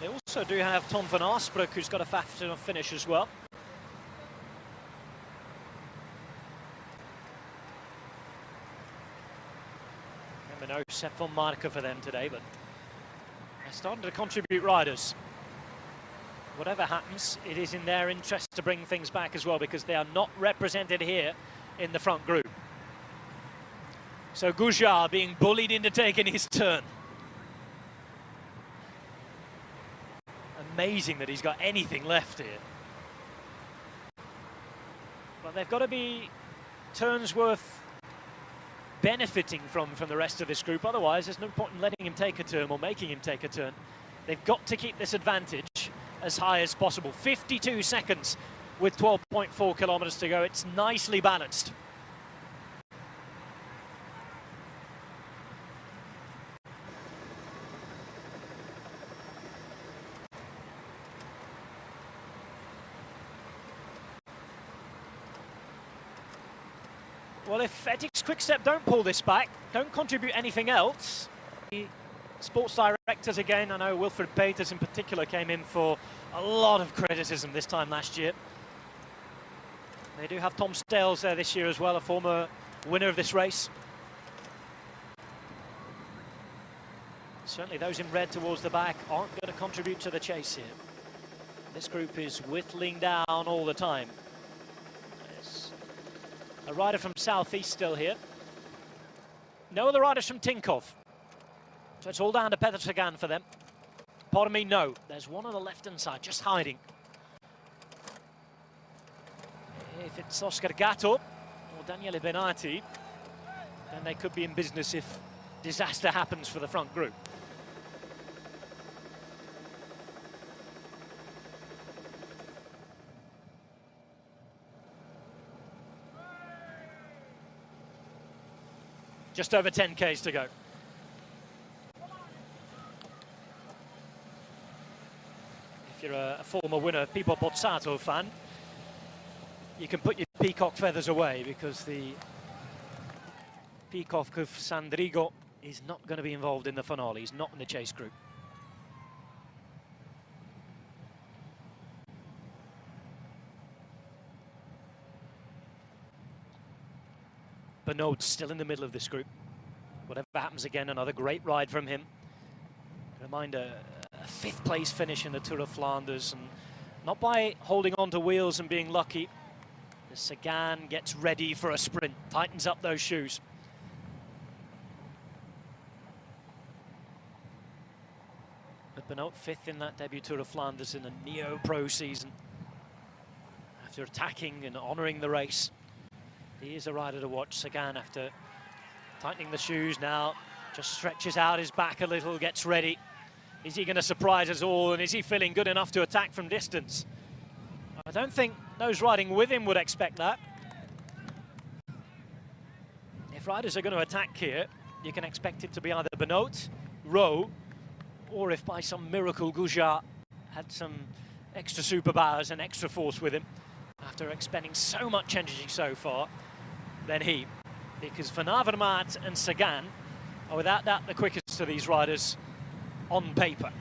They also do have Tom van Arsbroek, who's got a fast enough finish as well. Remember, no Sepp van Marken for them today, but they're starting to contribute riders. Whatever happens, it is in their interest to bring things back as well, because they are not represented here in the front group. So Goujar being bullied into taking his turn. Amazing that he's got anything left here. But they've got to be turns worth benefiting from the rest of this group. Otherwise, there's no point in letting him take a turn or making him take a turn. They've got to keep this advantage as high as possible. 52 seconds with 12.4 kilometers to go. It's nicely balanced. Well, if Ethics Quickstep don't pull this back, don't contribute anything else, the sports directors again, I know Wilfred Peters in particular came in for a lot of criticism this time last year. They do have Tom Stales there this year as well, a former winner of this race. Certainly those in red towards the back aren't going to contribute to the chase here. This group is whittling down all the time. A rider from Southeast still here. No other riders from Tinkoff. So it's all down to Peter Sagan for them. Pardon me, no. There's one on the left-hand side, just hiding. If it's Oscar Gatto or Daniele Benati, then they could be in business if disaster happens for the front group. Just over 10 Ks to go. If you're a former winner, Pipo Pozzato fan, you can put your peacock feathers away, because the peacock of Sandrigo is not going to be involved in the finale. He's not in the chase group. Benoit's still in the middle of this group. Whatever happens, again, another great ride from him. Reminder, a 5th place finish in the Tour of Flanders, and not by holding on to wheels and being lucky. The Sagan gets ready for a sprint, tightens up those shoes. But Benoit 5th in that debut Tour of Flanders in a neo-pro season. After attacking and honouring the race, he is a rider to watch. Sagan, after tightening the shoes now, just stretches out his back a little, gets ready. Is he going to surprise us all, and is he feeling good enough to attack from distance? I don't think those riding with him would expect that. If riders are going to attack here, you can expect it to be either Benoit, Rowe, or if by some miracle Goujar had some extra superpowers and extra force with him after expending so much energy so far, then he. Because Van Avermaet and Sagan are without doubt the quickest of these riders on paper.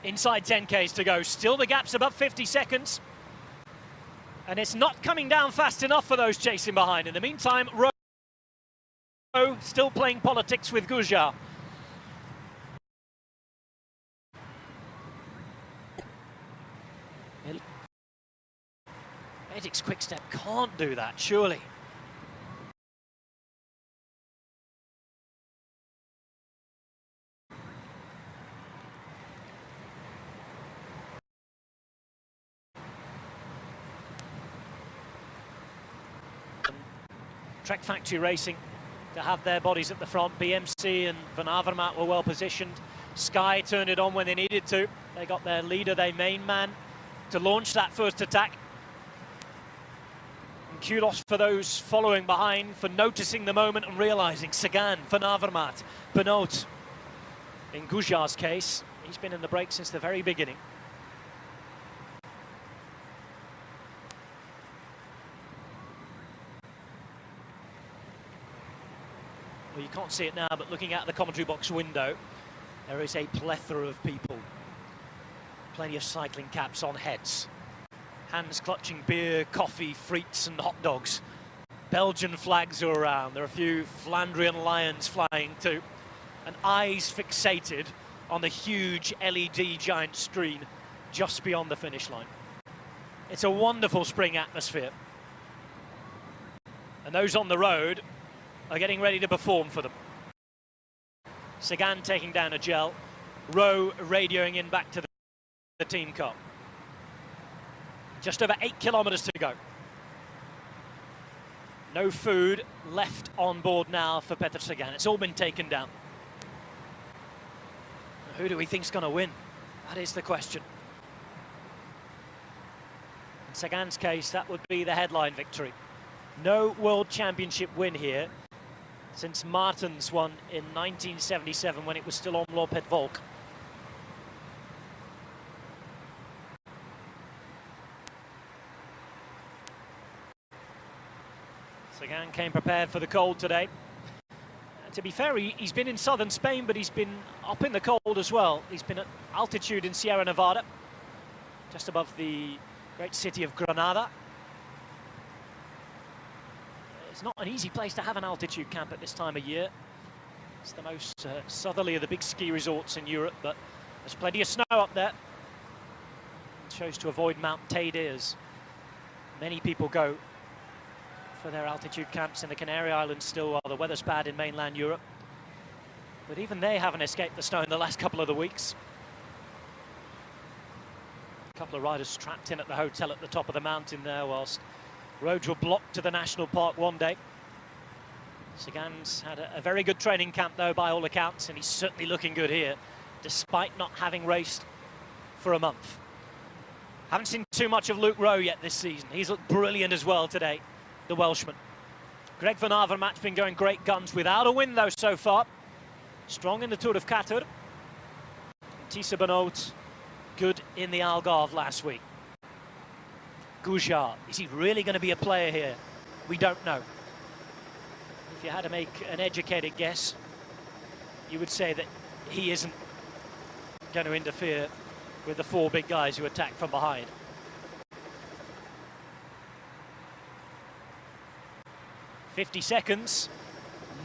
Inside 10 Ks to go. Still the gap's above 50 seconds. And it's not coming down fast enough for those chasing behind. In the meantime, Rowe still playing politics with Goujar. Ethics Quickstep can't do that, surely. Trek Factory Racing to have their bodies at the front. BMC and Van Avermaet were well positioned. Sky turned it on when they needed to. They got their leader, their main man, to launch that first attack. And kudos for those following behind for noticing the moment and realising. Sagan, Van Avermaet, Benoot. In Goujart's case, he's been in the break since the very beginning. Well, you can't see it now, but looking out the commentary box window, there is a plethora of people. Plenty of cycling caps on heads. Hands clutching beer, coffee, frites and hot dogs. Belgian flags are around. There are a few Flandrian lions flying too. And eyes fixated on the huge LED giant screen just beyond the finish line. It's a wonderful spring atmosphere. And those on the road are getting ready to perform for them. Sagan taking down a gel, Rowe radioing in back to the team car. Just over 8 kilometers to go. No food left on board now for Peter Sagan. It's all been taken down. Who do we think's going to win? That is the question. In Sagan's case, that would be the headline victory. No World Championship win here since Martens won in 1977 when it was still Omloop at Volk. Sagan came prepared for the cold today. To be fair, he's been in southern Spain, but he's been up in the cold as well. He's been at altitude in Sierra Nevada, just above the great city of Granada. It's not an easy place to have an altitude camp at this time of year. It's the most southerly of the big ski resorts in Europe, but there's plenty of snow up there. It chose to avoid Mount Teide, as many people go for their altitude camps in the Canary Islands still while the weather's bad in mainland Europe. But even they haven't escaped the snow in the last couple of the weeks. A couple of riders trapped in at the hotel at the top of the mountain there whilst roads were blocked to the national park one day. Sagan's had a very good training camp though by all accounts, and he's certainly looking good here despite not having raced for a month. Haven't seen too much of Luke Rowe yet this season. He's looked brilliant as well today, the Welshman. Greg Van Avermaet's been going great guns without a win though so far. Strong in the Tour of Qatar. Tissa Benoot, good in the Algarve last week. Goujart, is he really going to be a player here? We don't know. If you had to make an educated guess, you would say that he isn't going to interfere with the four big guys who attack from behind. "50 seconds,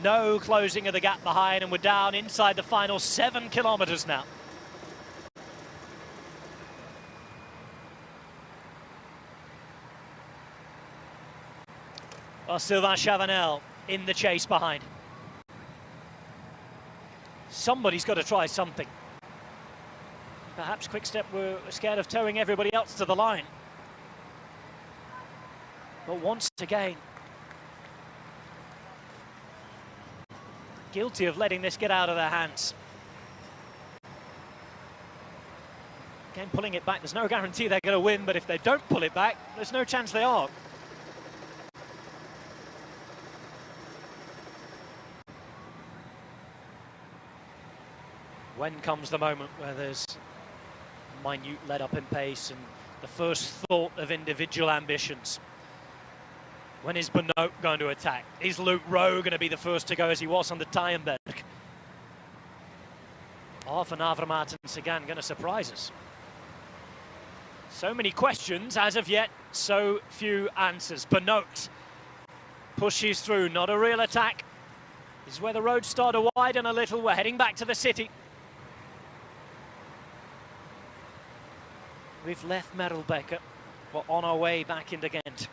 no closing of the gap behind, and we're down inside the final 7 kilometers now. Well, Sylvain Chavanel in the chase behind. Somebody's got to try something. Perhaps Quickstep were scared of towing everybody else to the line. But once again, guilty of letting this get out of their hands. Again, pulling it back, there's no guarantee they're going to win, but if they don't pull it back, there's no chance they are. When comes the moment where there's minute let-up in pace and the first thought of individual ambitions? When is Benoot going to attack? Is Luke Rowe going to be the first to go as he was on the Tyenberg? Are Van Avermaet and Sagan going to surprise us? So many questions as of yet, so few answers. Benoot pushes through, not a real attack. This is where the roads start to widen a little. We're heading back to the city. We've left Merelbeke We're on our way back into Ghent.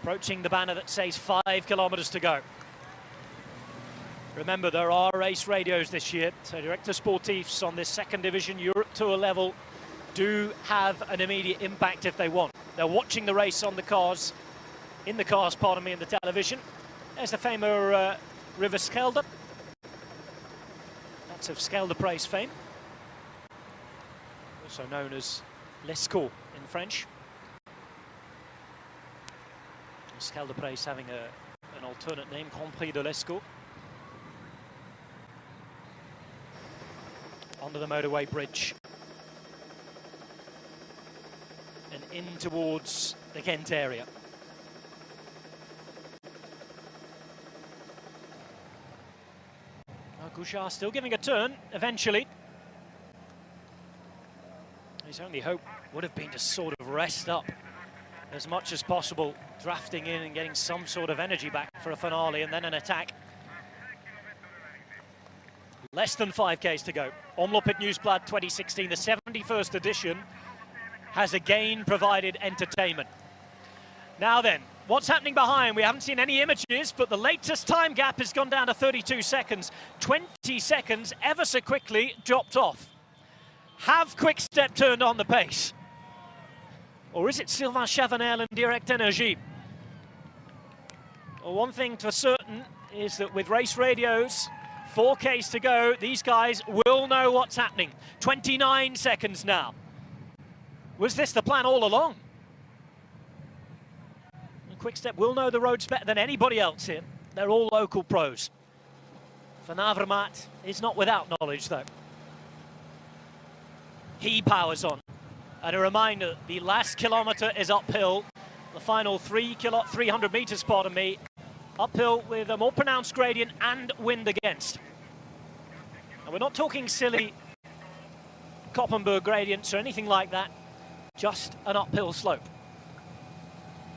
Approaching the banner that says 5 kilometers to go. Remember, there are race radios this year, so Director Sportifs on this second division Europe Tour level do have an immediate impact if they want. They're watching the race on the cars, in the television. There's the famous River Schelde. That's of Scheldeprijs fame. Also known as Lescaut in French. Scheldeprijs having an alternate name, Grand Prix de Lescaut. Onto the motorway bridge. And in towards the Ghent area. Gouchard still giving a turn, eventually. His only hope would have been to sort of rest up as much as possible, drafting in and getting some sort of energy back for a finale and then an attack. Less than 5Ks to go. Omloop at Nieuwsblad 2016, the 71st edition, has again provided entertainment. Now then, what's happening behind? We haven't seen any images, but the latest time gap has gone down to 32 seconds. 20 seconds, ever so quickly, dropped off. Have Quick-Step turned on the pace? Or is it Sylvain Chavanel and Direct Energie? Well, one thing for certain is that with race radios, 4Ks to go, these guys will know what's happening. 29 seconds now. Was this the plan all along? Quick-Step will know the roads better than anybody else here. They're all local pros. Van Avermaet is not without knowledge, though. He powers on. And a reminder, the last kilometre is uphill. The final 300 metres, pardon me, uphill with a more pronounced gradient and wind against. And we're not talking silly Koppenberg gradients or anything like that, just an uphill slope.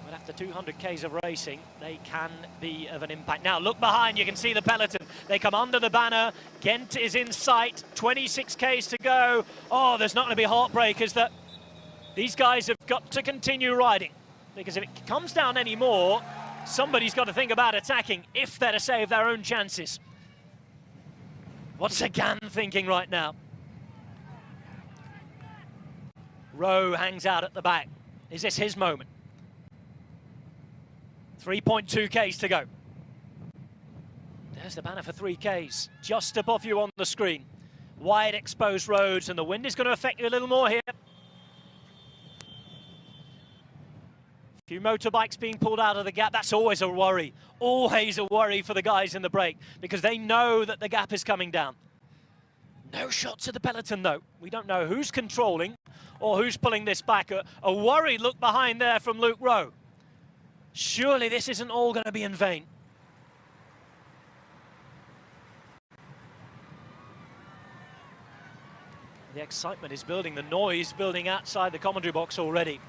But after 200 Ks of racing, they can be of an impact. Now, look behind, you can see the peloton. They come under the banner. Ghent is in sight, 26 Ks to go. Oh, there's not going to be heartbreakers. That these guys have got to continue riding, because if it comes down any more, somebody's got to think about attacking if they're to save their own chances. What's Sagan thinking right now? Rowe hangs out at the back. Is this his moment? 3.2 Ks to go. There's the banner for 3 Ks, just above you on the screen. Wide exposed roads, and the wind is going to affect you a little more here. A few motorbikes being pulled out of the gap. That's always a worry. Always a worry for the guys in the break, because they know that the gap is coming down. No shots of the peloton, though. We don't know who's controlling or who's pulling this back. A worried look behind there from Luke Rowe. Surely this isn't all going to be in vain. The excitement is building, the noise building outside the commentary box already.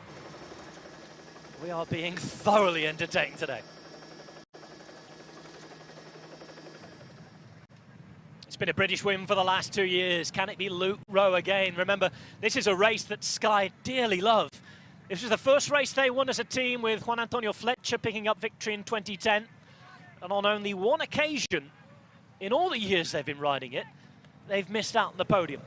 We are being thoroughly entertained today. It's been a British win for the last 2 years. Can it be Luke Rowe again? Remember, this is a race that Sky dearly love. This was the first race they won as a team, with Juan Antonio Fletcher picking up victory in 2010. And on only one occasion in all the years they've been riding it, they've missed out on the podium.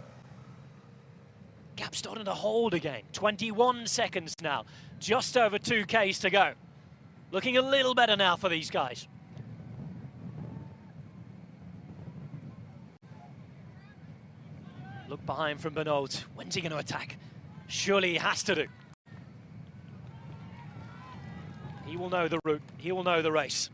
Gap starting to hold again. 21 seconds now. Just over 2 Ks to go. Looking a little better now for these guys. Look behind from Benoit. When's he going to attack? Surely he has to do. He will know the route. He will know the race.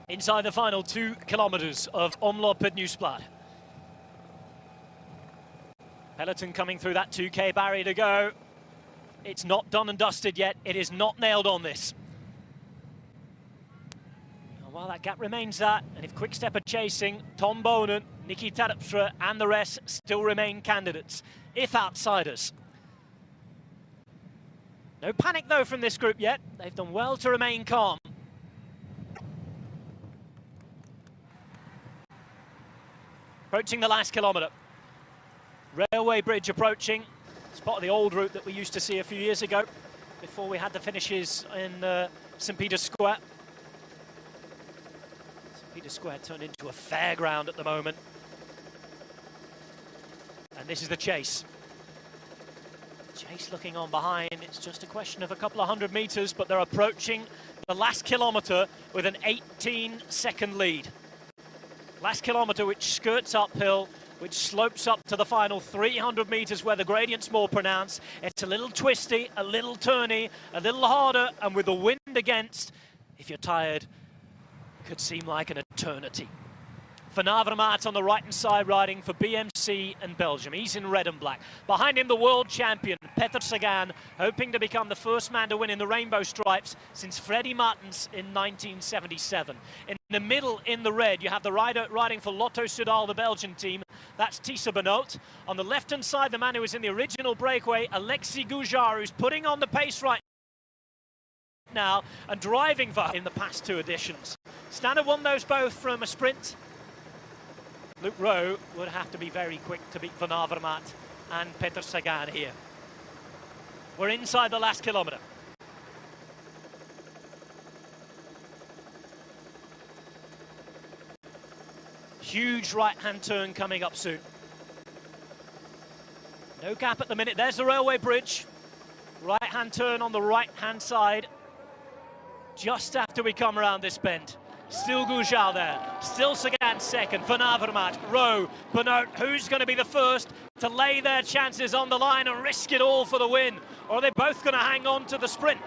Inside the final 2 kilometers of Omloop at Nieuwsblad. Peloton coming through that 2K barrier to go. It's not done and dusted yet. It is not nailed on this. And while that gap remains that, and if Quick-Step are chasing, Tom Bonen, Nicky Terpstra and the rest still remain candidates, if outsiders. No panic though from this group yet. They've done well to remain calm. Approaching the last kilometre. Railway bridge approaching. It's part of the old route that we used to see a few years ago, before we had the finishes in St. Peter's Square. St. Peter's Square turned into a fairground at the moment. And this is the chase. Chase looking on behind. It's just a question of a couple of 100 metres, but they're approaching the last kilometre with an 18-second lead. Last kilometre, which skirts uphill, which slopes up to the final 300 metres where the gradient's more pronounced. It's a little twisty, a little turny, a little harder, and with the wind against, if you're tired, could seem like an eternity. Van Avermaet on the right-hand side riding for BMC and Belgium. He's in red and black. Behind him, the world champion, Peter Sagan, hoping to become the first man to win in the rainbow stripes since Freddie Martens in 1977. In the middle, in the red, you have the rider riding for Lotto Soudal, the Belgian team. That's Thies Benoot. On the left-hand side, the man who was in the original breakaway, Alexis Goujard, who's putting on the pace right now and driving for in the past two editions. Stannard won those both from a sprint. Luke Rowe would have to be very quick to beat Van Avermaet and Peter Sagan here. We're inside the last kilometre. Huge right-hand turn coming up soon. No gap at the minute. There's the railway bridge. Right-hand turn on the right-hand side. Just after we come around this bend. Still Goujard there, still Sagan second, Van Avermaet, Rowe, Benoot. Who's going to be the first to lay their chances on the line and risk it all for the win? Or are they both going to hang on to the sprint?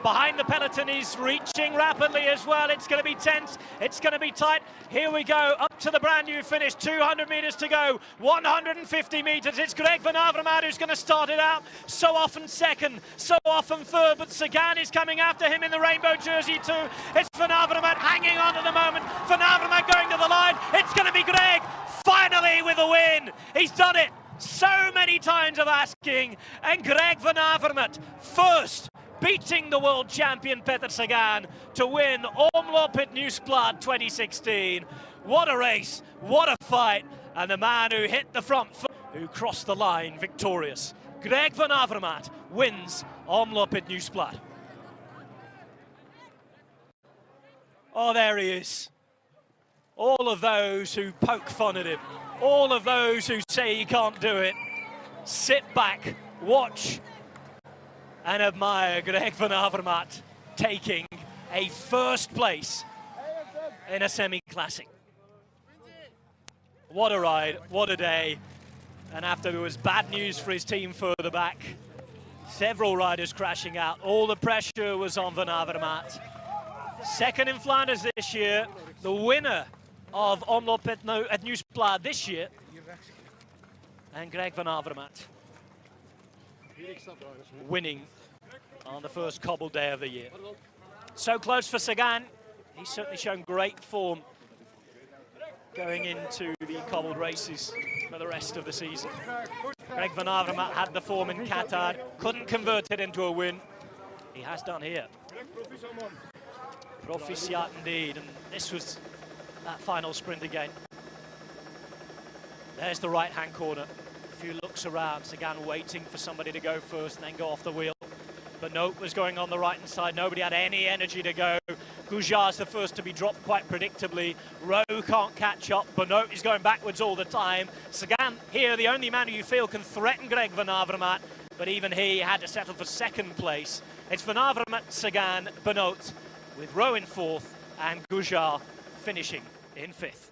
Behind the peloton, he's reaching rapidly as well. It's going to be tense, it's going to be tight. Here we go, up to the brand new finish, 200 metres to go, 150 metres. It's Greg Van Avermaet who's going to start it out. So often second, so often third, but Sagan is coming after him in the rainbow jersey too. It's Van Avermaet hanging on at the moment. Van Avermaet going to the line. It's going to be Greg, finally with a win. He's done it so many times of asking. And Greg Van Avermaet, first, beating the world champion Peter Sagan to win Omloop at Nieuwsblad 2016. What a race, what a fight, and the man who hit the front foot, who crossed the line victorious. Greg Van Avermaet wins Omloop at Nieuwsblad. Oh, there he is. All of those who poke fun at him, all of those who say he can't do it, sit back, watch, and admire Greg Van Avermaet taking a first place in a semi-classic. What a ride, what a day. And after there was bad news for his team further back, several riders crashing out, all the pressure was on Van Avermaet. Second in Flanders this year, the winner of Omloop at Nieuwsblad this year, and Greg Van Avermaet winning on the first cobbled day of the year. So close for Sagan. He's certainly shown great form going into the cobbled races for the rest of the season. Greg Van Avermaet had the form in Qatar, couldn't convert it into a win. He has done here. Proficiat indeed, and this was that final sprint again. There's the right-hand corner. A few looks around, Sagan waiting for somebody to go first and then go off the wheel. Benoot was going on the right-hand side. Nobody had any energy to go. Goujard's the first to be dropped quite predictably. Rowe can't catch up. Benoot is going backwards all the time. Sagan here, the only man who you feel can threaten Greg Van Avermaet, but even he had to settle for second place. It's Van Avermaet, Sagan, Benoot, with Rowe in fourth and Goujard finishing in fifth.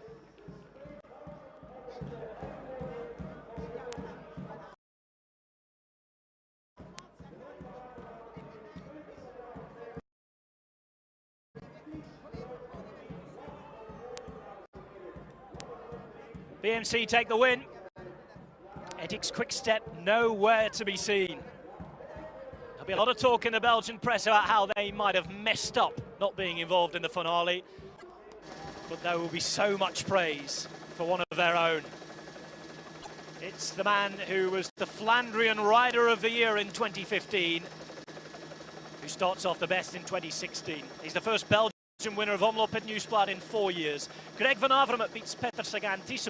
BMC take the win. Ethics Quick Step nowhere to be seen. There'll be a lot of talk in the Belgian press about how they might have messed up not being involved in the finale. But there will be so much praise for one of their own. It's the man who was the Flandrian Rider of the Year in 2015. who starts off the best in 2016. He's the first Belgian winner of Omloop at Nieuwsblad in 4 years. Greg van Avermaet beats Peter Sagan, Thijs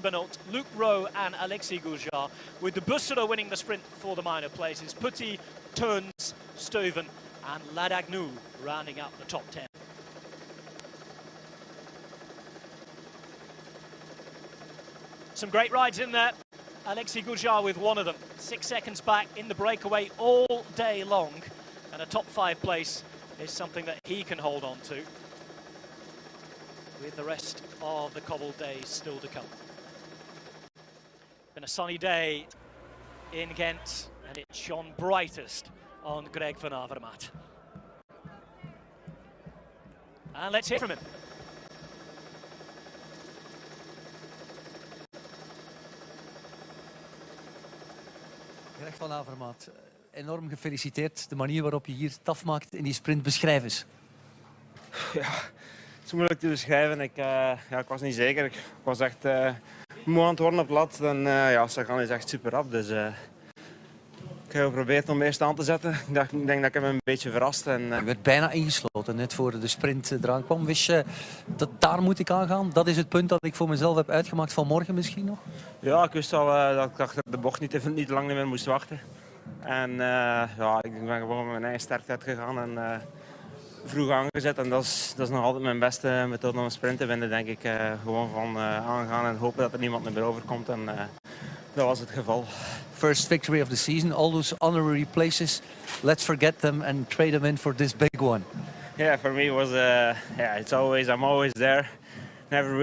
Luc Rowe and Alexis Goujar, with the Bussero winning the sprint for the minor places. Putty, Turns, Stuyven and Ladagnou rounding out the top 10. Some great rides in there. Alexis Goujar with one of them. 6 seconds back in the breakaway all day long. And a top 5 place is something that he can hold on to, with the rest of the cobbled days still to come. Been a sunny day in Ghent, and it shone brightest on Greg van Avermaet. And let's hear from him. Greg van Avermaet, enorm gefeliciteerd. De manier waarop je hier het afmaakt in die sprint, beschrijf eens. Ja, het is moeilijk te beschrijven. Ik was niet zeker. Ik was echt moe aan het worden op lat. En ja, Sagan is echt super rap. Dus ik heb geprobeerd om eerst aan te zetten. Ik denk dat ik hem een beetje verrast. En, Je werd bijna ingesloten net voor de sprint eraan kwam. Wist je dat daar moet ik aan gaan? Dat is het punt dat ik voor mezelf heb uitgemaakt vanmorgen misschien nog? Ja, ik wist al dat ik achter de bocht niet lang meer moest wachten. En ja, ik ben gewoon met mijn eigen sterkheid gegaan en vroeg aangezet. En dat is nog altijd mijn beste methode om een sprint te winnen, denk ik. Gewoon van aangaan en hopen dat er niemand meer overkomt. En dat was het geval. First victory of the season, all those honorary places. Let's forget them and trade them in for this big one. Yeah, for me it was I'm always there. Never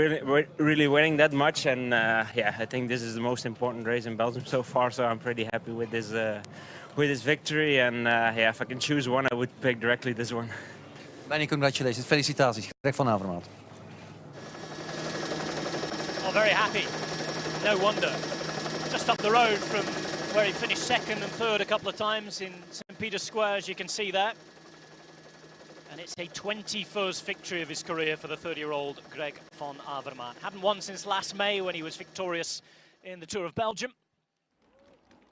really winning that much, and yeah, I think this is the most important race in Belgium so far. So I'm pretty happy with this victory. And yeah, if I can choose one, I would pick directly this one. Many congratulations, felicitaties, Greg van Avermaet. Oh, very happy. No wonder. Just up the road from where he finished second and third a couple of times in St. Peter's Square, as you can see there. And it's a 21st victory of his career for the 30-year-old Greg van Avermaet. Hadn't won since last May when he was victorious in the Tour of Belgium.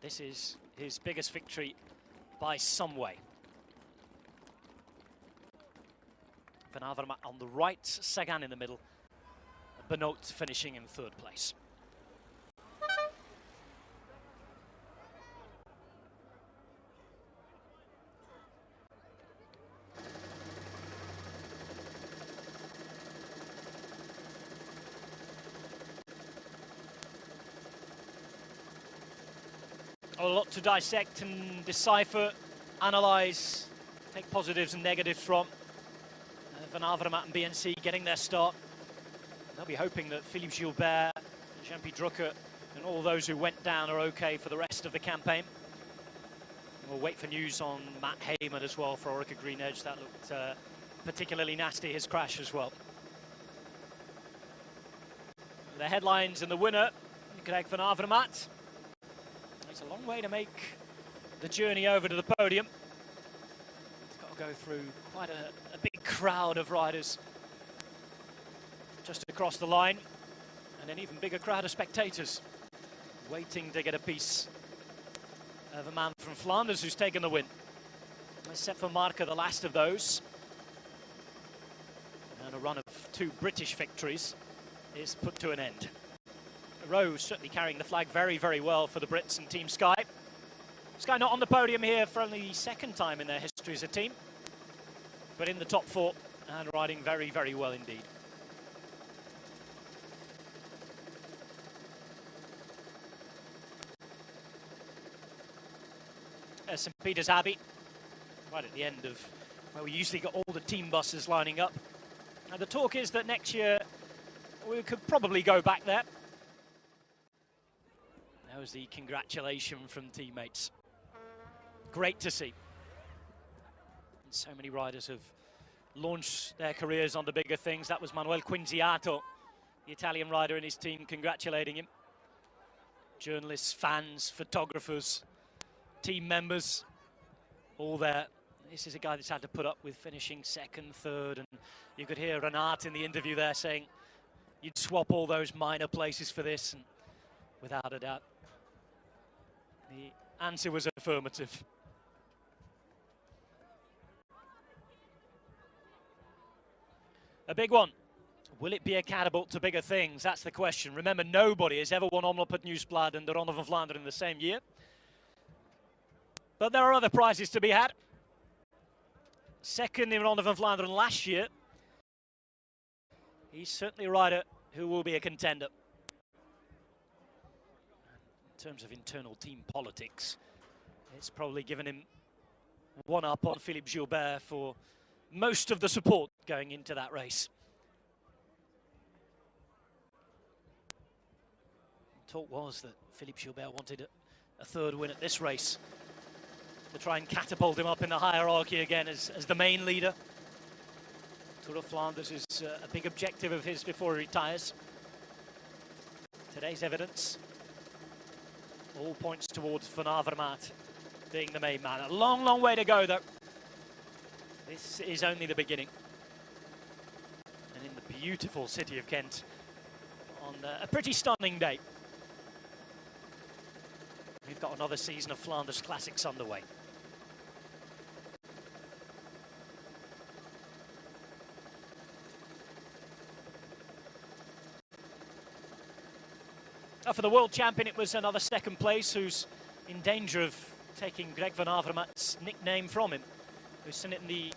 This is his biggest victory by some way. Van Avermaet on the right, Sagan in the middle, Benoot finishing in third place. A lot to dissect and decipher, analyse, take positives and negatives from. Van Avermaet and BNC getting their start. They'll be hoping that Philippe Gilbert, Jean-Pierre Drucker and all those who went down are okay for the rest of the campaign. We'll wait for news on Matt Heyman as well for Orica Green Edge. That looked particularly nasty, his crash as well. The headlines and the winner, Greg van Avermaet. It's a long way to make the journey over to the podium. It's got to go through quite a big crowd of riders just across the line, and an even bigger crowd of spectators waiting to get a piece of a man from Flanders who's taken the win. Except for Marke, the last of those. And a run of 2 British victories is put to an end. Rose certainly carrying the flag very, very well for the Brits and Team Sky. Sky not on the podium here for only the second time in their history as a team, but in the top 4 and riding very, very well indeed. St. Peter's Abbey, right at the end of where we usually got all the team buses lining up. And the talk is that next year we could probably go back there. That was the congratulation from teammates. Great to see. And so many riders have launched their careers on the bigger things. That was Manuel Quinziato, the Italian rider, and his team congratulating him. Journalists, fans, photographers, team members, all there. This is a guy that's had to put up with finishing second, third, and you could hear Renat in the interview there saying you'd swap all those minor places for this, and without a doubt, the answer was affirmative. A big one. Will it be a catapult to bigger things? That's the question. Remember, nobody has ever won Omloop at Nieuwsblad and the Ronde van Vlaanderen in the same year. But there are other prizes to be had. Second in Ronde van Vlaanderen last year. He's certainly a rider who will be a contender. In terms of internal team politics, it's probably given him one up on Philippe Gilbert for most of the support going into that race. Talk was that Philippe Gilbert wanted a third win at this race to try and catapult him up in the hierarchy again as the main leader. Tour of Flanders is a big objective of his before he retires. Today's evidence all points towards Van Avermaet being the main man. A long, long way to go though. This is only the beginning. And in the beautiful city of Kent on a pretty stunning day. We've got another season of Flanders Classics underway. For the world champion, it was another second place who's in danger of taking Greg Van Avermaet's nickname from him. We've seen it in the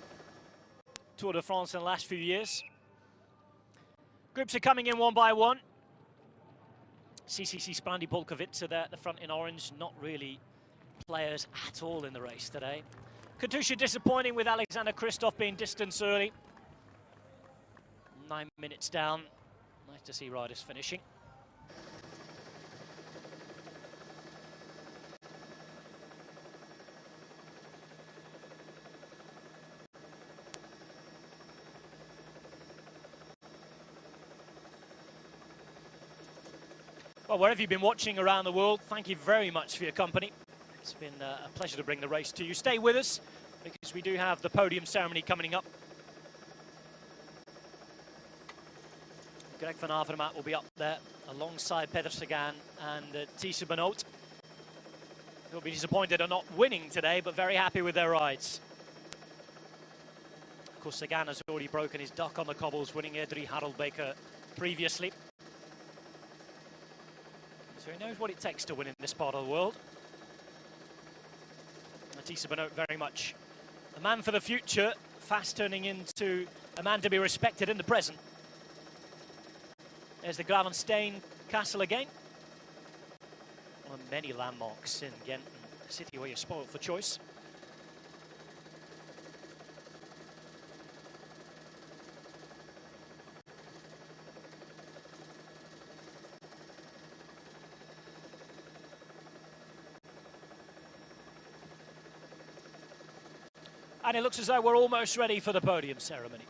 Tour de France in the last few years. Groups are coming in one by one. CCC Sprandi Polkovic are there at the front in orange, not really players at all in the race today. Katusha disappointing with Alexander Kristoff being distanced early. 9 minutes down. Nice to see riders finishing. Well, wherever you've been watching around the world, thank you very much for your company. It's been a pleasure to bring the race to you. Stay with us, because we do have the podium ceremony coming up. Greg Van Avermaet will be up there alongside Peter Sagan and Thijs Benoot. He'll be disappointed at not winning today, but very happy with their rides. Of course, Sagan has already broken his duck on the cobbles, winning Erdrich Harelbeke previously. So he knows what it takes to win in this part of the world. Thijs Benoot very much a man for the future, fast turning into a man to be respected in the present. There's the Gravenstein Castle again. One of many landmarks in Ghent, a city where you're spoiled for choice. And it looks as though we're almost ready for the podium ceremony.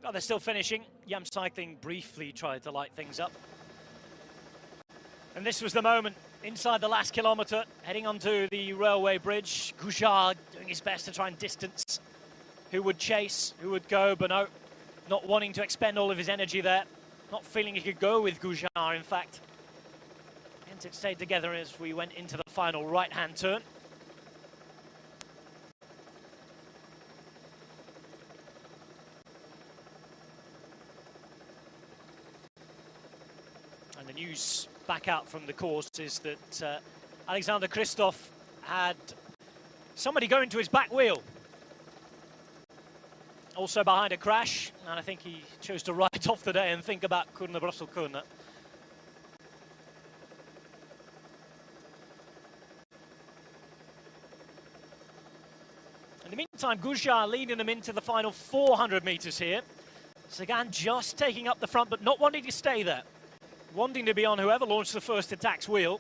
Well, they're still finishing. Yam Cycling briefly tried to light things up. And this was the moment inside the last kilometre, heading onto the railway bridge. Goujard doing his best to try and distance who would chase, who would go. Benoot not wanting to expend all of his energy there, not feeling he could go with Goujard, in fact. And it stayed together as we went into the final right-hand turn. And the news back out from the course is that Alexander Kristoff had somebody go into his back wheel. Also behind a crash, and I think he chose to write off the day and think about Kuurne-Brussel-Kuurne. And meantime, Gujar leading them into the final 400 metres here. Sagan just taking up the front, but not wanting to stay there. Wanting to be on whoever launched the first attack's wheel.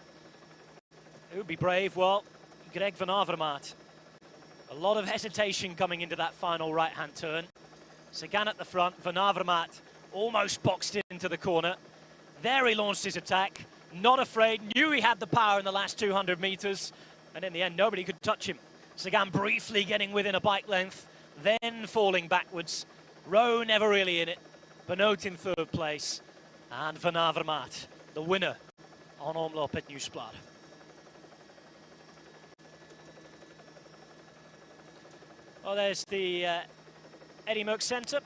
Who would be brave? Well, Greg van Avermaet. A lot of hesitation coming into that final right-hand turn. Sagan at the front, van Avermaet almost boxed into the corner. There he launched his attack, not afraid, knew he had the power in the last 200 metres, and in the end, nobody could touch him. Sagan briefly getting within a bike length, then falling backwards. Rowe never really in it. Benoot in third place, and van Avermaet, the winner on Omloop at Nieuwsblad. Well, there's the Eddy Merckx Centre.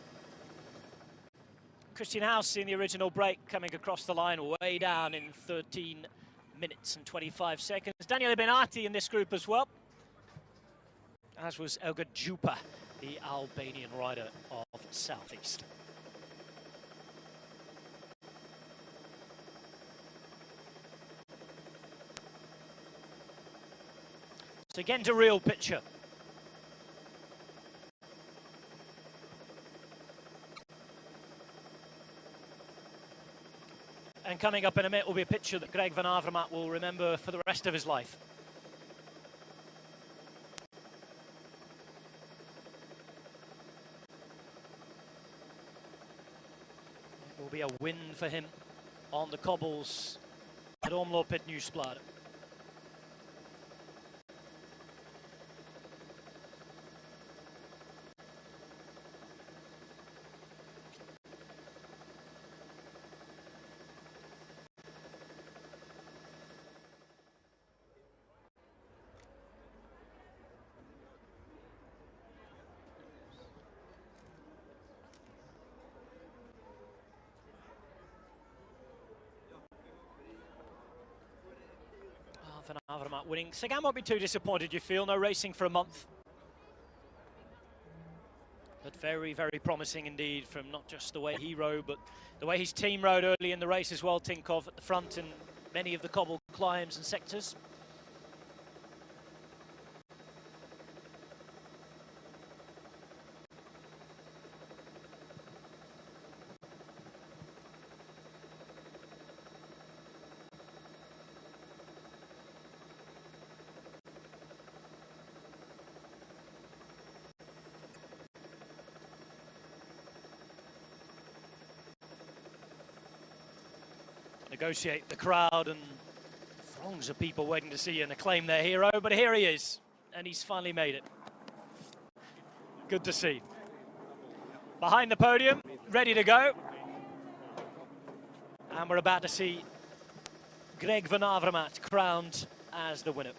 Christian House in the original break coming across the line way down in 13 minutes and 25 seconds. Daniele Benati in this group as well, as was Elgar Jupa, the Albanian rider of Southeast. So again to real picture. And coming up in a minute will be a picture that Greg van Avermaet will remember for the rest of his life. It will be a win for him on the cobbles at Omloop at Nieuwsblad. Van Avermaet winning. Sagan won't be too disappointed, you feel. No racing for a month. But very, very promising indeed from not just the way he rode, but the way his team rode early in the race as well. Tinkoff at the front in many of the cobble climbs and sectors. Negotiate the crowd and throngs of people waiting to see and acclaim their hero, but here he is, and he's finally made it. Good to see. Behind the podium, ready to go. And we're about to see Greg van Avermaet crowned as the winner.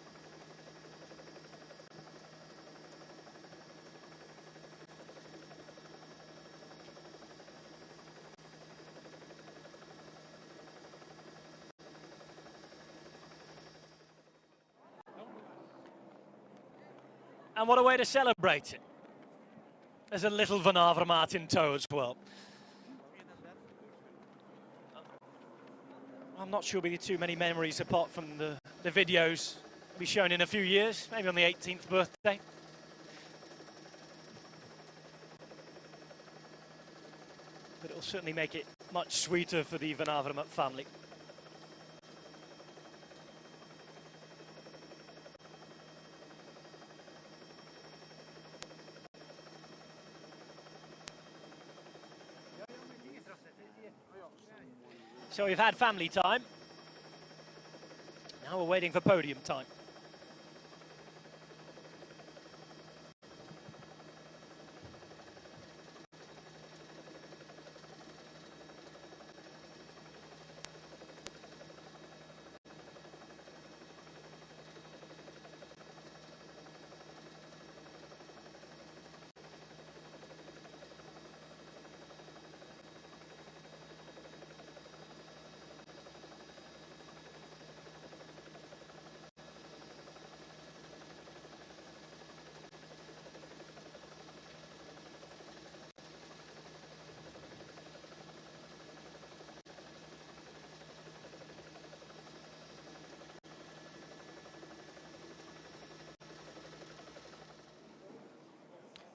And what a way to celebrate it. There's a little Van Avermaet in tow as well. I'm not sure there'll be too many memories apart from the videos will be shown in a few years, maybe on the 18th birthday. But it'll certainly make it much sweeter for the Van Avermaet family. So we've had family time. Now we're waiting for podium time.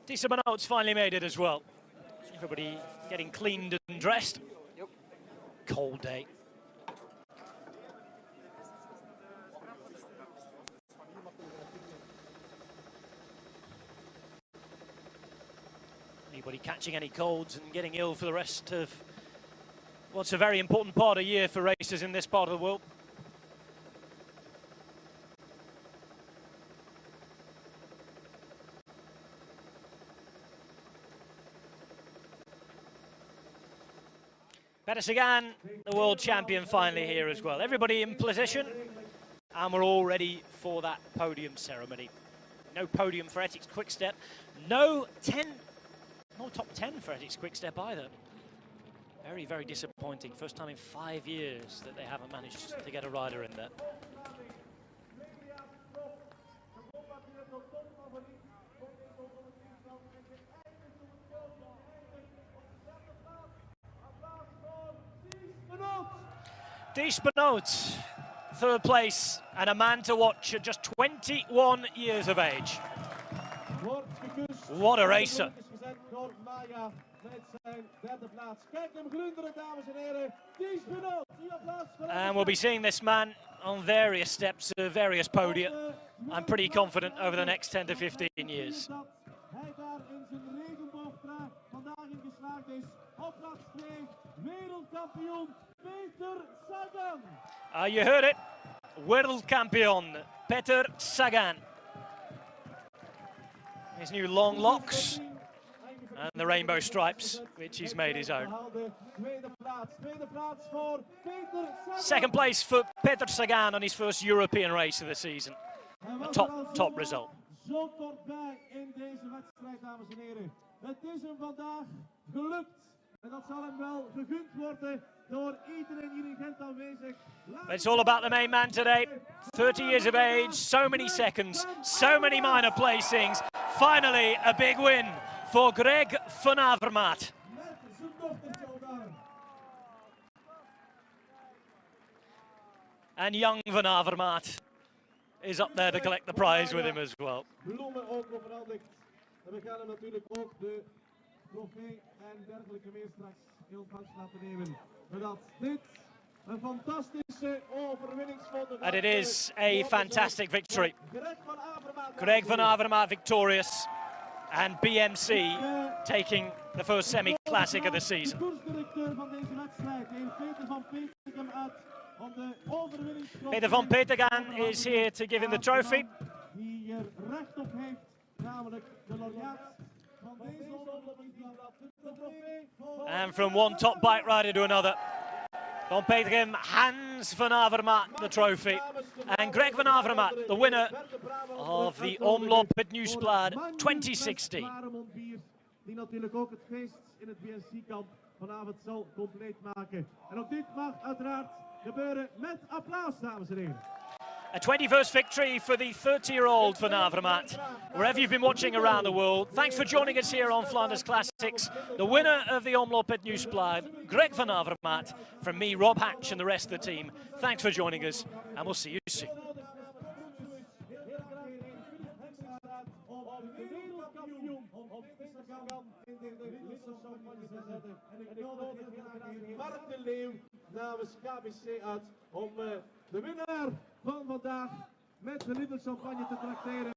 Decent notes finally made it as well. Everybody getting cleaned and dressed. Yep. Cold day. Anybody catching any colds and getting ill for the rest of what's a very important part of the year for racers in this part of the world? Peter Sagan, the world champion, finally here as well. Everybody in position, and we're all ready for that podium ceremony. No podium for Etixx Quick-Step, no top 10 for Etixx Quick-Step either. Very, very disappointing. First time in 5 years that they haven't managed to get a rider in there. Ties Benoot, third place, and a man to watch at just 21 years of age. What a racer. And we'll be seeing this man on various steps, various podia. I'm pretty confident over the next 10 to 15 years. You heard it, world champion Peter Sagan. His new long locks and the rainbow stripes, which he's made his own. Second place for Peter Sagan on his first European race of the season. A top result. It's all about the main man today. 30 years of age, so many seconds, so many minor placings. Finally, a big win for Greg van Avermaet. And young van Avermaet is up there to collect the prize with him as well. And it is a fantastic victory. Greg van Avermaet victorious, and BMC taking the first semi-classic of the season. Peter van Petegem is here to give him the trophy. And from one top bike rider to another, Van Petegem hands Van Avermaet the trophy. And Greg van Avermaet, the winner of the Omloop at Nieuwsblad 2016. Die natuurlijk ook het feest in het BNC-kamp vanavond zal compleet maken. En ook dit mag uiteraard gebeuren met applaus, dames en heren. A 21st victory for the 30-year-old Van Avermaet. Wherever you've been watching around the world, thanks for joining us here on Flanders Classics. The winner of the Omloop at Nieuwsblad, Greg Van Avermaet. From me, Rob Hatch, and the rest of the team, thanks for joining us, and we'll see you soon. Mark de Leeuw namens KBC uit om de winnaar van vandaag met de Lidl champagne te trakteren.